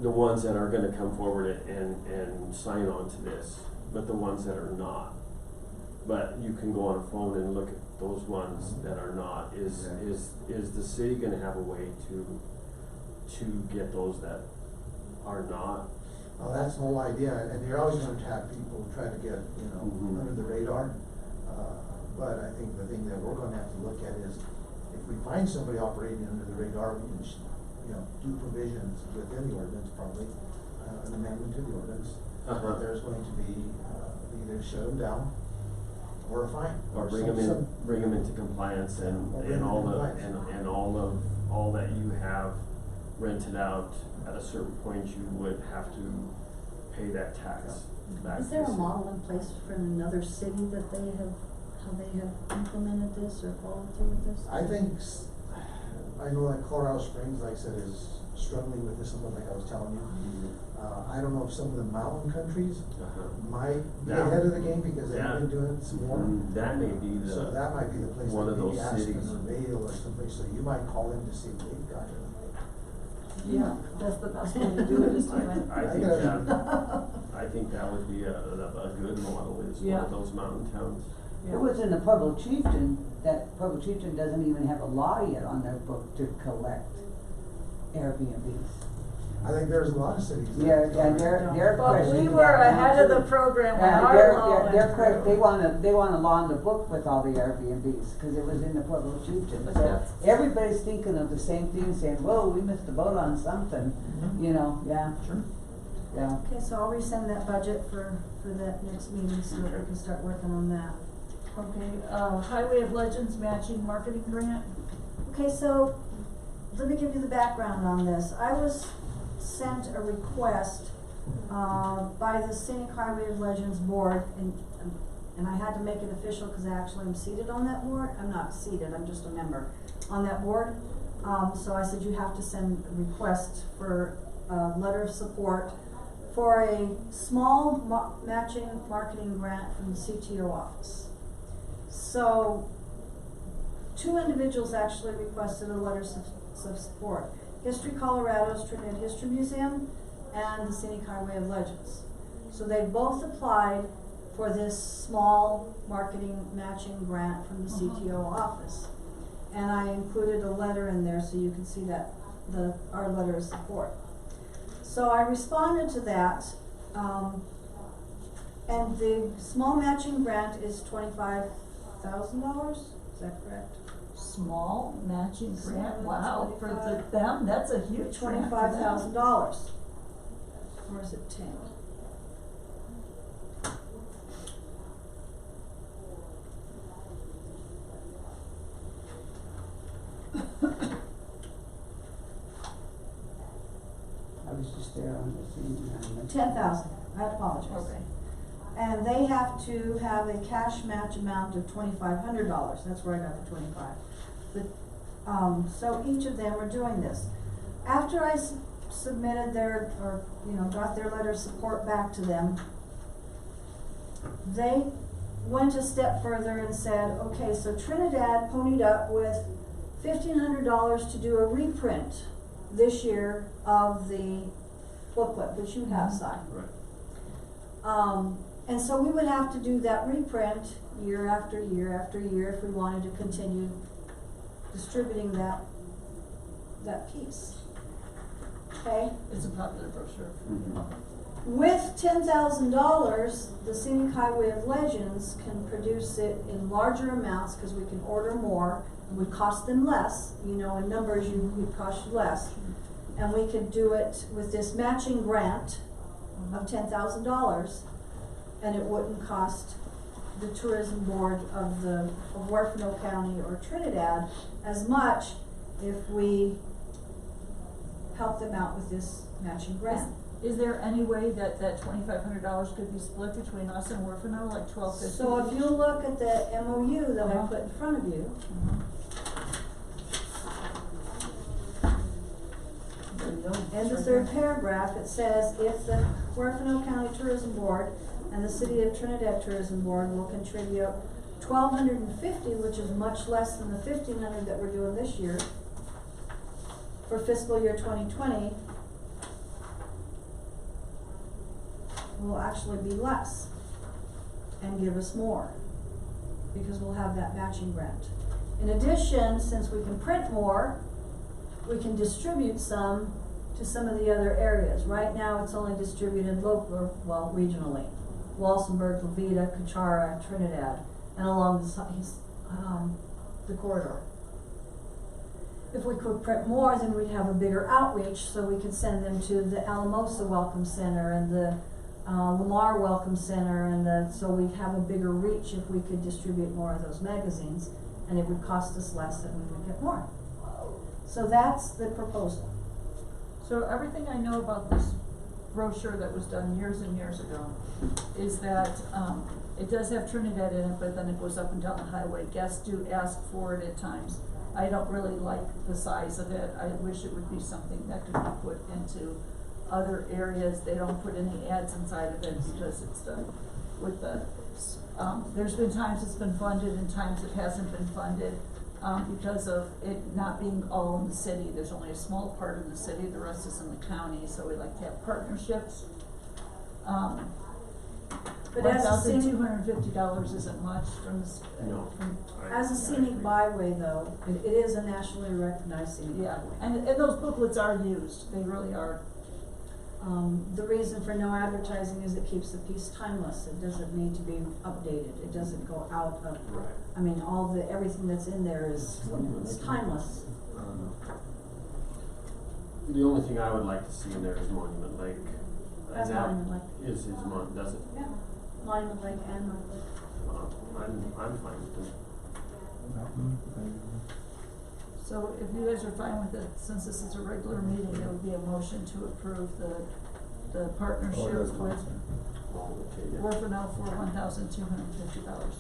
the ones that are gonna come forward and sign on to this, but the ones that are not, but you can go on a phone and look at those ones that are not. Is the city gonna have a way to get those that are not? Well, that's the whole idea, and you're always gonna have people try to get, Mhm. under the radar. But I think the thing that we're gonna have to look at is, if we find somebody operating under the radar, we can, do provisions within the ordinance probably, an amendment to the ordinance. That there's going to be, either shut them down or a fine. Or bring them into compliance and all that you have rented out, at a certain point you would have to pay that tax back. Is there a model in place for another city that they have, how they have implemented this or followed through with this? I think, I know that Colorado Springs, like I said, is struggling with this, something like I was telling you. I don't know if some of the mountain countries might be ahead of the game because they've been doing some more. That may be So that might be the place, one like of maybe those Aspen cities. or Vail or someplace, so you might call them to see if they've got it. Yeah, that's the best way to do it, is to rent. I think that would be a good model, is one of those mountain towns. It was in the Pueblo Chieftain, that Pueblo Chieftain doesn't even have a law yet on their book to collect Airbnbs. I think there's a lot of cities. Yeah, and they're But questioning we were that now, ahead of too. the program when Yeah, our law went through. they want a law in the book with all the Airbnbs, cause it was in the Pueblo Chieftain. But So that's- everybody's thinking of the same thing, saying, whoa, we missed the boat on something, Sure. yeah. Okay, so I'll resend that budget for that next meeting so that we can start working on that. Okay, Highway of Legends matching marketing grant. Okay, so let me give you the background on this. I was sent a request by the Scenic Highway of Legends board, and I had to make it official because I actually am seated on that board. I'm not seated, I'm just a member on that board. So I said, you have to send a request for a letter of support for a small matching marketing grant from the CTO office. So 2 individuals actually requested a letter of support. History Colorado's Trinidad History Museum and the Scenic Highway of Legends. So they both applied for this small marketing matching grant from the CTO office. And I included a letter in there so you can see that, our letter of support. So I responded to that, and the small matching grant is $25,000, is that correct? Small matching grant, Small, wow, for 25. them, that's a huge grant for them. $25,000. Or is it 10? I was just there on the scene. 10,000, I apologize. Okay. And they have to have a cash match amount of $2,500, that's where I got the 25. But, so each of them are doing this. After I submitted got their letter of support back to them, they went a step further and said, okay, so Trinidad ponied up with $1,500 to do a reprint this year of the booklet, which you have signed. Right. And so we would have to do that reprint year after year after year if we wanted to continue distributing that piece. Okay? It's a popular brochure. With $10,000, the Scenic Highway of Legends can produce it in larger amounts because we can order more. It would cost them less, in numbers would cost you less. And we could do it with this matching grant of $10,000, and it wouldn't cost the tourism board of Huerfano County or Trinidad as much if we help them out with this matching grant. Is there any way that $2,500 could be split between us and Huerfano, like $1,250? So if you look at the MOU that I put in front of you, in the third paragraph, it says, if the Huerfano County Tourism Board and the City of Trinidad Tourism Board will contribute $1,250, which is much less than the $1,500 that we're doing this year, for fiscal year 2020, will actually be less and give us more. because we'll have that matching grant. In addition, since we can print more, we can distribute some to some of the other areas. Right now, it's only distributed regionally. Walsenburg, Levita, Cachara, Trinidad, and along the corridor. If we could print more, then we'd have a bigger outreach, so we could send them to the Alamosa Welcome Center and the Lamar Welcome Center, and so we'd have a bigger reach if we could distribute more of those magazines, and it would cost us less and we would get more. So that's the proposal. So everything I know about this brochure that was done years and years ago is that, it does have Trinidad in it, but then it goes up and down the highway. Guests do ask for it at times. I don't really like the size of it. I wish it would be something that could be put into other areas. They don't put any ads inside of it because it's done with the, there's been times it's been funded and times it hasn't been funded, because of it not being all in the city. There's only a small part in the city, the rest is in the county, so we like to have partnerships. But as a scenic, $1,250 isn't much from this. No. as a scenic byway though, it is a nationally recognized scenic Yeah, byway. and those booklets are used, they really are. The reason for no advertising is it keeps the piece timeless. It doesn't need to be updated. It doesn't go out of, Right. I mean, everything that's in there is timeless. The only thing I would like to see in there is Monument Lake. That's Monument Lake. Is does it? Yeah, Monument Lake and North Lake. I'm fine with it. So if you guys are fine with it, since this is a regular meeting, there would be a motion to approve the partnership with Orfano for $1,250.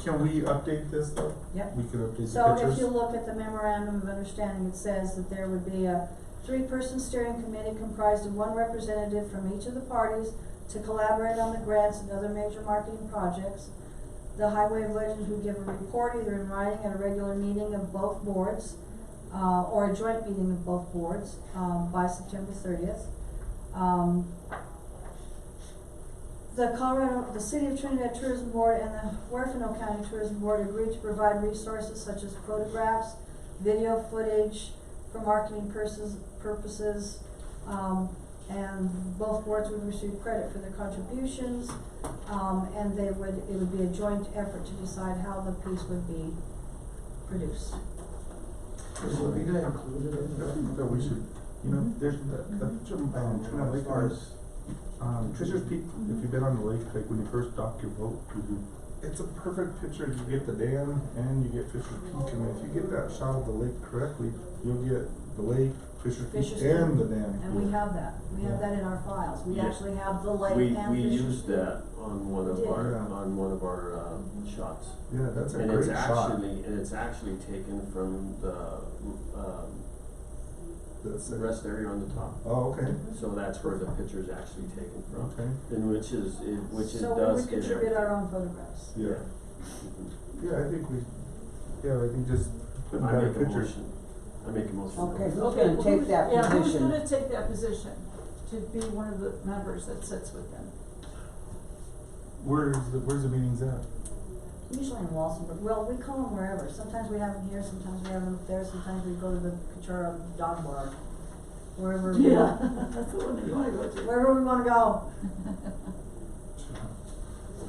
Can we update this though? Yep. We could update So the pictures? if you look at the memorandum of understanding, it says that there would be a 3-person steering committee comprised of 1 representative from each of the parties to collaborate on the grants and other major marketing projects. The Highway of Legends would give a report either in writing at a regular meeting of both boards, or a joint meeting of both boards, by September 30th. The City of Trinidad Tourism Board and the Huerfano County Tourism Board agreed to provide resources such as photographs, video footage for marketing purposes, and both boards would receive credit for their contributions, and it would be a joint effort to decide how the piece would be produced. Is Levita included in I that? think that we should, there's that picture, Trinidad Lake, pictures people, if you've been on the lake, like when you first dock your boat, it's a perfect picture. You get the dam and you get Fisher's Peak, and if you get that shot of the lake correctly, you'll get the lake, Fisher's Peak, and the dam. And we have that. We have that in our files. We actually have the lake and We Fisher's used Peak. that on one of We did. our shots. Yeah, that's a And great shot. it's actually taken from the That's it. rest area on the top. Oh, okay. So that's where the picture is actually taken from. Okay. And which So does we would get contribute our own photographs. Yeah. Mhm. Yeah, I think just put I better make a pictures. motion. I make a motion. Okay, who's Okay, gonna take that yeah, who's position? gonna take that position to be one of the members that sits with them? Where's the meetings at? Usually in Walsenburg. Well, we call them wherever. Sometimes we have them here, sometimes we have them up there, sometimes we go to the Cachara Dog Bar. Wherever. Yeah, that's the one that you wanna go to. Wherever we wanna go.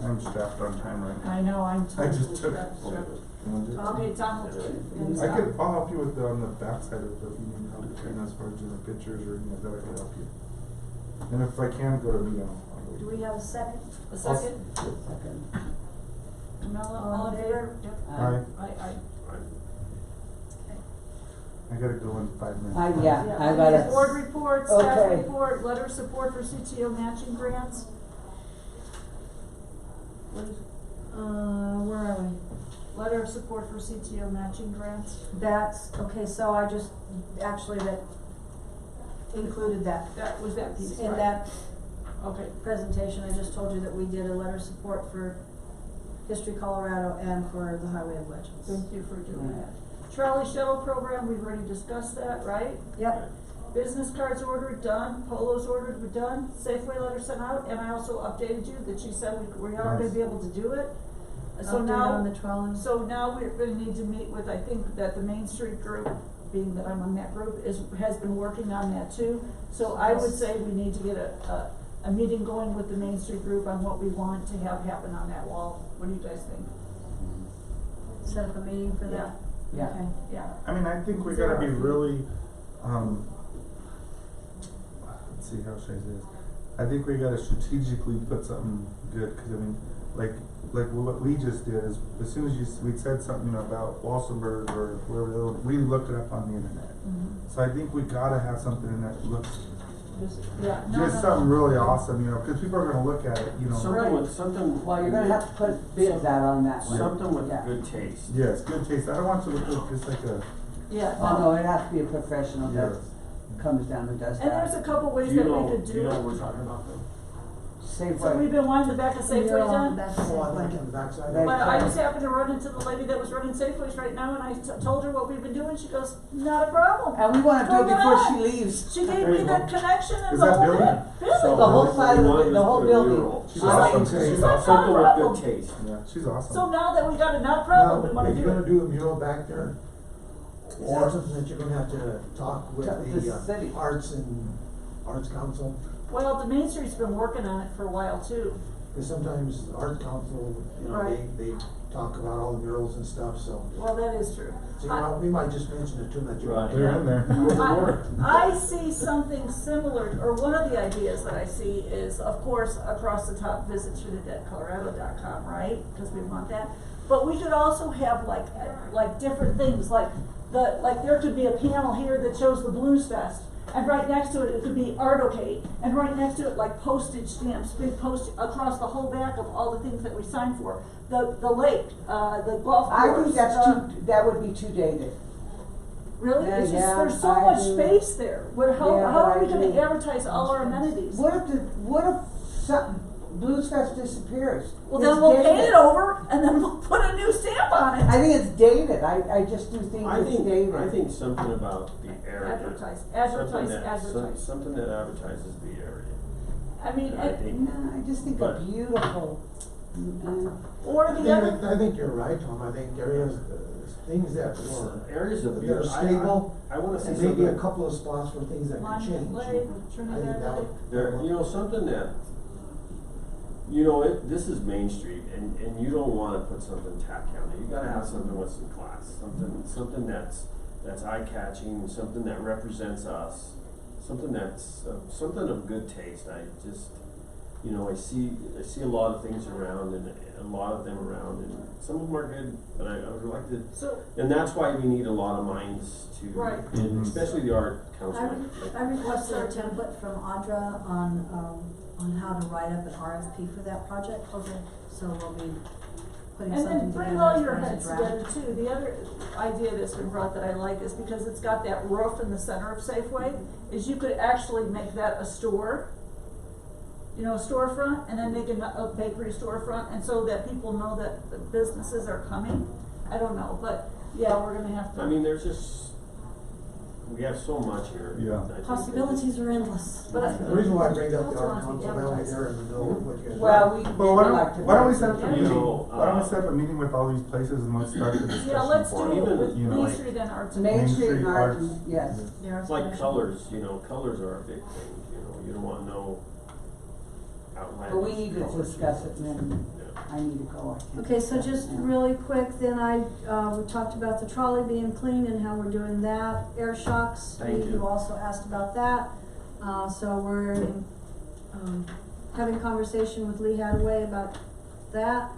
I'm strapped on time right now. I know, I'm I totally just took. strapped. Okay, Tom will do it. I'll help you with on the backside of the, if you need help, as far as doing the pictures or anything like that, I can help you. And if I can't go to meet, I'll Do we have a second? A second? Second. All in favor? Yep. Aye. Aye. I gotta go in 5 minutes. Yeah, I we got have it. Board report, staff Okay. report, letter of support for CTO matching grants. What is it? Where are we? Letter of support for CTO matching grants. That's, okay, so I just, actually that included that. That was that piece, In right? that Okay. presentation, I just told you that we did a letter of support for History Colorado and for the Highway of Legends. Thank you for doing that. Trolley shuttle program, we've already discussed that, right? Yep. Business cards ordered, done. Polos ordered, we're done. Safeway letter sent out, and I also updated you that she said we are gonna Nice. be able to do it. So update now, on the trolley? so now we're gonna need to meet with, I think that the Main Street group, being that I'm on that group, has been working on that too. So I would say we need to get a meeting going with the Main Street group on what we want to have happen on that wall. What do you guys think? Set up a meeting for that? Yeah. Okay. Yeah. I mean, I think we gotta be really, let's see, how should I say this? I think we gotta strategically put something good, cause I mean, like what we just did is, as soon as we said something about Walsenburg or whoever, we looked it up on the internet. So I think we gotta have something that looks, something really awesome, you know, cause people are gonna look at it, you know. Something with, something. Well, you're gonna have to put bids out on that one. Something with Yeah. good taste. Yes, good taste. I don't want it to look just like a. Yeah. Oh, no, it has to be a professional that comes down and does that. And there's a couple ways Do you that know, we could do do you know it. what we're talking about though? Safeway. So we've been wanting the back of Safeway done. Oh, I like on the backside. But I just happened to run into the lady that was running Safeways right now, and I told her what we've been doing. She goes, "Not a problem." And we wanna do Throw it before on. she leaves. She gave me the connection and Is the that whole building? thing. Really? So The whole side of we wanted the whole to put a building. mural. She's She's awesome. like, She's not awesome. Something with problem. good taste. Yeah, she's awesome. So now that we got a not a problem, we Now, wanna if do you're gonna it. do a mural back there, is that something that you're gonna have to talk with The city. the Arts Council? Well, the Main Street's been working on it for a while too. Because sometimes the Arts Council, you know, Right. they talk about all the murals and stuff, so. Well, that is true. So you know, we might just mention it to them that you're. Right. They're in there. I see something similar, or one of the ideas that I see is, of course, across the top, visit TrinidadColorado.com, right? Because we want that. But we could also have like different things, like there could be a panel here that shows the Blues Fest. And right next to it, it could be Artocade, and right next to it, like postage stamps, big post across the whole back of all the things that we signed for. The lake, the golf course. I think that would be too dated. Really? Yeah, It's just, yeah, there's so I much agree. space there. How Yeah, are I we gonna agree. advertise all our amenities? What if Blues Fest disappears? Well, It's then we'll paint dated. it over, and then we'll put a new stamp on it. I think it's dated. I just do think I it's think, dated. I think something about the area. Advertise. Something that advertises the area. I mean, I think. No, I just think a But- beautiful. or the other. I think you're right, Tom. I think areas, things that were. Areas of that are stable. I wanna see And maybe a something, couple of spots for things that could change. Monument Lake, I think Trinidad that Lake. would. there, something that, this is Main Street, and you don't wanna put something tack down there. You gotta have something with some class, something that's eye-catching, something that represents us, something that's, something of good taste. I just, I see a lot of things around, and a lot of them around, and some of them are good, but I would like to, So, and that's why we need a lot of minds to, Right. and especially the art council. I requested a template from Audra on how to write up an RFP for that project. Okay. So we'll be putting and something then together. bring all as your far as a heads draft. together too. The other idea that's been brought that I like is because it's got that roof in the center of Safeway, is you could actually make that a store. A storefront, and then make a bakery storefront, and so that people know that the businesses are coming. I don't know, but yeah, we're gonna have to. I mean, we have so much here. Yeah. I think Possibilities are endless. But The reason why I bring up the Also Art on the Council, that way advertising. they're in the know of what you guys. Well, Well, why don't we set up a Yeah. meeting? No, Why don't we set up a meeting with all these places and let's start the discussion yeah, let's for do it? it with You know, Main like- Street and Arts. Main Street and Arts, Arts. yes. It's like colors, colors are a big thing, you don't want no outlandish But we need to colors. discuss it, and then Yeah. I need to go. Okay, so just really quick, then we talked about the trolley being clean and how we're doing that. Air shocks, Thank you. you also asked about that. So we're, having conversation with Lee Hadaway about that.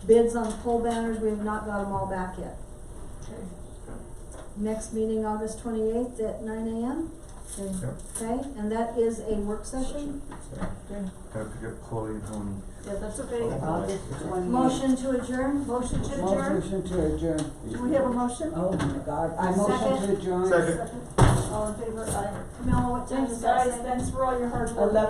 Bids on pole banners, we have not got them all back yet. Okay. Next meeting, August 28th at 9 a.m. Yep. Okay, and that is a work session. Have to get Chloe and Tony. Yeah, that's okay. August 28th. Motion to adjourn? Motion to adjourn? Motion to adjourn. Do we have a motion? Oh my God, I motion Second. to adjourn. Second. All in favor? Aye. Camilla, what time Thanks, is that? guys. Thanks for all your hard work. 11.